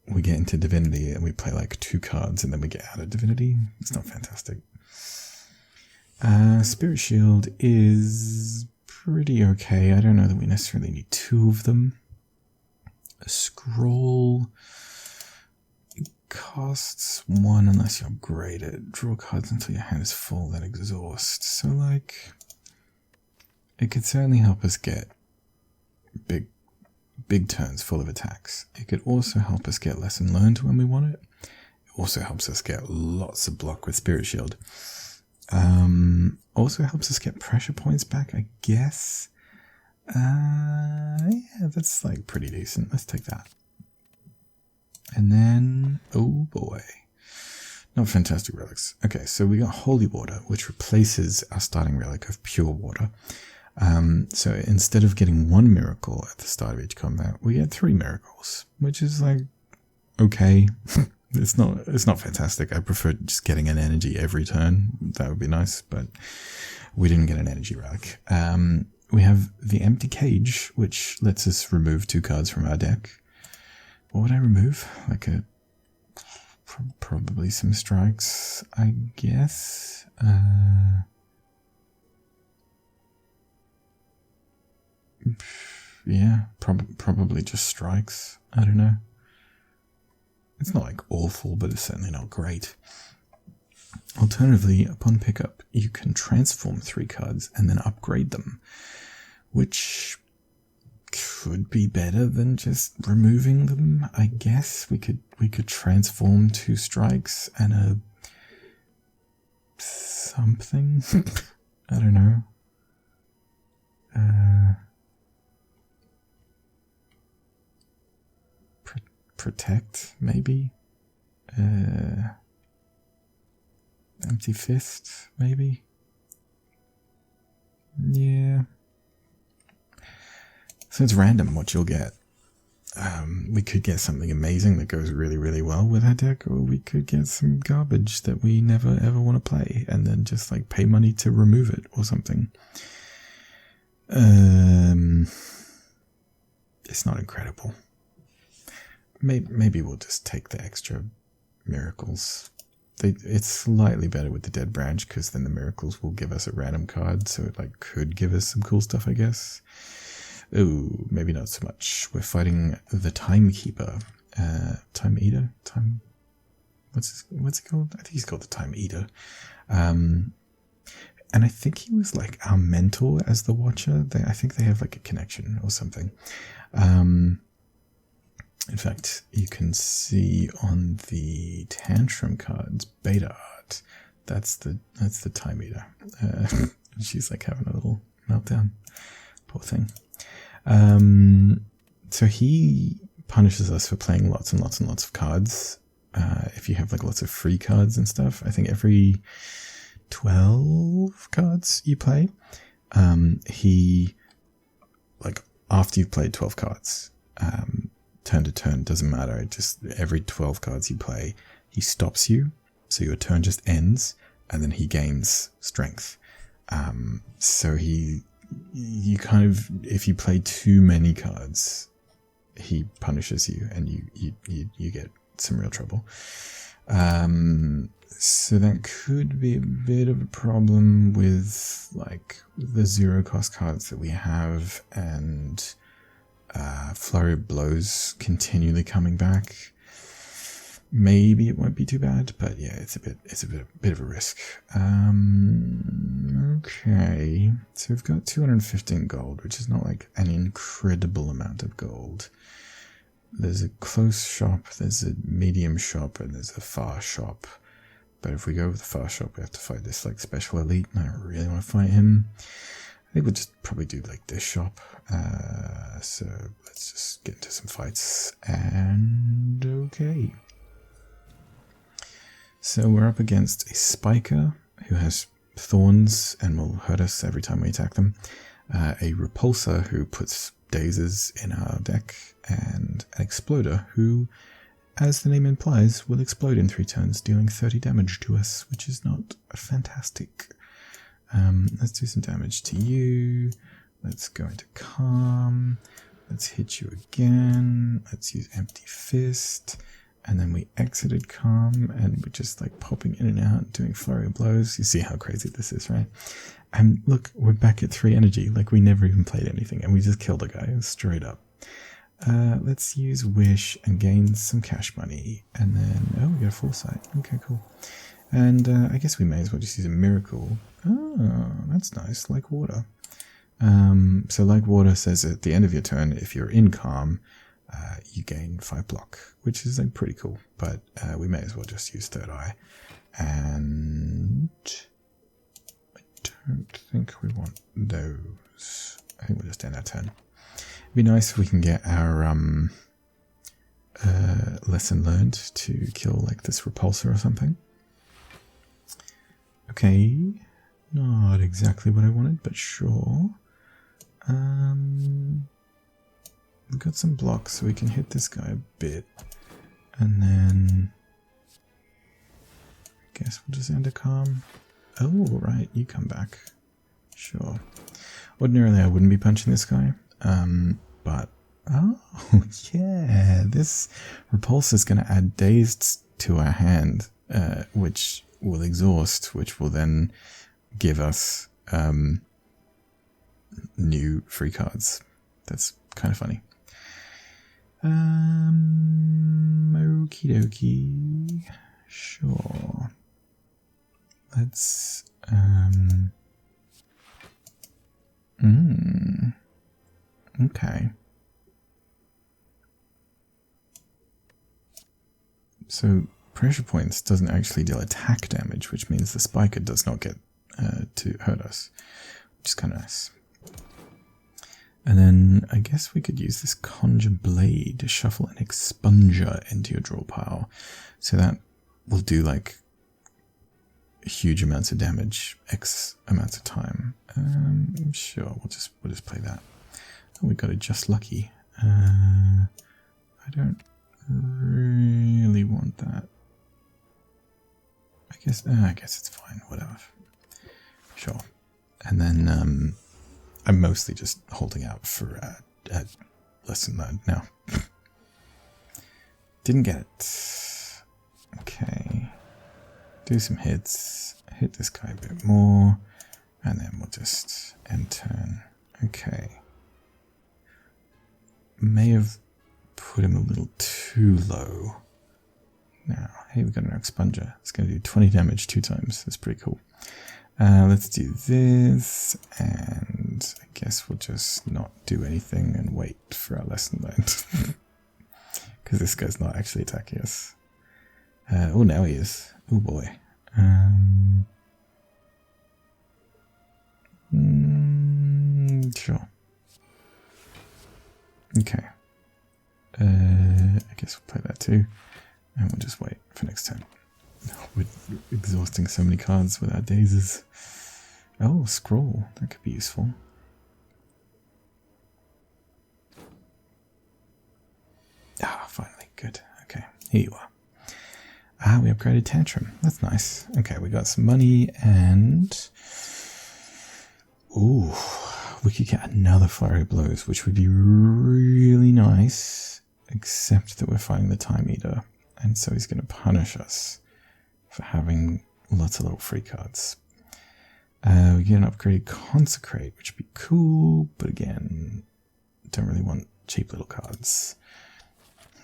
we get into Divinity and we play like 2 cards and then we get out of Divinity. It's not fantastic. Spirit Shield is pretty okay. I don't know that we necessarily need 2 of them. A Scroll costs 1 unless you upgrade it. Draw cards until your hand is full, then exhaust. So like, it could certainly help us get big turns full of attacks. It could also help us get Lesson Learned when we want it. It also helps us get lots of block with Spirit Shield. Also helps us get pressure points back, I guess. Yeah, that's like pretty decent. Let's take that. And then, oh boy. Not fantastic relics. Okay, so we got Holy Water, which replaces our starting relic of Pure Water. So instead of getting 1 miracle at the start of each combat, we get 3 miracles, which is like, okay. It's not fantastic. I prefer just getting an energy every turn. That would be nice, but we didn't get an energy relic. We have the Empty Cage, which lets us remove 2 cards from our deck. What would I remove? Like probably some strikes, I guess. Yeah, probably just strikes. I don't know. It's not like awful, but it's certainly not great. Alternatively, upon pickup, you can transform 3 cards and then upgrade them, which could be better than just removing them, I guess. We could transform 2 strikes and a something. I don't know. Protect, maybe? Empty Fist, maybe? Yeah. So it's random what you'll get. we could get something amazing that goes really, really well with our deck, or we could get some garbage that we never ever want to play and then just like pay money to remove it or something. It's not incredible. Maybe we'll just take the extra miracles. It's slightly better with the Dead Branch because then the miracles will give us a random card, so it like could give us some cool stuff, I guess. Oh, maybe not so much. We're fighting the Timekeeper. Time Eater? What's it called? I think he's called the Time Eater. And I think he was like our mentor as the Watcher. I think they have like a connection or something. In fact, you can see on the Tantrum cards, beta art, that's the Time Eater. She's like having a little meltdown. Poor thing. So he punishes us for playing lots and lots and lots of cards. If you have like lots of free cards and stuff, I think every 12 cards you play, he, like after you've played 12 cards, turn to turn, doesn't matter. It just, every 12 cards you play, he stops you. So your turn just ends and then he gains strength. So you kind of, if you play too many cards, he punishes you and you get some real trouble. So that could be a bit of a problem with like the 0 cost cards that we have, and Flurry of Blows continually coming back. Maybe it won't be too bad, but yeah, it's a bit of a risk. Okay, so we've got 215 gold, which is not like an incredible amount of gold. There's a close shop, there's a medium shop, and there's a far shop. But if we go with the far shop, we have to fight this like special elite, and I don't really want to fight him. I think we'll just probably do like this shop. So let's just get into some fights. And okay. So we're up against a Spiker who has thorns and will hurt us every time we attack them. A Repulsor who puts dazes in our deck. And an Exploder who, as the name implies, will explode in 3 turns, dealing 30 damage to us, which is not fantastic. Let's do some damage to you. Let's go into Calm. Let's hit you again. Let's use Empty Fist. And then we exited Calm, and we're just like popping in and out, doing Flurry of Blows. You see how crazy this is, right? And look, we're back at 3 energy, like we never even played anything, and we just killed a guy straight up. Let's use Wish and gain some cash money, and then, oh, we got a Foresight. Okay, cool. And I guess we may as well just use a Miracle. Oh, that's nice, like water. So like water says at the end of your turn, if you're in Calm, you gain 5 block, which is like pretty cool, but we may as well just use Third Eye. And I don't think we want those. I think we'll just end our turn. It'd be nice if we can get our lesson learned to kill like this Repulsor or something. Okay, not exactly what I wanted, but sure. We've got some blocks, so we can hit this guy a bit. And then I guess we'll just end a Calm. Oh, right, you come back. Sure. Ordinarily, I wouldn't be punching this guy. But, oh, yeah, this Repulsor is going to add Dazed to our hand, which will exhaust, which will then give us new free cards. That's kind of funny. Okie dokie. Sure. Let's, okay. So pressure points doesn't actually deal attack damage, which means the Spiker does not get to hurt us, which is kind of nice. And then I guess we could use this Conjure Blade to shuffle an Expunger into your draw pile. So that will do like huge amounts of damage, X amounts of time. Sure, we'll just play that. Oh, we got it just lucky. I don't really want that. I guess it's fine, whatever. Sure. And then I'm mostly just holding out for a lesson learned now. Didn't get it. Okay. Do some hits. Hit this guy a bit more. And then we'll just end turn. Okay. May have put him a little too low. Now, hey, we got an expunger. It's going to do 20 damage 2 times. That's pretty cool. Let's do this, and I guess we'll just not do anything and wait for our lesson learned. Because this guy's not actually attacking us. Oh, now he is. Oh boy. Sure. Okay. I guess we'll play that too. And we'll just wait for next turn. We're exhausting so many cards with our dazes. Oh, scroll. That could be useful. Ah, finally. Good. Okay, here you are. Ah, we upgraded Tantrum. That's nice. Okay, we got some money and... Ooh, we could get another Flurry of Blows, which would be really nice. Except that we're fighting the Time Eater. And so he's going to punish us for having lots of little free cards. We get an upgraded Consecrate, which would be cool, but again, don't really want cheap little cards.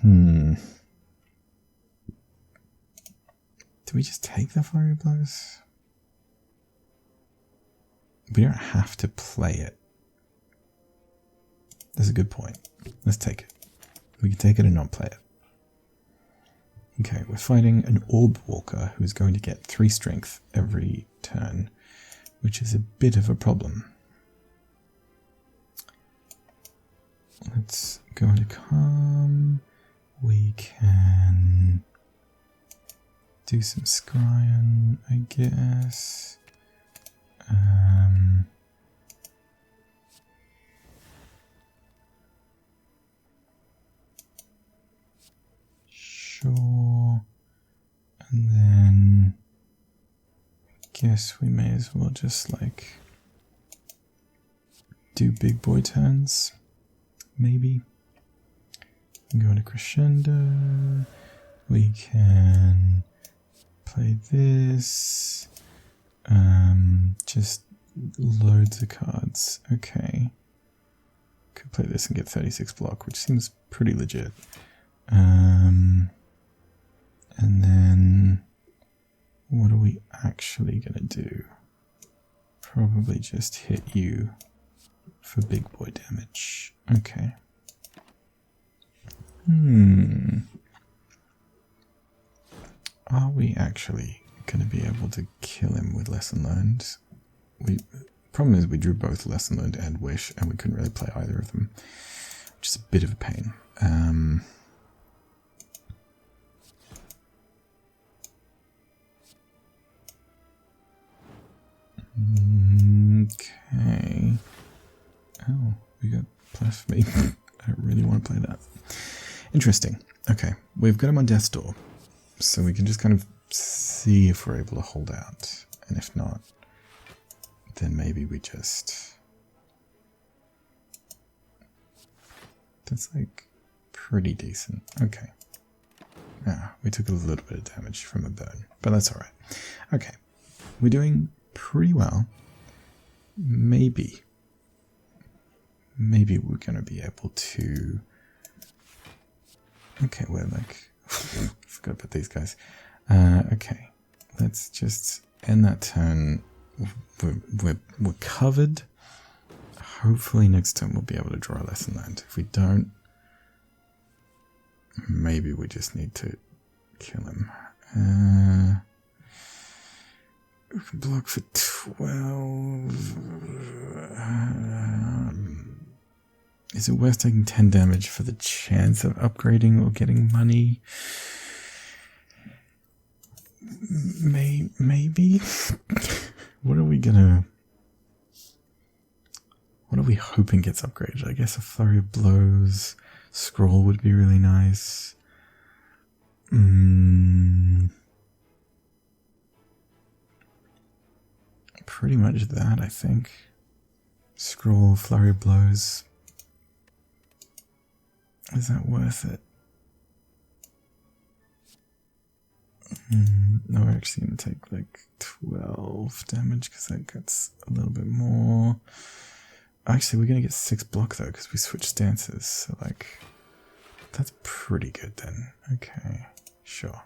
Do we just take the Flurry of Blows? We don't have to play it. That's a good point. Let's take it. We can take it and not play it. Okay, we're fighting an Orb Walker who's going to get 3 strength every turn, which is a bit of a problem. Let's go into Calm. We can do some Scryan, I guess. Sure. And then I guess we may as well just like do big boy turns. Maybe. Go into Crescendo. We can play this. Just loads of cards. Okay. Could play this and get 36 block, which seems pretty legit. And then what are we actually gonna do? Probably just hit you for big boy damage. Okay. Are we actually gonna be able to kill him with Lesson Learned? Problem is we drew both Lesson Learned and Wish, and we couldn't really play either of them, which is a bit of a pain. Okay. Oh, we got plus me. I don't really want to play that. Interesting. Okay, we've got him on death's door, so we can just kind of see if we're able to hold out, and if not, then maybe we just... That's like pretty decent. Okay. We took a little bit of damage from a burn, but that's alright. Okay, we're doing pretty well. Maybe we're going to be able to... Okay, we're like... forgot about these guys. Okay, let's just end that turn. We're covered. Hopefully next turn we'll be able to draw a Lesson Learned. If we don't, maybe we just need to kill him. We can block for 12. Is it worth taking 10 damage for the chance of upgrading or getting money? Maybe. What are we hoping gets upgraded? I guess a Flurry of Blows, Scroll would be really nice. Pretty much that, I think. Scroll, flurry of blows. Is that worth it? No, we're actually going to take like 12 damage because that gets a little bit more. Actually, we're going to get 6 block though because we switched stances. So like, that's pretty good then. Okay, sure.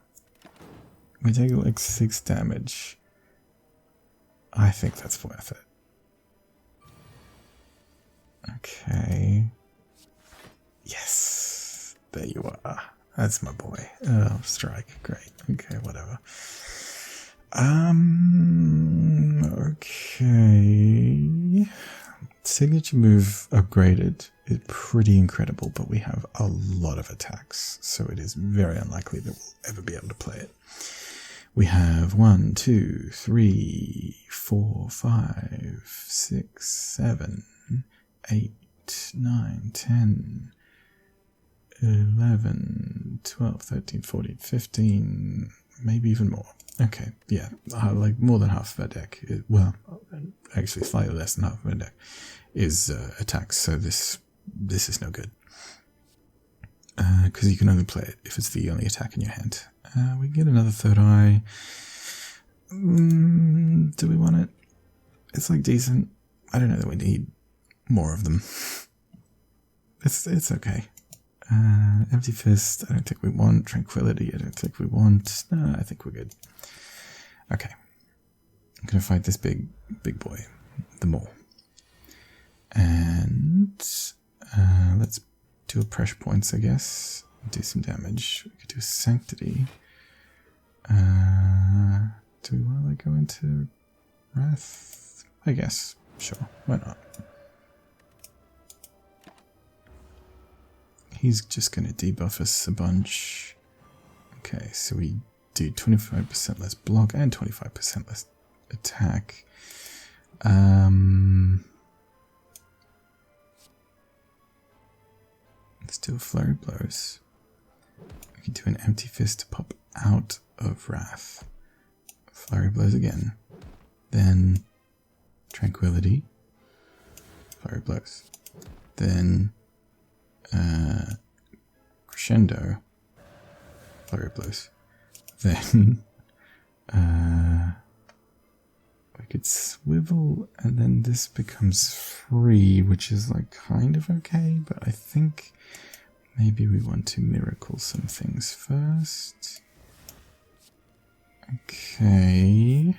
We take like 6 damage. I think that's worth it. Okay. Yes. There you are. That's my boy. Oh, strike. Great. Okay, whatever. Okay. Signature move upgraded is pretty incredible, but we have a lot of attacks, so it is very unlikely that we'll ever be able to play it. We have 1, 2, 3, 4, 5, 6, 7, 8, 9, 10, 11, 12, 13, 14, 15, maybe even more. Okay, yeah, like more than half of our deck, well, actually slightly less than half of our deck is attacks, so this is no good. Because you can only play it if it's the only attack in your hand. We get another third eye. Do we want it? It's like decent. I don't know that we need more of them. It's okay. Empty Fist, I don't think we want. Tranquility, I don't think we want. No, I think we're good. Okay. I'm gonna fight this big boy, the mole. And let's do a pressure points, I guess. Do some damage. We could do a sanctity. Do we want to like go into wrath? I guess. Sure. Why not? He's just going to debuff us a bunch. Okay, so we do 25% less block and 25% less attack. Let's do a flurry of blows. We can do an empty fist to pop out of wrath. Flurry of blows again. Then tranquility. Flurry of blows. Then crescendo. Flurry of blows. Then we could swivel, and then this becomes free, which is like kind of okay, but I think maybe we want to miracle some things first. Okay.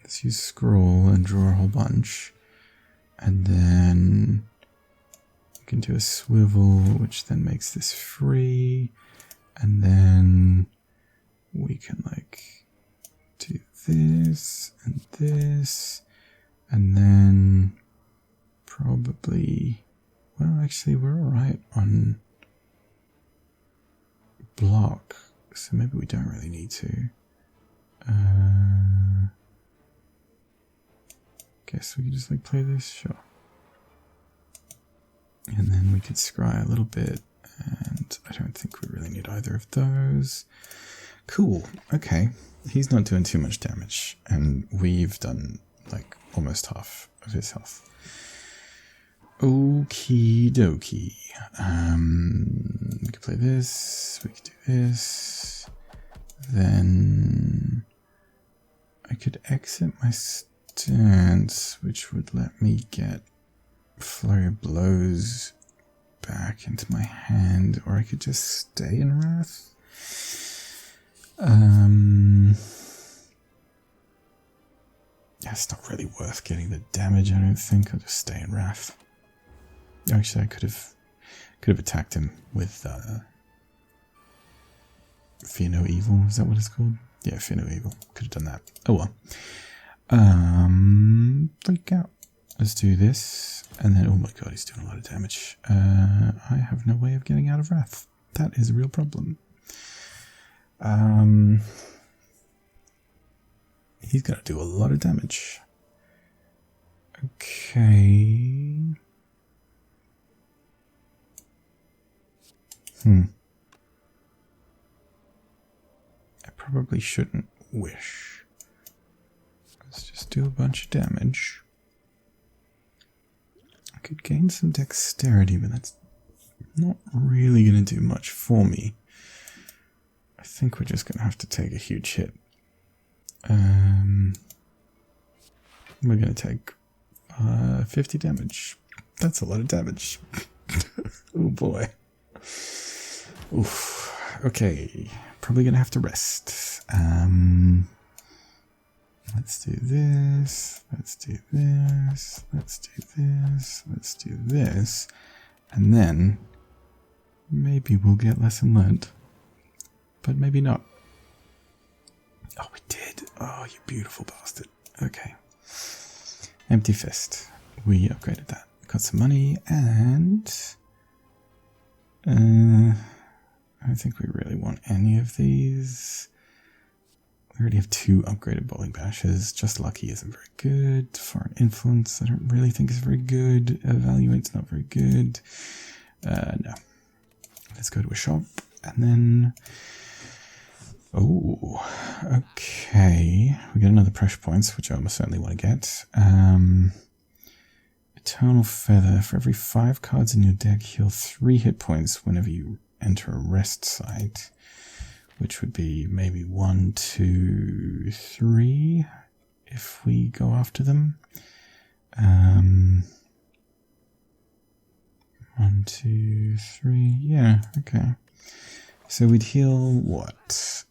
Let's use scroll and draw a whole bunch. And then we can do a swivel, which then makes this free. And then we can like do this and this. And then probably, well, actually we're alright on block. So maybe we don't really need to. Guess we could just like play this, sure. And then we could scry a little bit, and I don't think we really need either of those. Cool, okay. He's not doing too much damage, and we've done like almost half of his health. Okie dokie. We could play this, we could do this. Then I could exit my stance, which would let me get flurry of blows back into my hand, or I could just stay in wrath. Yeah, it's not really worth getting the damage, I don't think. I'll just stay in wrath. Actually, I could have attacked him with Fear No Evil. Is that what it's called? Yeah, Fear No Evil. Could have done that. Oh well. Freak out. Let's do this. And then, oh my god, he's doing a lot of damage. I have no way of getting out of wrath. That is a real problem. He's going to do a lot of damage. Okay. I probably shouldn't wish. Let's just do a bunch of damage. I could gain some dexterity, but that's not really going to do much for me. I think we're just going to have to take a huge hit. We're going to take 50 damage. That's a lot of damage. Oh boy. Oof. Okay. Probably going to have to rest. Let's do this. Let's do this. Let's do this. Let's do this. And then maybe we'll get lesson learned. But maybe not. Oh, we did. Oh, you beautiful bastard. Okay. Empty fist. We upgraded that. Got some money and... I don't think we really want any of these. We already have 2 upgraded bowling bashes. Just lucky isn't very good. Foreign influence I don't really think is very good. Evaluate's not very good. No. Let's go to a shop and then... Oh, okay. We get another pressure points, which I almost certainly want to get. Eternal Feather. For every 5 cards in your deck, heal 3 hit points whenever you enter a rest site. Which would be maybe 1, 2, 3 if we go after them. 1, 2, 3. Yeah, okay. So we'd heal what?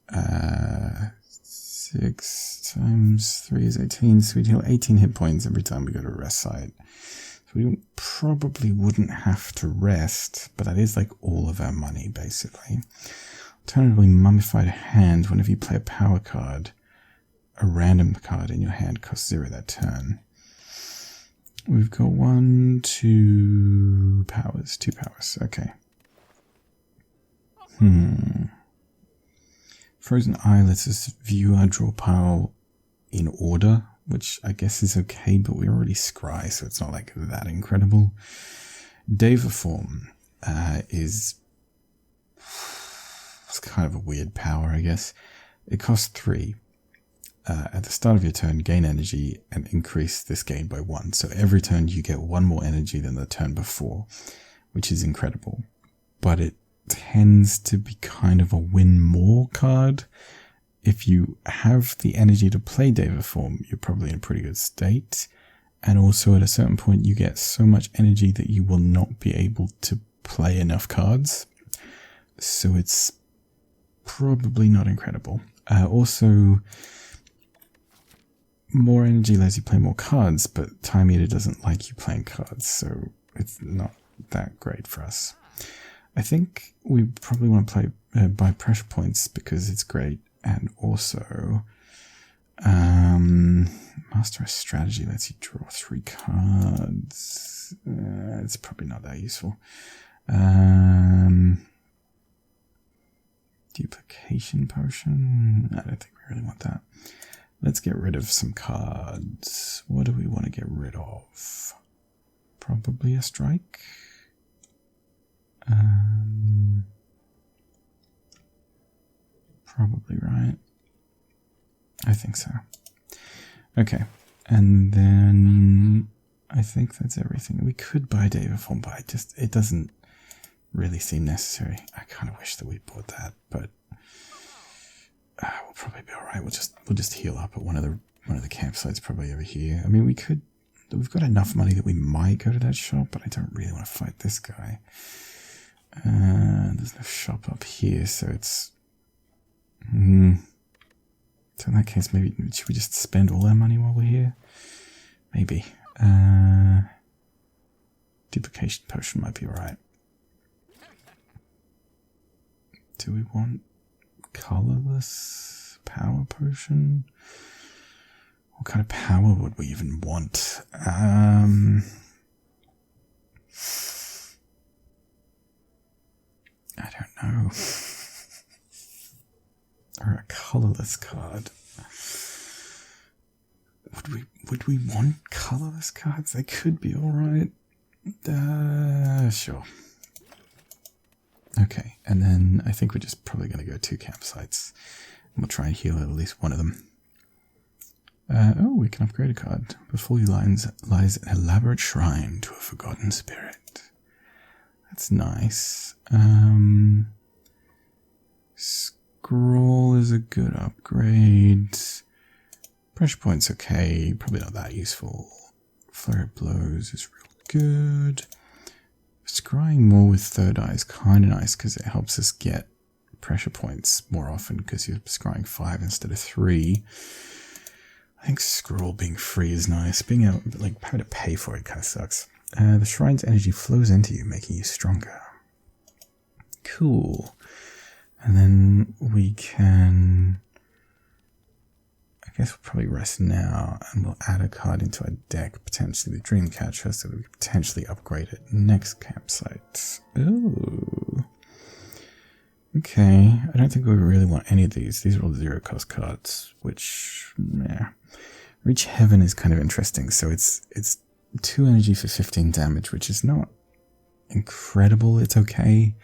6 times 3 is 18. So we'd heal 18 hit points every time we go to a rest site. So we probably wouldn't have to rest, but that is like all of our money basically. Alternatively, Mummified Hand. Whenever you play a power card, a random card in your hand costs 0 that turn. We've got 1, 2 powers. 2 powers. Okay. Frozen Eye lets us view our draw pile in order, which I guess is okay, but we're already scry, so it's not like that incredible. Deva Form is... It's kind of a weird power, I guess. It costs 3. At the start of your turn, gain energy and increase this gain by 1. So every turn you get 1 more energy than the turn before, which is incredible. But it tends to be kind of a win more card. If you have the energy to play Deva Form, you're probably in a pretty good state. And also at a certain point you get so much energy that you will not be able to play enough cards. So it's probably not incredible. Also, more energy lets you play more cards, but Time Eater doesn't like you playing cards, so it's not that great for us. I think we probably want to play buy pressure points because it's great, and also Master of Strategy lets you draw 3 cards. It's probably not that useful. Duplication Potion. I don't think we really want that. Let's get rid of some cards. What do we want to get rid of? Probably a strike. Probably right. I think so. Okay. And then I think that's everything. We could buy Deva Form, but it doesn't really seem necessary. I kind of wish that we bought that, but we'll probably be all right. We'll just heal up at one of the campsites probably over here. I mean, we've got enough money that we might go to that shop, but I don't really want to fight this guy. There's no shop up here, so it's... So in that case, maybe should we just spend all our money while we're here? Maybe. Duplication Potion might be alright. Do we want colorless power potion? What kind of power would we even want? I don't know. Or a colorless card. would we want colorless cards? They could be alright. Sure. Okay, and then I think we're just probably going to go 2 campsites. And we'll try and heal at least one of them. Oh, we can upgrade a card. Before you lies an elaborate shrine to a forgotten spirit. That's nice. Scroll is a good upgrade. Pressure point's okay, probably not that useful. Flurry of blows is real good. Scrying more with third eye is kind of nice because it helps us get pressure points more often because you're scrying 5 instead of 3. I think scroll being free is nice. Being able, like, having to pay for it kind of sucks. The shrine's energy flows into you, making you stronger. Cool. And then we can... I guess we'll probably rest now, and we'll add a card into our deck, potentially the Dreamcatcher, so that we can potentially upgrade it next campsite. Ooh. Okay, I don't think we really want any of these. These are all 0-cost cards, which, yeah. Reach Heaven is kind of interesting, so it's 2 energy for 15 damage, which is not incredible, it's okay.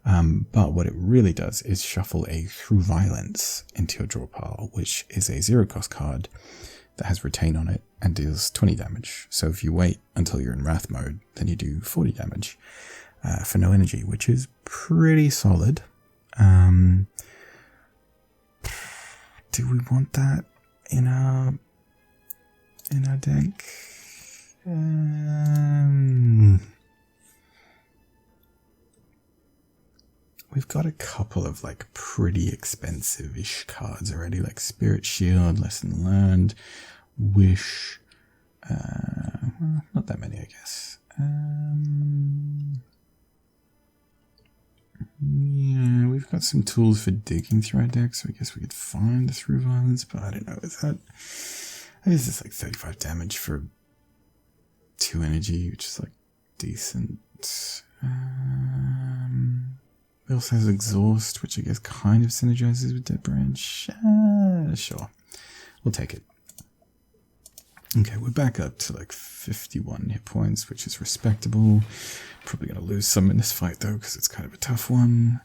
But what it really does is shuffle a Through Violence into your draw pile, which is a 0-cost card that has Retain on it and deals 20 damage. So if you wait until you're in Wrath mode, then you do 40 damage for no energy, which is pretty solid. Do we want that in our deck? We've got a couple of like pretty expensive-ish cards already, like Spirit Shield, Lesson Learned, Wish. Well, not that many, I guess. Yeah, we've got some tools for digging through our deck, so I guess we could find the Through Violence, but I don't know. Is that? I guess it's like 35 damage for 2 energy, which is like decent. It also has Exhaust, which I guess kind of synergizes with Dead Branch. Sure. We'll take it. Okay, we're back up to like 51 hit points, which is respectable. Probably going to lose some in this fight, though, because it's kind of a tough one.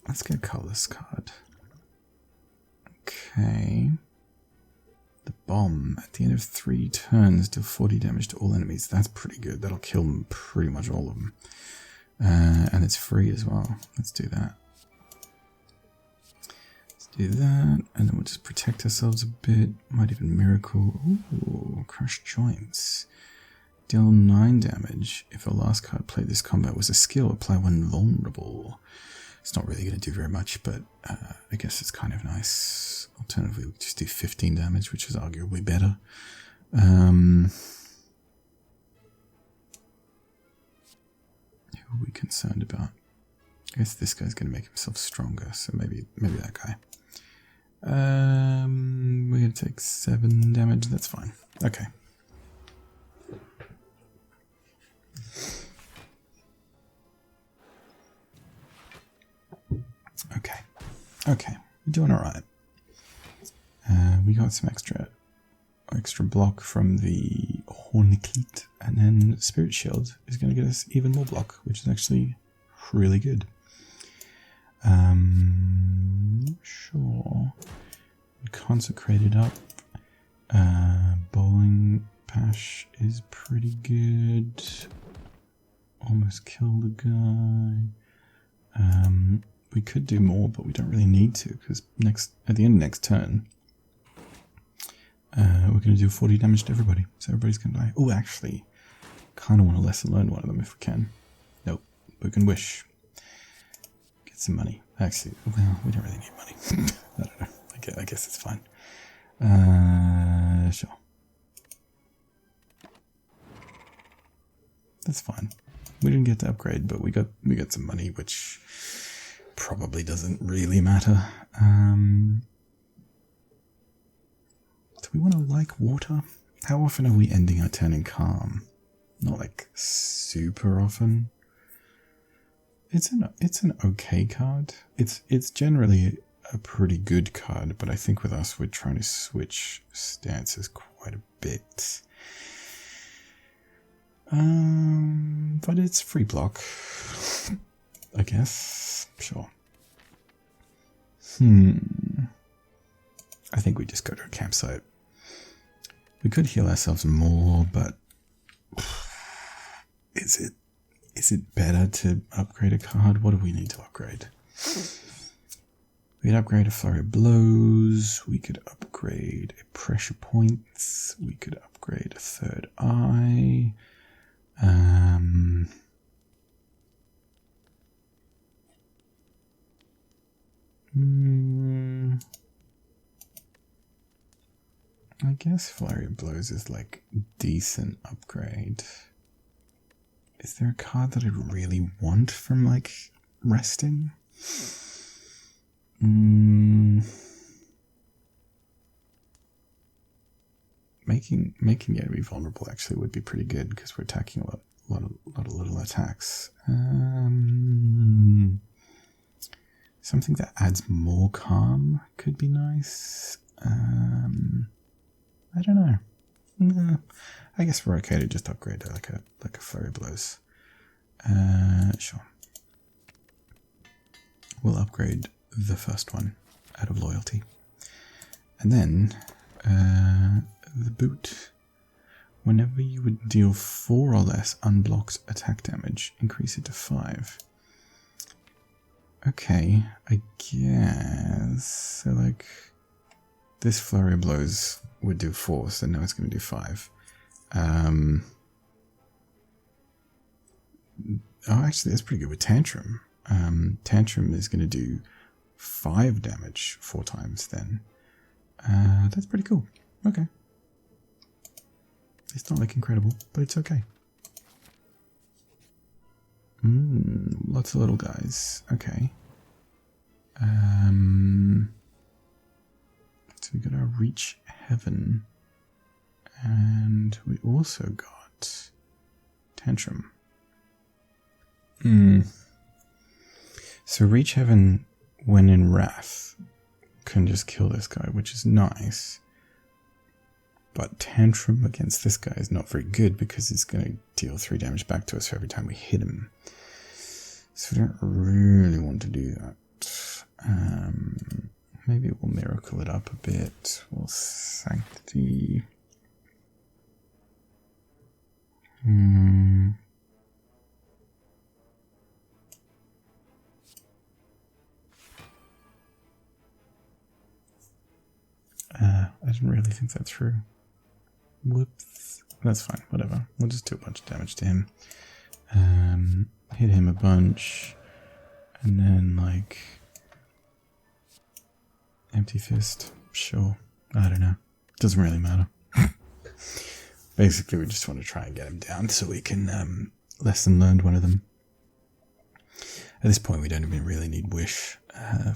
Let's get a colorless card. Okay. The Bomb. At the end of 3 turns, deal 40 damage to all enemies. That's pretty good. That'll kill pretty much all of them. And it's free as well. Let's do that. Let's do that. And then we'll just protect ourselves a bit. Might even Miracle. Ooh, Crush Joints. Deal 9 damage. If a last card played this combat was a skill, apply when vulnerable. It's not really going to do very much, but I guess it's kind of nice. Alternatively, we just do 15 damage, which is arguably better. Who are we concerned about? I guess this guy's going to make himself stronger, so maybe that guy. We're going to take 7 damage. That's fine. Okay. Okay, we're doing alright. We got some extra block from the Hornicleat, and then Spirit Shield is going to get us even more block, which is actually really good. Sure. Consecrate it up. Bowling Bash is pretty good. Almost killed a guy. We could do more, but we don't really need to, because at the end of next turn, we're going to do 40 damage to everybody, so everybody's going to die. Oh, actually, kind of want to Lesson Learn one of them if we can. Nope, we can Wish. Get some money. Actually, well, we don't really need money. I don't know. I guess it's fine. Sure. That's fine. We didn't get to upgrade, but we got some money, which probably doesn't really matter. Do we want to like water? How often are we ending our turn in calm? Not like super often. It's an okay card. It's generally a pretty good card, but I think with us we're trying to switch stances quite a bit. But it's free block, I guess. Sure. I think we just go to a campsite. We could heal ourselves more, but is it better to upgrade a card? What do we need to upgrade? We could upgrade a Flurry of Blows. We could upgrade a Pressure Points. We could upgrade a Third Eye. I guess Flurry of Blows is like a decent upgrade. Is there a card that I really want from like resting? Making the enemy vulnerable actually would be pretty good because we're attacking a lot of little attacks. Something that adds more calm could be nice. I don't know. No, I guess we're okay to just upgrade like a Flurry of Blows. Sure. We'll upgrade the first one out of loyalty. And then the boot. Whenever you would deal 4 or less unblocked attack damage, increase it to 5. Okay, I guess. So like this Flurry of Blows would do 4, so now it's going to do 5. Oh, actually, that's pretty good with Tantrum. Tantrum is going to do 5 damage 4 times then. That's pretty cool. Okay. It's not like incredible, but it's okay. Lots of little guys. Okay. So we got our Reach Heaven. And we also got Tantrum. So Reach Heaven, when in Wrath, can just kill this guy, which is nice. But Tantrum against this guy is not very good because it's going to deal 3 damage back to us for every time we hit him. So we don't really want to do that. Maybe we'll miracle it up a bit. We'll Sanctity. I didn't really think that through. Whoops. That's fine, whatever. We'll just do a bunch of damage to him. Hit him a bunch. And then, like... Empty Fist. Sure. I don't know. Doesn't really matter. Basically, we just want to try and get him down so we can lesson learn one of them. At this point, we don't even really need Wish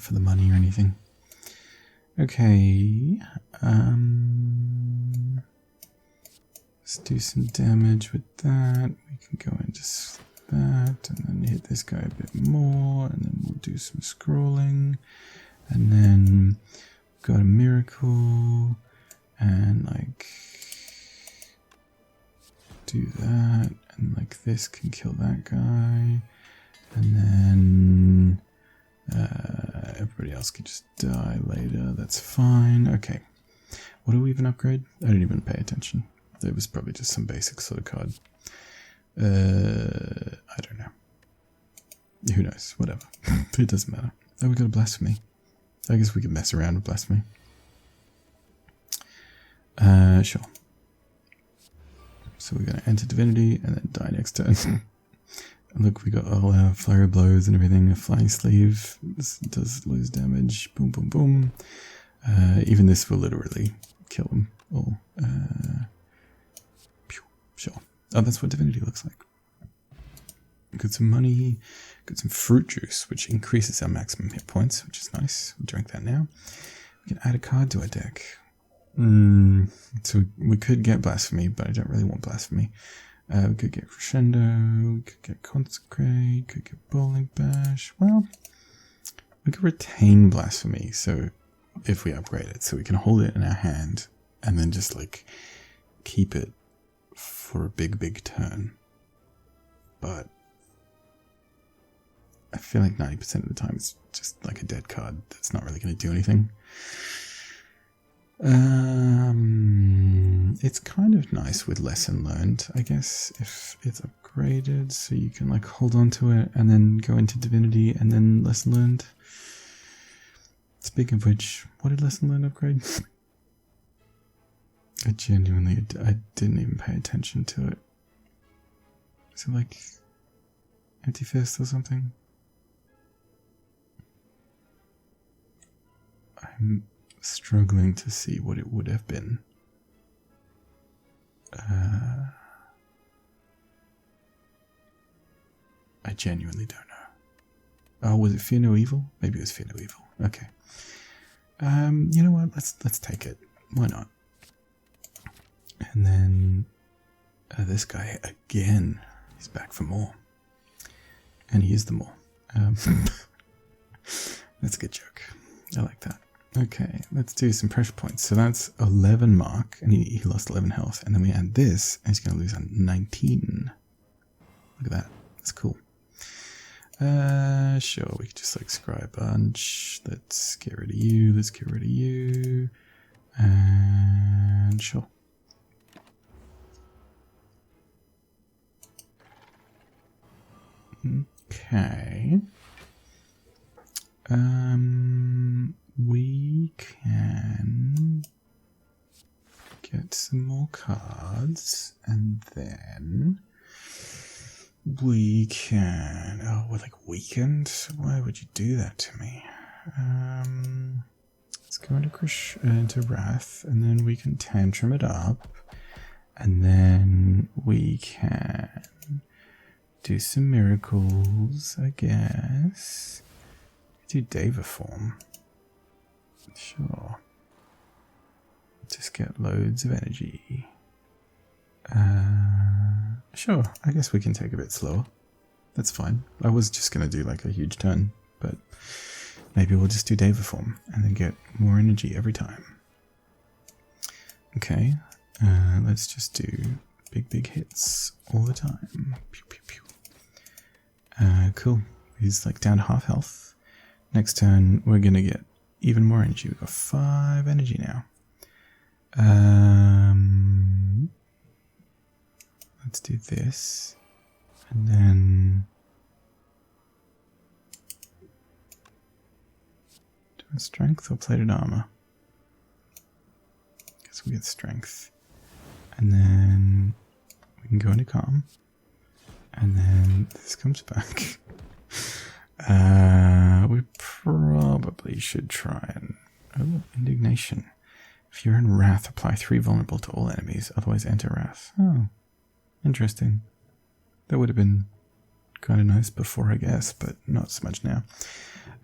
for the money or anything. Okay. Let's do some damage with that. We can go into that and then hit this guy a bit more, and then we'll do some scrolling, and then got a miracle, and like do that, and like this can kill that guy, and then everybody else can just die later. That's fine. Okay. What do we even upgrade? I didn't even pay attention. It was probably just some basic sort of card. I don't know. Who knows? Whatever. It doesn't matter. Oh, we got a Blasphemy. I guess we can mess around with Blasphemy. Sure. So we're going to enter Divinity and then die next turn. Look, we got all our Flurry of Blows and everything. A Flying Sleeve. This does lose damage. Boom, boom, boom. Even this will literally kill them all. Sure. Oh, that's what Divinity looks like. Got some money. Got some Fruit Juice, which increases our maximum hit points, which is nice. We'll drink that now. We can add a card to our deck. So we could get Blasphemy, but I don't really want Blasphemy. We could get Crescendo, we could get Consecrate, could get Bowling Bash. Well, we could retain Blasphemy, so if we upgrade it, so we can hold it in our hand and then just like keep it for a big turn. But I feel like 90% of the time it's just like a dead card that's not really going to do anything. It's kind of nice with Lesson Learned, I guess, if it's upgraded, so you can like hold on to it and then go into Divinity and then Lesson Learned. Speaking of which, what did Lesson Learned upgrade? I didn't even pay attention to it. Is it like Empty Fist or something? I'm struggling to see what it would have been. I genuinely don't know. Oh, was it Fear No Evil? Maybe it was Fear No Evil. Okay. You know what? Let's take it. Why not? And then this guy again. He's back for more. And he is the more. That's a good joke. I like that. Okay, let's do some pressure points. So that's 11 mark, and he lost 11 health. And then we add this, and he's going to lose 19. Look at that. That's cool. Sure, we could just like scry a bunch. Let's get rid of you. Let's get rid of you. And sure. Okay. We can get some more cards, and then we can... Oh, we're like weakened? Why would you do that to me? Let's go into Wrath, and then we can Tantrum it up, and then we can do some miracles, I guess. Do Deva form. Sure. Just get loads of energy. Sure, I guess we can take a bit slower. That's fine. I was just going to do like a huge turn, but maybe we'll just do Deva form and then get more energy every time. Okay, let's just do big hits all the time. Pew, pew, pew. Cool. He's like down to half health. Next turn, we're going to get even more energy. We've got 5 energy now. Let's do this. And then... do a strength or plated armor? Guess we get strength. And then we can go into calm. And then this comes back. We probably should try and... Oh, indignation. If you're in Wrath, apply 3 vulnerable to all enemies, otherwise enter Wrath. Oh, interesting. That would have been kind of nice before, I guess, but not so much now.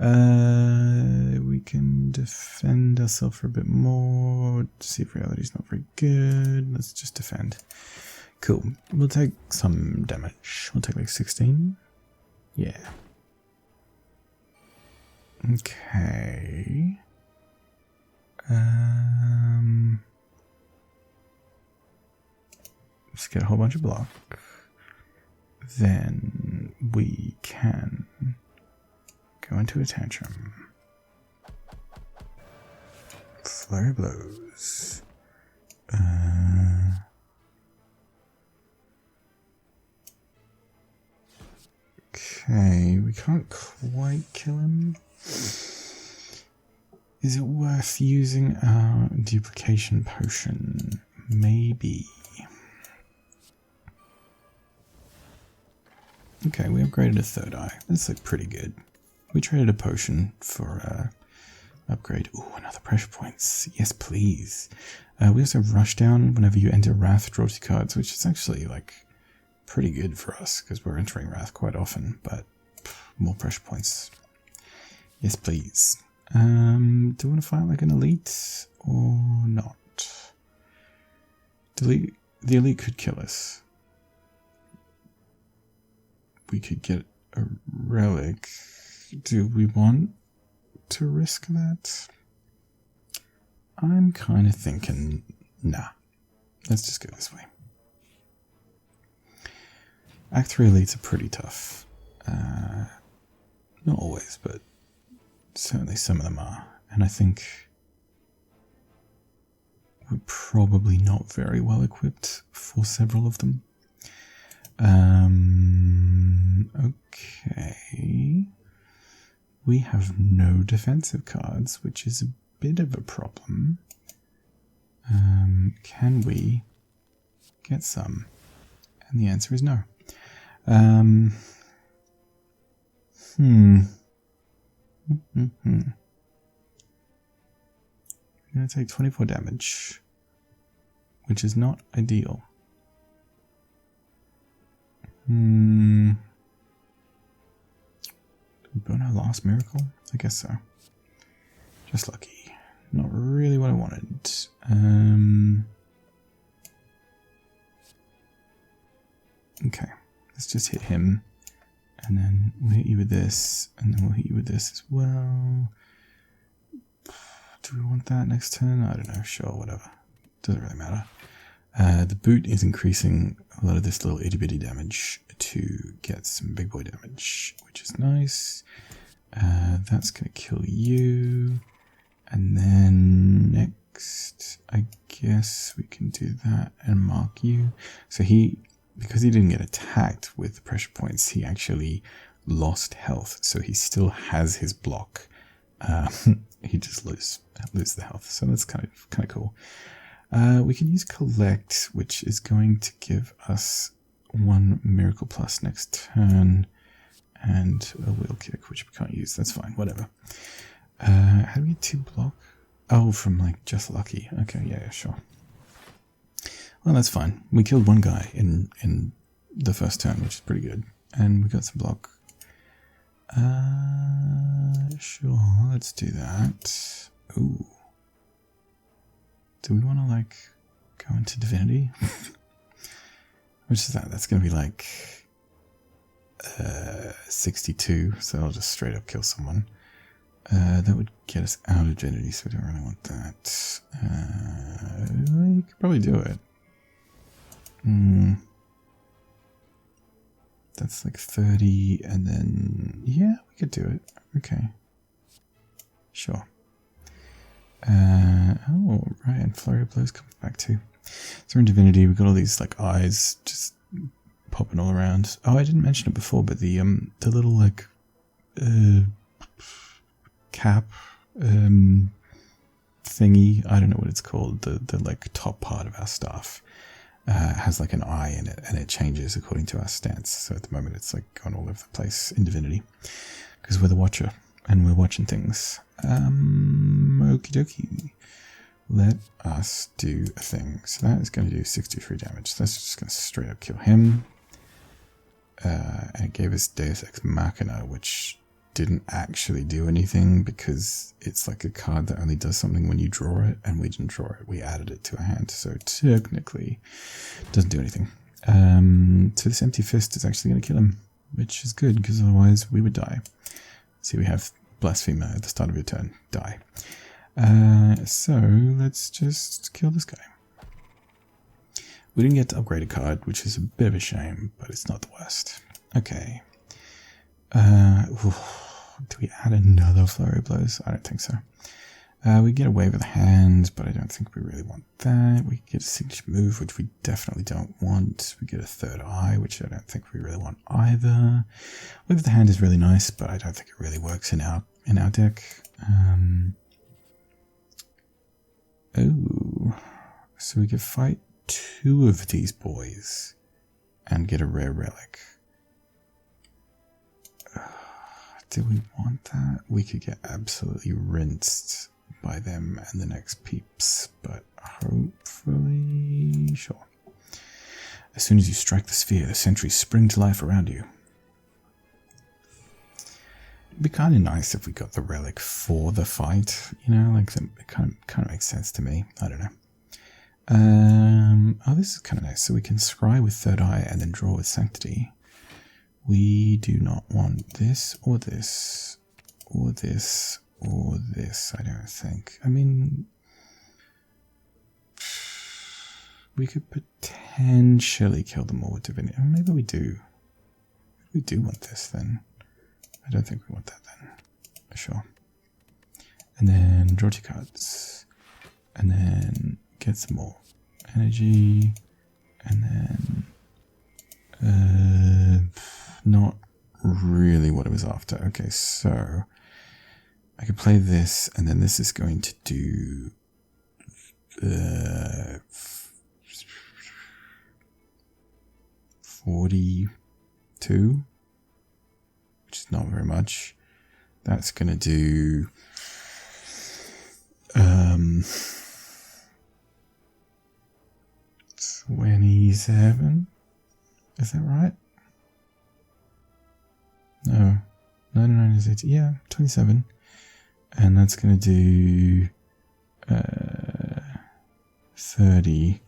We can defend ourselves for a bit more. See if reality's not very good. Let's just defend. Cool. We'll take some damage. We'll take like 16. Yeah. Okay. Let's get a whole bunch of block. Then we can go into a tantrum. Flurry blows. Okay, we can't quite kill him. Is it worth using our duplication potion? Maybe. Okay, we upgraded a 3rd eye. That's like pretty good. We traded a potion for upgrade. Ooh, another pressure points. Yes, please. We also have rush down whenever you enter Wrath, draw 2 cards, which is actually like pretty good for us because we're entering Wrath quite often, but more pressure points. Yes, please. Do you want to fight like an elite or not? The elite could kill us. we could get a relic. Do we want to risk that? I'm kind of thinking, nah. Let's just go this way. Act 3 elites are pretty tough. Not always, but certainly some of them are. And I think we're probably not very well equipped for several of them. Okay. We have no defensive cards, which is a bit of a problem. Can we get some? And the answer is no. I'm going to take 24 damage, which is not ideal. Did we burn our last miracle? I guess so. Just lucky. Not really what I wanted. Okay, let's just hit him. And then we'll hit you with this. And then we'll hit you with this as well. Do we want that next turn? I don't know. Sure, whatever. Doesn't really matter. The boot is increasing a lot of this little itty bitty damage to get some big boy damage, which is nice. That's going to kill you. And then next, I guess we can do that and mark you. So because he didn't get attacked with the pressure points, he actually lost health. So he still has his block. He just lose the health. So that's kind of cool. We can use collect, which is going to give us 1 miracle plus next turn, and a wheel kick, which we can't use. That's fine, whatever. How do we get 2 block? Oh, from like just lucky. Okay, yeah, sure. Well, that's fine. We killed 1 guy in the first turn, which is pretty good, and we got some block. Sure, let's do that. Ooh. Do we want to, like, go into Divinity? Which is that? That's going to be, like, 62, so I'll just straight up kill someone. That would get us out of Divinity, so we don't really want that. You could probably do it. That's like 30, and then, yeah, we could do it. Okay. Sure. Oh, right, and Flurry of Blows comes back too. So we're in Divinity, we've got all these like eyes just popping all around. Oh, I didn't mention it before, but the little like cap thingy, I don't know what it's called, the like top part of our staff has like an eye in it, and it changes according to our stance. So at the moment it's like gone all over the place in Divinity because we're the Watcher and we're watching things. Okie dokie. Let us do a thing. So that is going to do 63 damage. So that's just going to straight up kill him. And it gave us Deus Ex Machina, which didn't actually do anything because it's like a card that only does something when you draw it, and we didn't draw it. We added it to a hand, so technically it doesn't do anything. So this Empty Fist is actually going to kill him, which is good because otherwise we would die. See, we have Blasphemer at the start of your turn. Die. So let's just kill this guy. We didn't get to upgrade a card, which is a bit of a shame, but it's not the worst. Okay. Do we add another Flurry of Blows? I don't think so. We get a Wave of the Hand, but I don't think we really want that. We get a Signature Move, which we definitely don't want. We get a Third Eye, which I don't think we really want either. Wave of the Hand is really nice, but I don't think it really works in our deck. Oh, so we could fight 2 of these boys and get a rare relic. Do we want that? We could get absolutely rinsed by them and the next peeps, but hopefully, sure. As soon as you strike the sphere, the sentries spring to life around you. It'd be kind of nice if we got the relic for the fight, you know, like it kind of makes sense to me. I don't know. Oh, this is kind of nice. So we can scry with Third Eye and then draw with Sanctity. We do not want this or this or this or this, I don't think. I mean, we could potentially kill them all with divinity. Maybe we do. We do want this then. I don't think we want that then. Sure. And then draw 2 cards. And then get some more energy. And then not really what it was after. Okay, so I could play this, and then this is going to do 42, which is not very much. That's going to do 27. Is that right? No. 99 is 80. Yeah, 27. And that's going to do 30.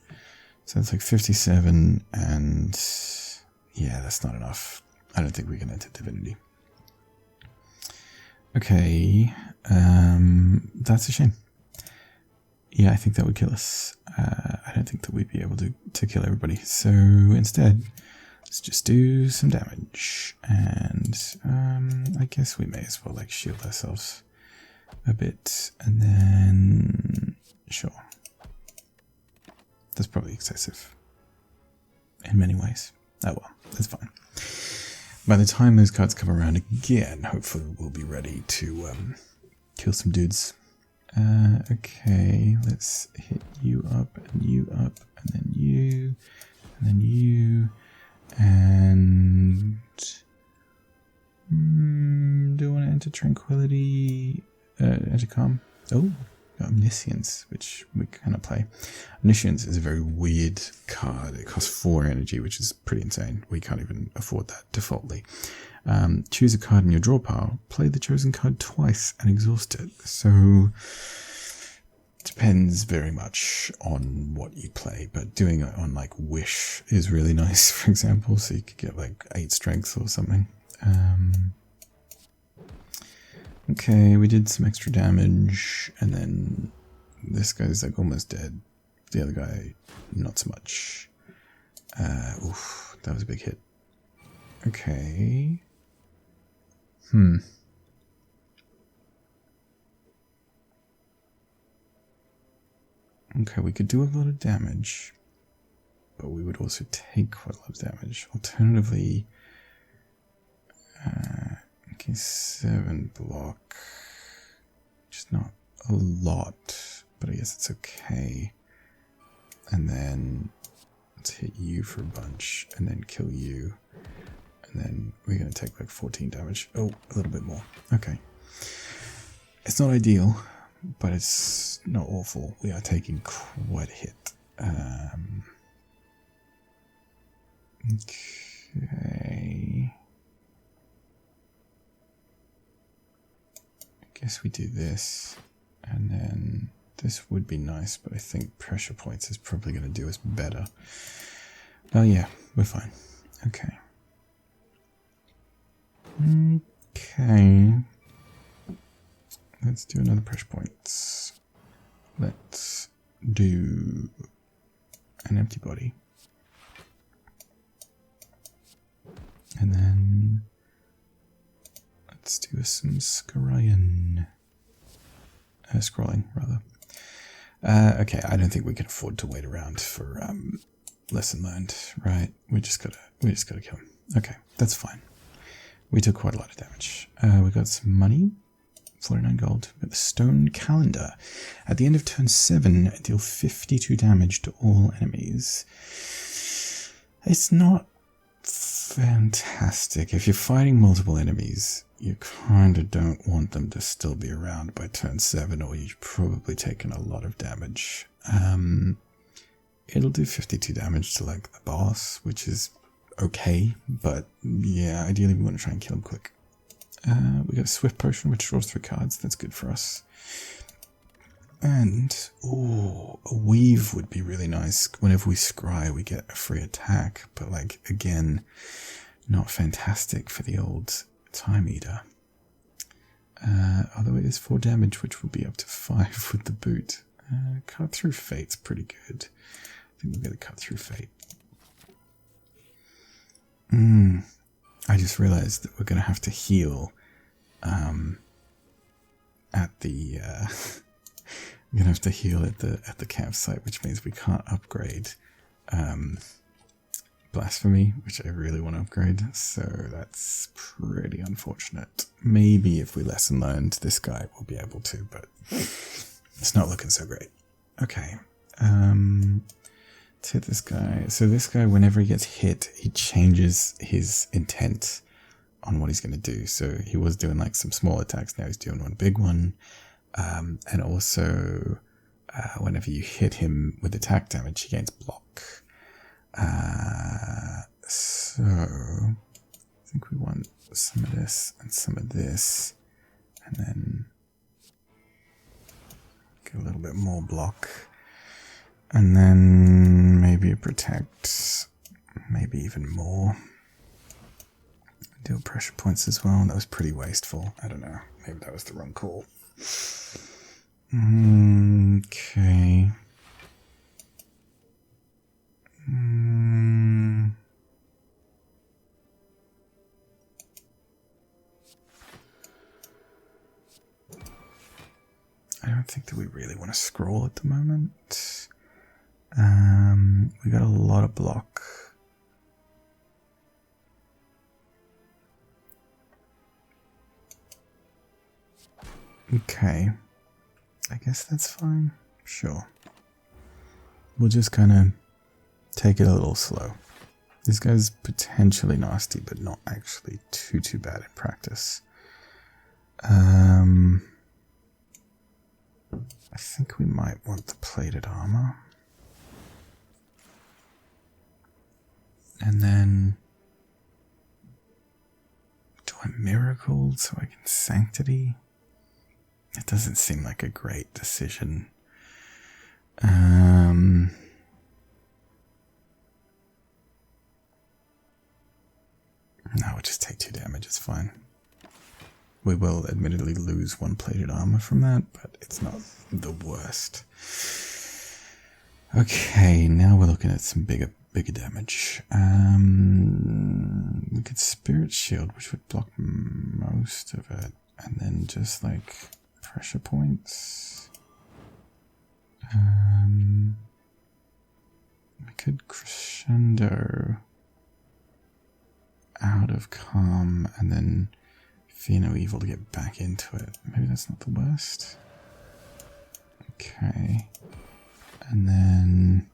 So that's like 57, and yeah, that's not enough. I don't think we can enter divinity. Okay, that's a shame. Yeah, I think that would kill us. I don't think that we'd be able to kill everybody. So instead, let's just do some damage. And I guess we may as well like shield ourselves a bit. And then, sure. That's probably excessive in many ways. Oh well, that's fine. By the time those cards come around again, hopefully we'll be ready to kill some dudes. Okay, let's hit you up, and then you, and then you, and do I want to enter Tranquility? Enter Calm? Oh, Omniscience, which we kind of play. Omniscience is a very weird card. It costs 4 energy, which is pretty insane. We can't even afford that defaultly. Choose a card in your draw pile. Play the chosen card twice and exhaust it. So, depends very much on what you play, but doing it on like Wish is really nice, for example. So you could get like 8 strength or something. Okay, we did some extra damage, and then this guy's like almost dead. The other guy, not so much. Oof, that was a big hit. Okay. Okay, we could do a lot of damage, but we would also take quite a lot of damage. Alternatively, okay, 7 block, which is not a lot, but I guess it's okay. And then let's hit you for a bunch, and then kill you, and then we're going to take like 14 damage. Oh, a little bit more. Okay. It's not ideal, but it's not awful. We are taking quite a hit. Okay. I guess we do this, and then this would be nice, but I think pressure points is probably going to do us better. Oh yeah, we're fine. Okay. Okay. Let's do another pressure points. Let's do an empty body. And then let's do some scrolling, rather. Okay, I don't think we can afford to wait around for lesson learned, right? We just gotta kill him. Okay, that's fine. We took quite a lot of damage. We got some money, 49 gold. We have a stone calendar. At the end of turn 7, deal 52 damage to all enemies. It's not fantastic. If you're fighting multiple enemies, you kind of don't want them to still be around by turn 7, or you've probably taken a lot of damage. It'll do 52 damage to like the boss, which is okay, but yeah, ideally we want to try and kill him quick. We got a Swift Potion, which draws 3 cards. That's good for us. And, ooh, a Weave would be really nice. Whenever we scry, we get a free attack. But, like, again, not fantastic for the old Time Eater. Although it is 4 damage, which will be up to 5 with the boot. Cut Through Fate's pretty good. I think we're going to Cut Through Fate. I just realized that we're going to have to heal at the we're going to have to heal at the campsite, which means we can't upgrade Blasphemy, which I really want to upgrade, so that's pretty unfortunate. Maybe if we lesson learned this guy, we'll be able to, but it's not looking so great. Okay, let's hit this guy. So this guy, whenever he gets hit, he changes his intent on what he's going to do. So he was doing like some small attacks, now he's doing one big one. And also, whenever you hit him with attack damage, he gains block. So I think we want some of this and some of this, and then get a little bit more block, and then maybe a protect, maybe even more. Deal pressure points as well. That was pretty wasteful. I don't know. Maybe that was the wrong call. Okay. I don't think that we really want to scroll at the moment. We got a lot of block. Okay. I guess that's fine. Sure. We'll just kind of take it a little slow. This guy's potentially nasty, but not actually too bad in practice. I think we might want the plated armor. And then do I miracle so I can sanctity? It doesn't seem like a great decision. No, we'll just take 2 damage, it's fine. We will admittedly lose 1 plated armor from that, but it's not the worst. Okay, now we're looking at some bigger damage. We could Spirit Shield, which would block most of it, and then just like pressure points. We could Crescendo out of Calm and then Fear No Evil to get back into it. Maybe that's not the worst. Okay. And then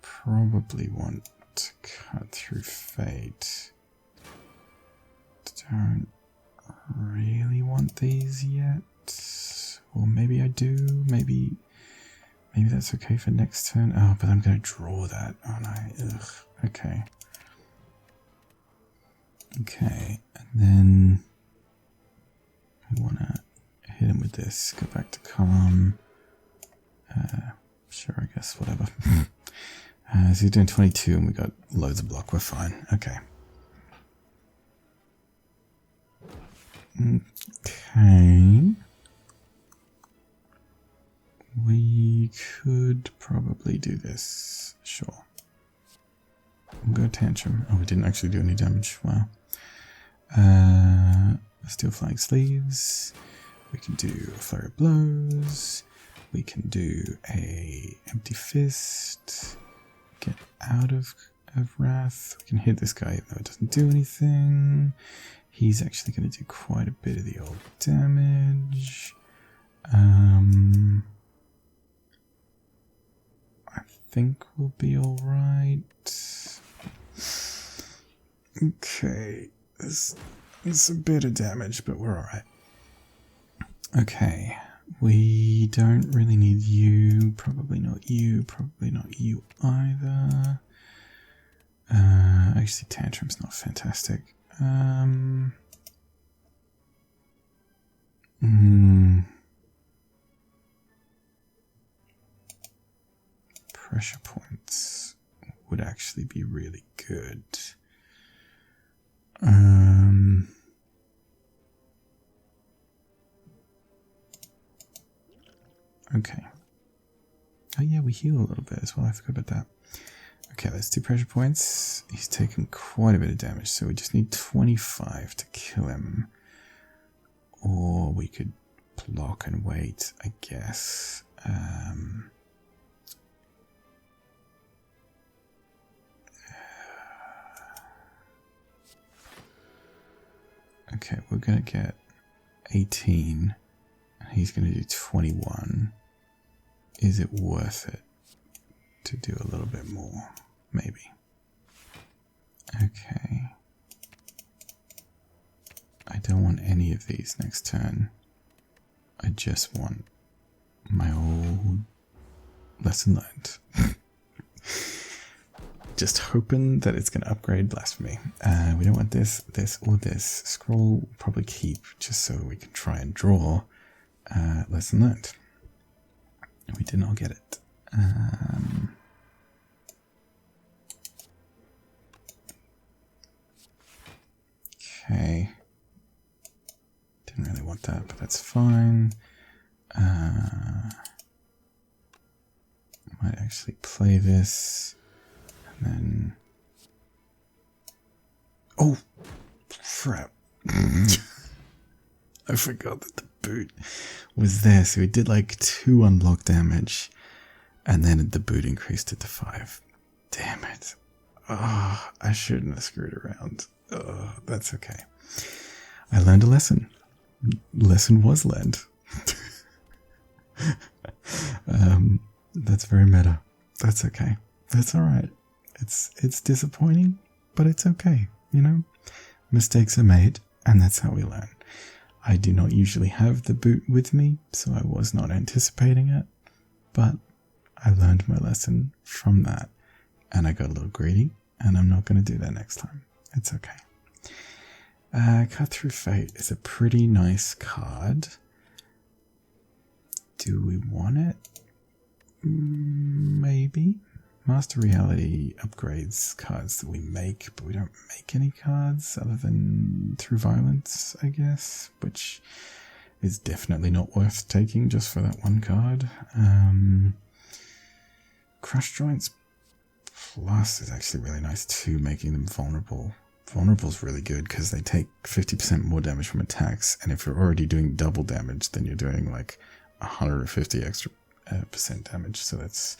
probably want to Cut Through Fate. Don't really want these yet. Or maybe I do. Maybe that's okay for next turn. Oh, but I'm going to draw that, aren't I? Ugh. Okay. Okay, and then we want to hit him with this, go back to Calm. Sure, I guess, whatever. So he's doing 22 and we got loads of block, we're fine. Okay. Okay. We could probably do this, sure. We'll go Tantrum. Oh, we didn't actually do any damage, wow. Steel Flying Sleeves. We can do a Flurry of Blows. We can do a Empty Fist. Get out of Wrath. We can hit this guy even though it doesn't do anything. He's actually going to do quite a bit of the old damage. I think we'll be alright. Okay. It's a bit of damage, but we're alright. Okay, we don't really need you, probably not you either. Actually, Tantrum's not fantastic. Pressure points would actually be really good. Okay. Oh yeah, we heal a little bit as well. I forgot about that. Okay, that's 2 pressure points. He's taken quite a bit of damage, so we just need 25 to kill him. Or we could block and wait, I guess. Okay, we're going to get 18. And he's going to do 21. Is it worth it to do a little bit more? Maybe. Okay. I don't want any of these next turn. I just want my old lesson learned. Just hoping that it's going to upgrade Blasphemy. We don't want this, this, or this. Scroll we'll probably keep just so we can try and draw lesson learned. We did not get it. Okay. Didn't really want that, but that's fine. Might actually play this. And then... Oh! Crap. I forgot that the boot was there. So we did like 2 unblock damage. And then the boot increased it to 5. Damn it. Oh, I shouldn't have screwed around. Oh, that's okay. I learned a lesson. Lesson was learned. That's very meta. That's okay. That's alright. It's disappointing, but it's okay, you know? Mistakes are made, and that's how we learn. I do not usually have the boot with me, so I was not anticipating it, but I learned my lesson from that, and I got a little greedy, and I'm not going to do that next time. It's okay. Cut Through Fate is a pretty nice card. Do we want it? Maybe. Master Reality upgrades cards that we make, but we don't make any cards other than Through Violence, I guess, which is definitely not worth taking just for that one card. Crush Joints Plus is actually really nice too, making them vulnerable. Vulnerable is really good because they take 50% more damage from attacks, and if you're already doing double damage, then you're doing like 150 extra percent damage, so that's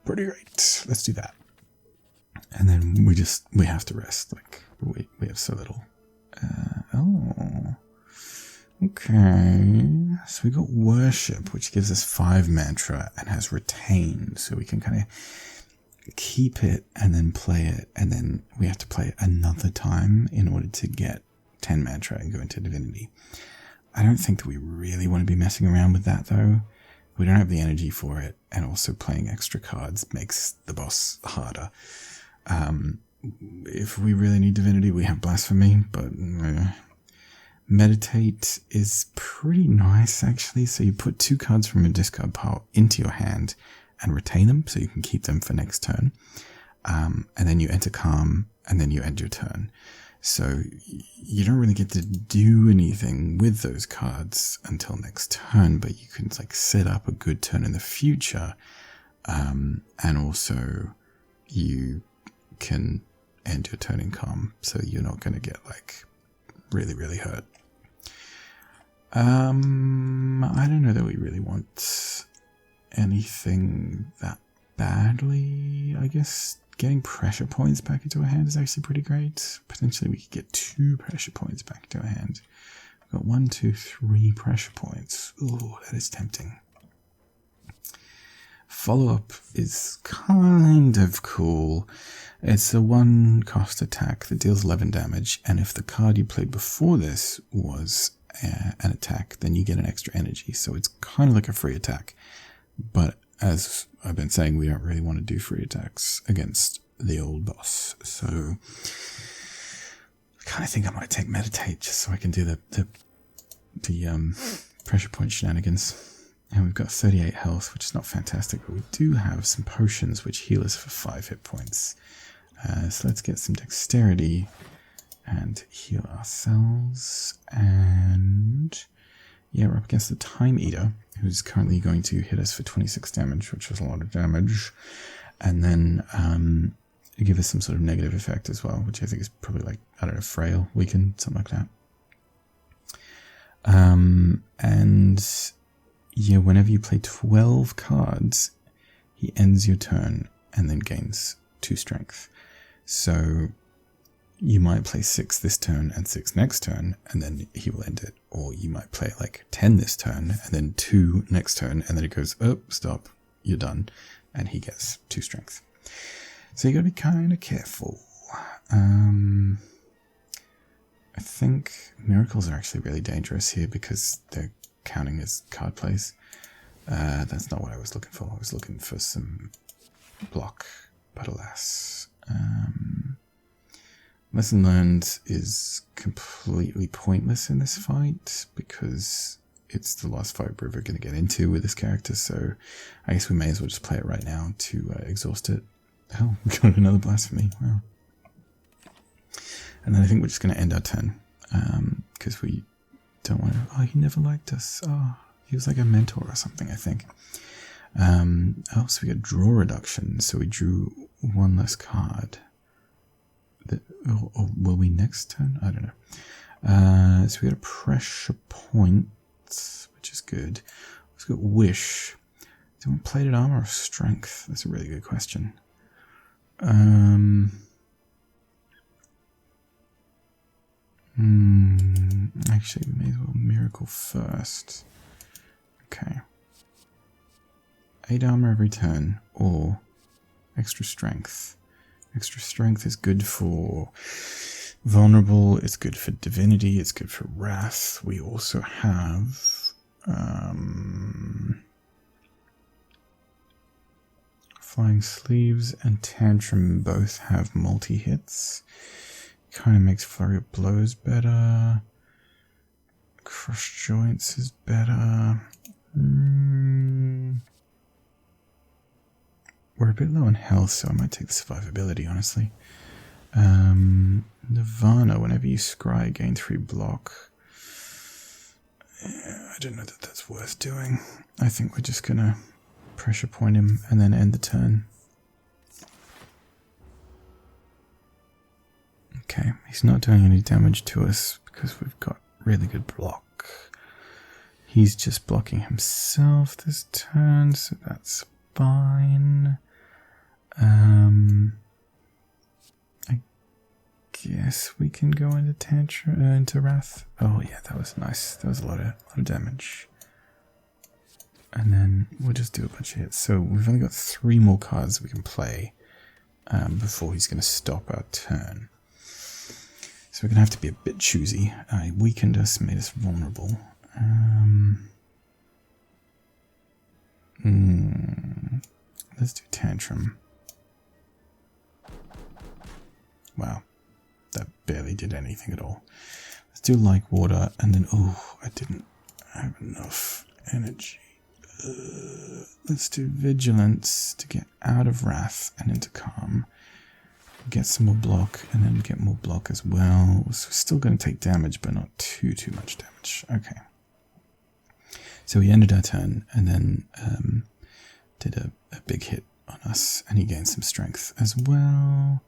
pretty great. Let's do that. And then we have to rest. Like, we have so little. Okay. So we got Worship, which gives us 5 mantra and has Retain, so we can kind of keep it and then play it, and then we have to play it another time in order to get 10 mantra and go into Divinity. I don't think that we really want to be messing around with that, though. We don't have the energy for it, and also playing extra cards makes the boss harder. If we really need Divinity, we have Blasphemy, but Meditate is pretty nice, actually. So you put 2 cards from your discard pile into your hand and retain them, so you can keep them for next turn. And then you enter Calm, and then you end your turn. So you don't really get to do anything with those cards until next turn, but you can like set up a good turn in the future. And also you can end your turn in Calm, so you're not going to get like really, really hurt. I don't know that we really want anything that badly. I guess getting pressure points back into our hand is actually pretty great. Potentially we could get 2 pressure points back into our hand. We've got 1, 2, 3 pressure points. Ooh, that is tempting. Follow-up is kind of cool. It's a 1 cost attack that deals 11 damage, and if the card you played before this was an attack, then you get an extra energy. So it's kind of like a free attack. But as I've been saying, we don't really want to do free attacks against the old boss. So I kind of think I might take Meditate just so I can do the pressure point shenanigans. And we've got 38 health, which is not fantastic, but we do have some potions which heal us for 5 hit points. So let's get some dexterity and heal ourselves. And yeah, we're up against the Time Eater, who's currently going to hit us for 26 damage, which is a lot of damage. And then give us some sort of negative effect as well, which I think is probably like, I don't know, frail, weaken, something like that. And yeah, whenever you play 12 cards, he ends your turn and then gains 2 strength. So you might play 6 this turn and 6 next turn, and then he will end it. Or you might play like 10 this turn and then 2 next turn, and then it goes, oh, stop, you're done. And he gets 2 strength. So you gotta be kind of careful. I think miracles are actually really dangerous here because they're counting as card plays. That's not what I was looking for. I was looking for some block, but alas. Lesson learned is completely pointless in this fight because it's the last fight we're ever going to get into with this character, so I guess we may as well just play it right now to exhaust it. Oh, we got another blasphemy. Wow. And then I think we're just going to end our turn because we don't want to... Oh, he never liked us. Oh, he was like a mentor or something, I think. Oh, so we got draw reduction, so we drew 1 less card. Or will we next turn? I don't know. So we got a pressure point, which is good. Let's go wish. Do we want plated armor or strength? That's a really good question. Actually, we may as well miracle first. Okay. 8 armor every turn, or extra strength. Extra strength is good for vulnerable, it's good for divinity, it's good for wrath. We also have flying sleeves and tantrum both have multi-hits. Kind of makes flurry of blows better. Crush joints is better. We're a bit low on health, so I might take the survivability, honestly. Nirvana, whenever you scry, gain 3 block. Yeah, I don't know that that's worth doing. I think we're just going to pressure point him and then end the turn. Okay, he's not doing any damage to us because we've got really good block. He's just blocking himself this turn, so that's fine. I guess we can go into Wrath. Oh yeah, that was nice. That was a lot of damage. And then we'll just do a bunch of hits. So we've only got 3 more cards we can play before he's going to stop our turn. So we're going to have to be a bit choosy. He weakened us, made us vulnerable. Let's do Tantrum. Wow, that barely did anything at all. Let's do Like Water, and then, oh, I didn't have enough energy. Let's do Vigilance to get out of Wrath and into Calm. Get some more block, and then get more block as well. So we're still going to take damage, but not too much damage. Okay. So we ended our turn, and then did a big hit on us, and he gained some strength as well.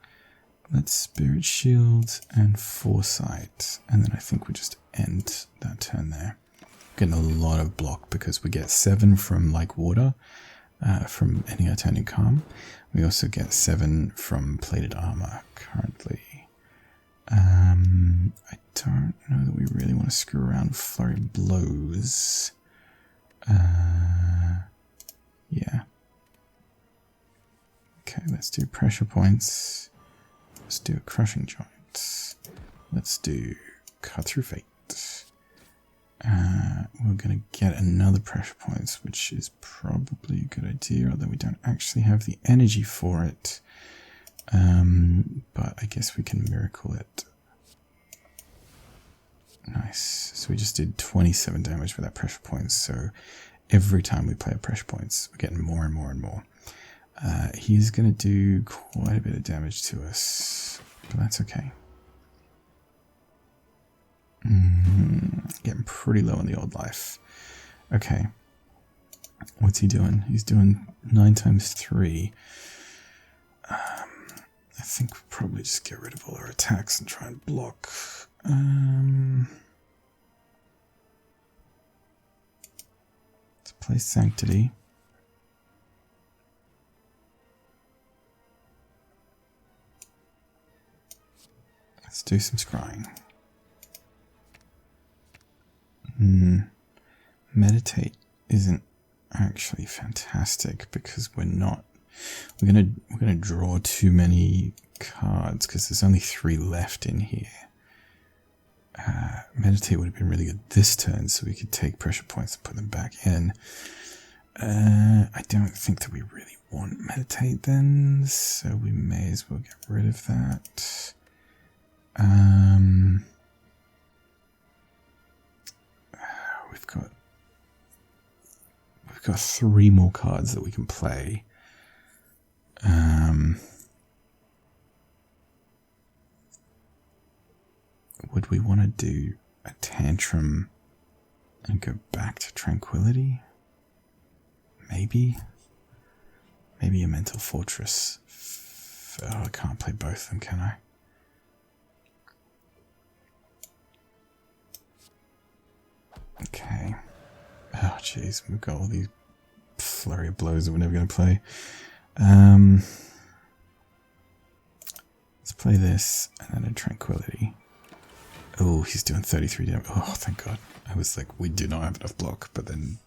Let's Spirit Shield and Foresight, and then I think we just end that turn there. Getting a lot of block because we get 7 from Like Water, from ending our turn in Calm. We also get 7 from Plated Armor currently. I don't know that we really want to screw around with Flurry of Blows. Yeah. Okay, let's do Pressure Points. Let's do a Crushing Joint. Let's do Cut Through Fate. We're going to get another Pressure Points, which is probably a good idea, although we don't actually have the energy for it. But I guess we can miracle it. Nice. So we just did 27 damage with that Pressure Points, so every time we play a Pressure Points, we're getting more and more and more. He's going to do quite a bit of damage to us, but that's okay. Getting pretty low on the old life. Okay. What's he doing? He's doing 9 times 3. I think we'll probably just get rid of all our attacks and try and block. Let's play Sanctity. Let's do some scrying. Meditate isn't actually fantastic because we're gonna draw too many cards because there's only 3 left in here. Meditate would have been really good this turn, so we could take pressure points and put them back in. I don't think that we really want Meditate then, so we may as well get rid of that. We've got 3 more cards that we can play. Would we want to do a tantrum and go back to tranquility? Maybe a mental fortress. Oh, I can't play both of them, can I? Okay. Oh, jeez, we've got all these flurry of blows that we're never going to play. Let's play this and then a tranquility. Oh, he's doing 33 damage. Oh, thank God. I was like, we do not have enough block, but then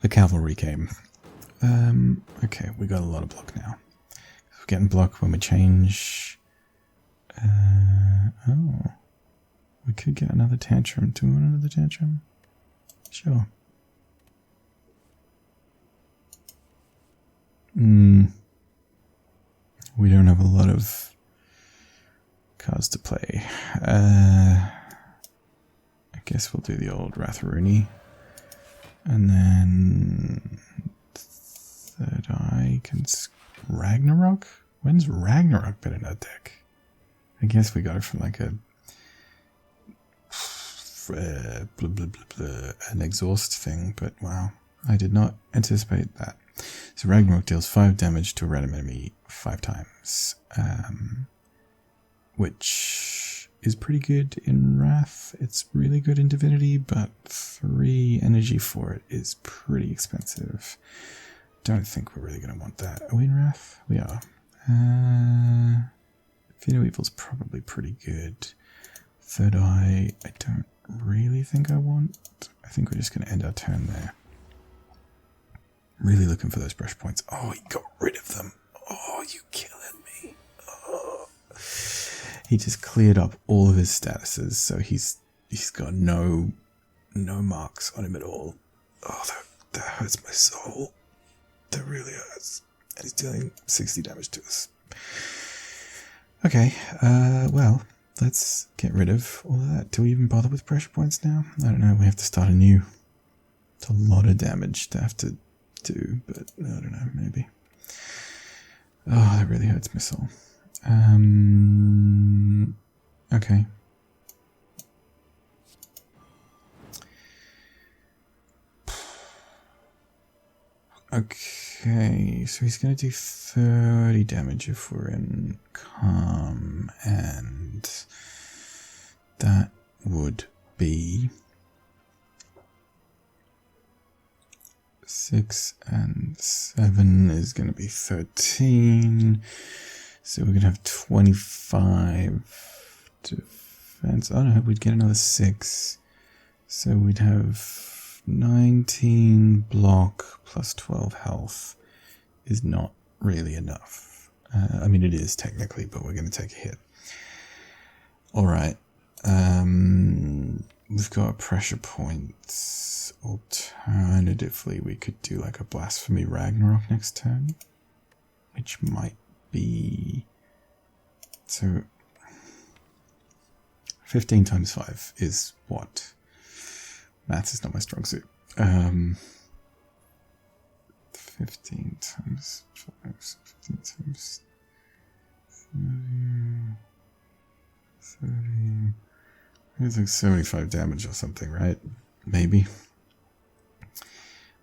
the cavalry came. Okay, we got a lot of block now. We're getting block when we change. Oh, we could get another tantrum. Do we want another tantrum? Sure. We don't have a lot of cards to play. I guess we'll do the old Ratharuni. And then Third Eye can Ragnarok? When's Ragnarok been in our deck? I guess we got it from like an exhaust thing, but wow, I did not anticipate that. So Ragnarok deals 5 damage to a random enemy 5 times, which is pretty good in Wrath. It's really good in Divinity, but 3 energy for it is pretty expensive. Don't think we're really going to want that. Are we in Wrath? We are. Veto Evil's probably pretty good. Third Eye, I don't really think I want. I think we're just going to end our turn there. Really looking for those brush points. Oh, he got rid of them. Oh, you killing me. Oh. He just cleared up all of his statuses, so he's got no marks on him at all. Oh, that hurts my soul. That really hurts. And he's dealing 60 damage to us. Okay, well, let's get rid of all of that. Do we even bother with pressure points now? I don't know, we have to start anew. It's a lot of damage to have to do, but I don't know, maybe. Oh, that really hurts my soul. Okay. Okay, so he's going to do 30 damage if we're in calm, and that would be 6 and 7 is going to be 13. So we're going to have 25 defense. Oh no, we'd get another 6. So we'd have 19 block plus 12 health is not really enough. I mean, it is technically, but we're going to take a hit. Alright. We've got pressure points. Alternatively, we could do like a Blasphemy Ragnarok next turn, which might be... So 15 times 5 is what? Maths is not my strong suit. 15 times 5, 15 times 30, It's like 75 damage or something, right? Maybe.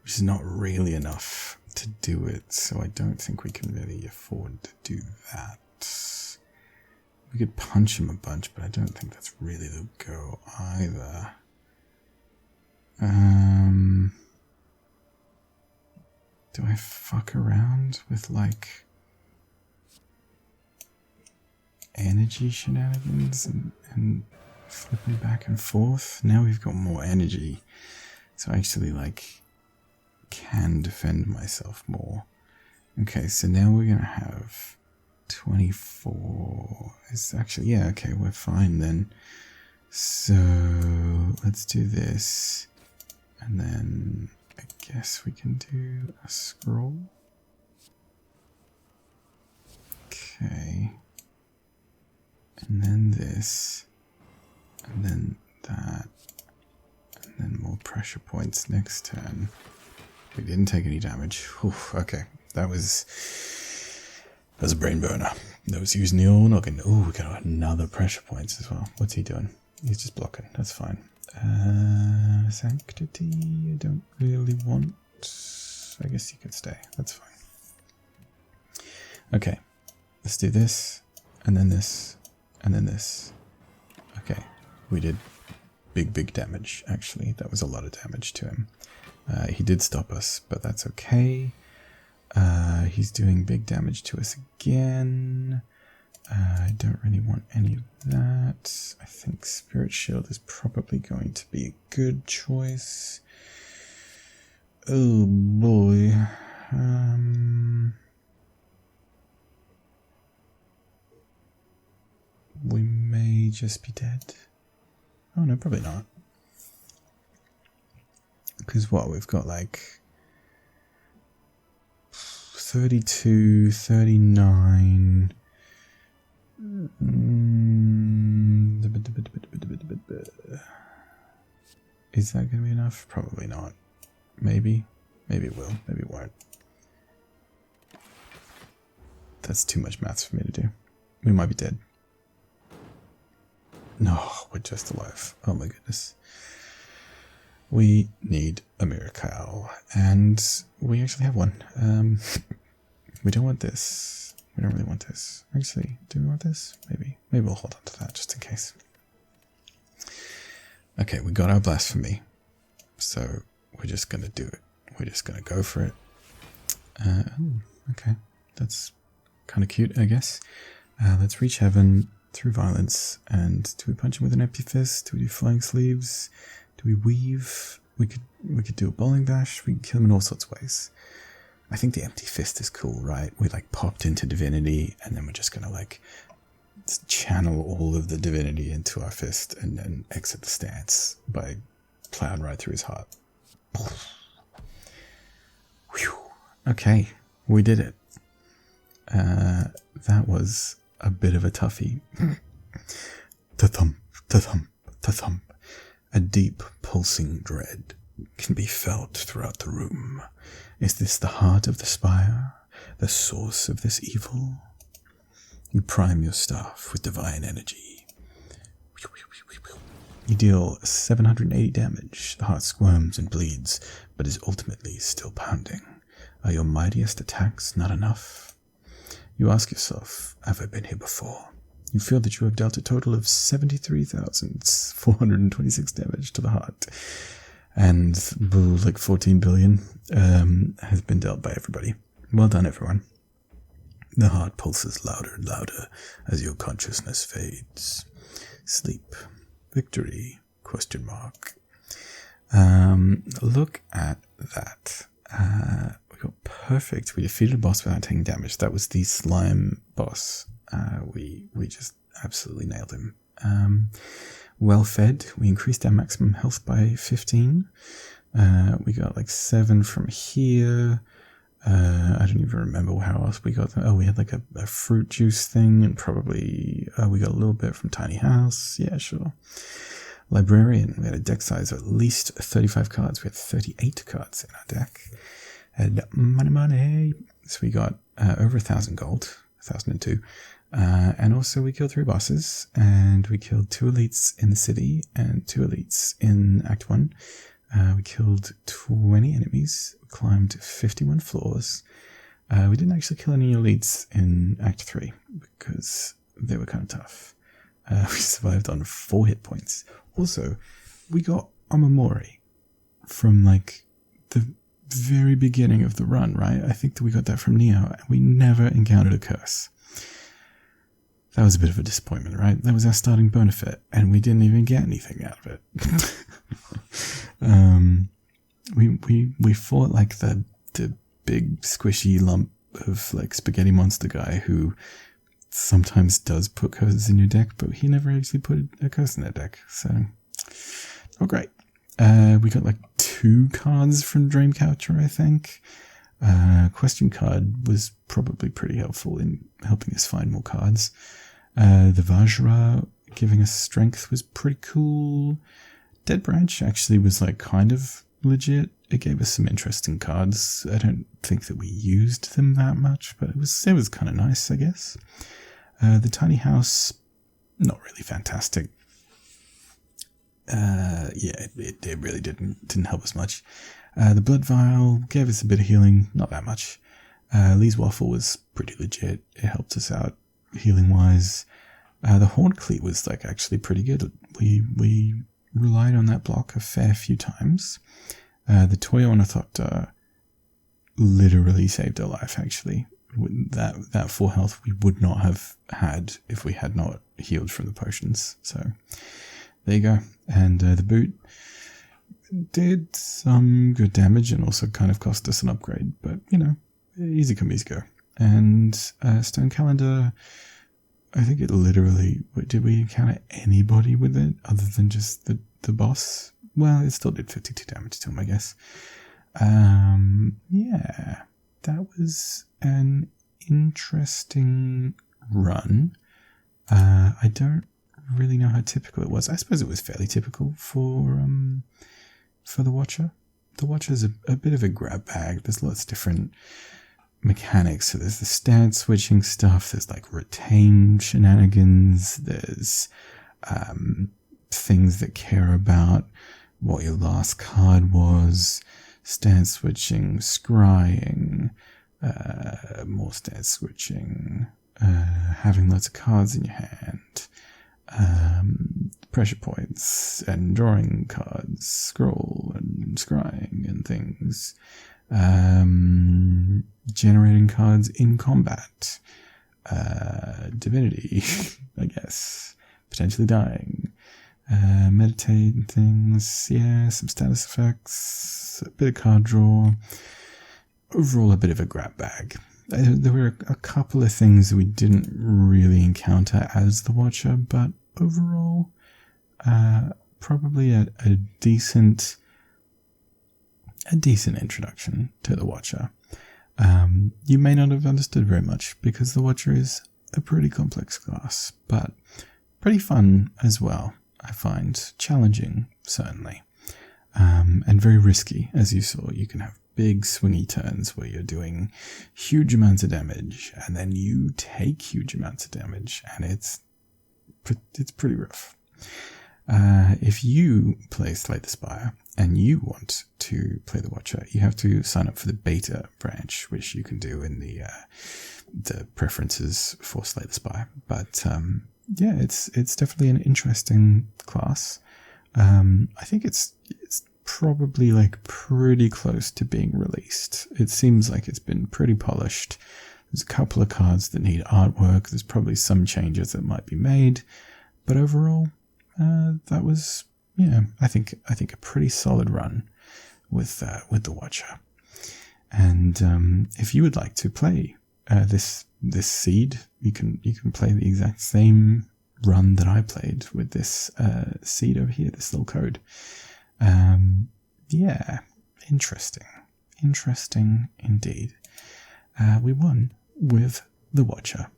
Which is not really enough to do it, so I don't think we can really afford to do that. We could punch him a bunch, but I don't think that's really the go either. Do I fuck around with, like, energy shenanigans and flipping back and forth? Now we've got more energy, so I actually, like, can defend myself more. Okay, so now we're gonna have 24. It's actually, yeah, okay, we're fine then. So let's do this, and then I guess we can do a scroll. Okay, and then this, and then that, and then more pressure points next turn. We didn't take any damage. Oof, okay, that was a brain burner. That was using the old noggin. Oh, we got another pressure points as well. What's he doing? He's just blocking. That's fine. Sanctity, I don't really want. I guess you could stay. That's fine. Okay, let's do this, and then this, and then this. Okay, we did big damage, actually. That was a lot of damage to him. He did stop us, but that's okay. He's doing big damage to us again. I don't really want any of that. I think Spirit Shield is probably going to be a good choice. Oh boy. We may just be dead. Oh no, probably not. Because what, we've got like 32, 39. Is that going to be enough? Probably not. Maybe. Maybe it will. Maybe it won't. That's too much maths for me to do. We might be dead. No, we're just alive. Oh my goodness. We need a miracle, and we actually have one. We don't want this. We don't really want this. Actually, do we want this? Maybe. Maybe we'll hold on to that just in case. Okay, we got our blasphemy, so we're just gonna do it. We're just gonna go for it. Okay, that's kind of cute, I guess. Let's reach heaven through violence, and do we punch him with an empty fist? Do we do flying sleeves? Do we weave? We could do a bowling bash. We can kill him in all sorts of ways. I think the empty fist is cool, right? We like popped into divinity, and then we're just gonna like channel all of the divinity into our fist, and then exit the stance by plowing right through his heart. Whew. Okay, we did it. That was a bit of a toughie. Ta-thump, ta-thump, ta-thump. A deep, pulsing dread can be felt throughout the room. Is this the heart of the spire? The source of this evil? You prime your staff with divine energy. You deal 780 damage. The heart squirms and bleeds, but is ultimately still pounding. Are your mightiest attacks not enough? You ask yourself, have I been here before? You feel that you have dealt a total of 73,426 damage to the heart. And like 14 billion has been dealt by everybody. Well done, everyone. The heart pulses louder and louder as your consciousness fades. Sleep. Victory? Question mark. Look at that. We got perfect. We defeated a boss without taking damage. That was the slime boss. We just absolutely nailed him. Well fed. We increased our maximum health by 15. We got like 7 from here. I don't even remember how else we got them. Oh, we had like a fruit juice thing, and probably we got a little bit from Tiny House. Yeah, sure. Librarian. We had a deck size of at least 35 cards. We had 38 cards in our deck. And money. So we got over 1,000 gold, 1,002. And also we killed 3 bosses, and we killed 2 elites in the city and 2 elites in Act 1. We killed 20 enemies, we climbed 51 floors. We didn't actually kill any elites in Act 3 because they were kind of tough. We survived on 4 hit points. Also, we got Omamori from like the very beginning of the run, right? I think that we got that from Neo. We never encountered a curse. That was a bit of a disappointment, right? That was our starting benefit, and we didn't even get anything out of it. We fought like the big squishy lump of like spaghetti monster guy who sometimes does put curses in your deck, but he never actually put a curse in their deck, so not great. We got like 2 cards from Dreamcatcher, I think. Question card was probably pretty helpful in helping us find more cards. The Vajra giving us strength was pretty cool. Dead Branch actually was like kind of legit. It gave us some interesting cards. I don't think that we used them that much, but it was kind of nice, I guess. The Tiny House, not really fantastic. It really didn't help us much. The Blood Vial gave us a bit of healing, not that much. Lee's Waffle was pretty legit. It helped us out healing-wise. The Horn Cleat was like actually pretty good. We relied on that block a fair few times. The Toy Ornithopter literally saved our life, actually. That full health we would not have had if we had not healed from the potions. So there you go. And the Boot did some good damage and also kind of cost us an upgrade, but you know, easy come, easy go. And Stone Calendar, I think it literally, did we encounter anybody with it other than just the boss? Well, it still did 52 damage to him, I guess. Yeah, that was an interesting run. I don't really know how typical it was. I suppose it was fairly typical for the Watcher. The Watcher's a bit of a grab bag. There's lots of different mechanics. So there's the stance switching stuff. There's like retain shenanigans. There's things that care about what your last card was. Stance switching, scrying, more stance switching, having lots of cards in your hand. Pressure points and drawing cards, scroll and scrying and things, generating cards in combat, divinity, I guess, potentially dying, meditate and things, yeah, some status effects, a bit of card draw, overall a bit of a grab bag. There were a couple of things that we didn't really encounter as the Watcher, but overall, probably a decent introduction to the Watcher. You may not have understood very much because the Watcher is a pretty complex class, but pretty fun as well, I find. Challenging, certainly, and very risky, as you saw. You can have big swingy turns where you're doing huge amounts of damage, and then you take huge amounts of damage, and it's pretty rough. If you play Slay the Spire and you want to play the Watcher, you have to sign up for the beta branch, which you can do in the preferences for Slay the Spire. But yeah, it's definitely an interesting class. I think it's probably like pretty close to being released. It seems like it's been pretty polished. There's a couple of cards that need artwork. There's probably some changes that might be made, but overall, that was, yeah, I think a pretty solid run with the Watcher. And if you would like to play this seed, you can play the exact same run that I played with this seed over here, this little code. Yeah, interesting indeed. We won with the Watcher.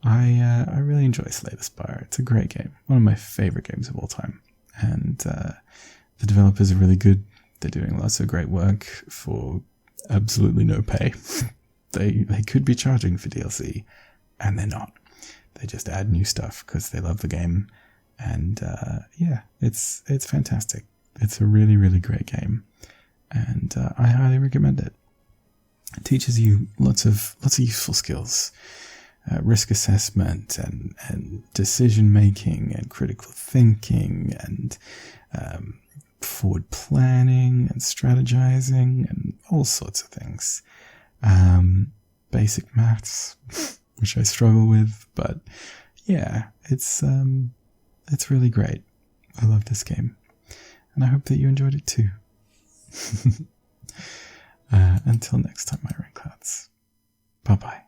I really enjoy Slay the Spire. It's a great game, one of my favorite games of all time, and the developers are really good. They're doing lots of great work for absolutely no pay. they could be charging for DLC, and they're not. They just add new stuff because they love the game, and yeah, it's fantastic. It's a really, really great game, and I highly recommend it. It teaches you lots of useful skills, risk assessment and decision making and critical thinking and forward planning and strategizing and all sorts of things. Basic maths, which I struggle with, but yeah, it's really great. I love this game, and I hope that you enjoyed it too. Until next time, my Gameclouds. Bye bye.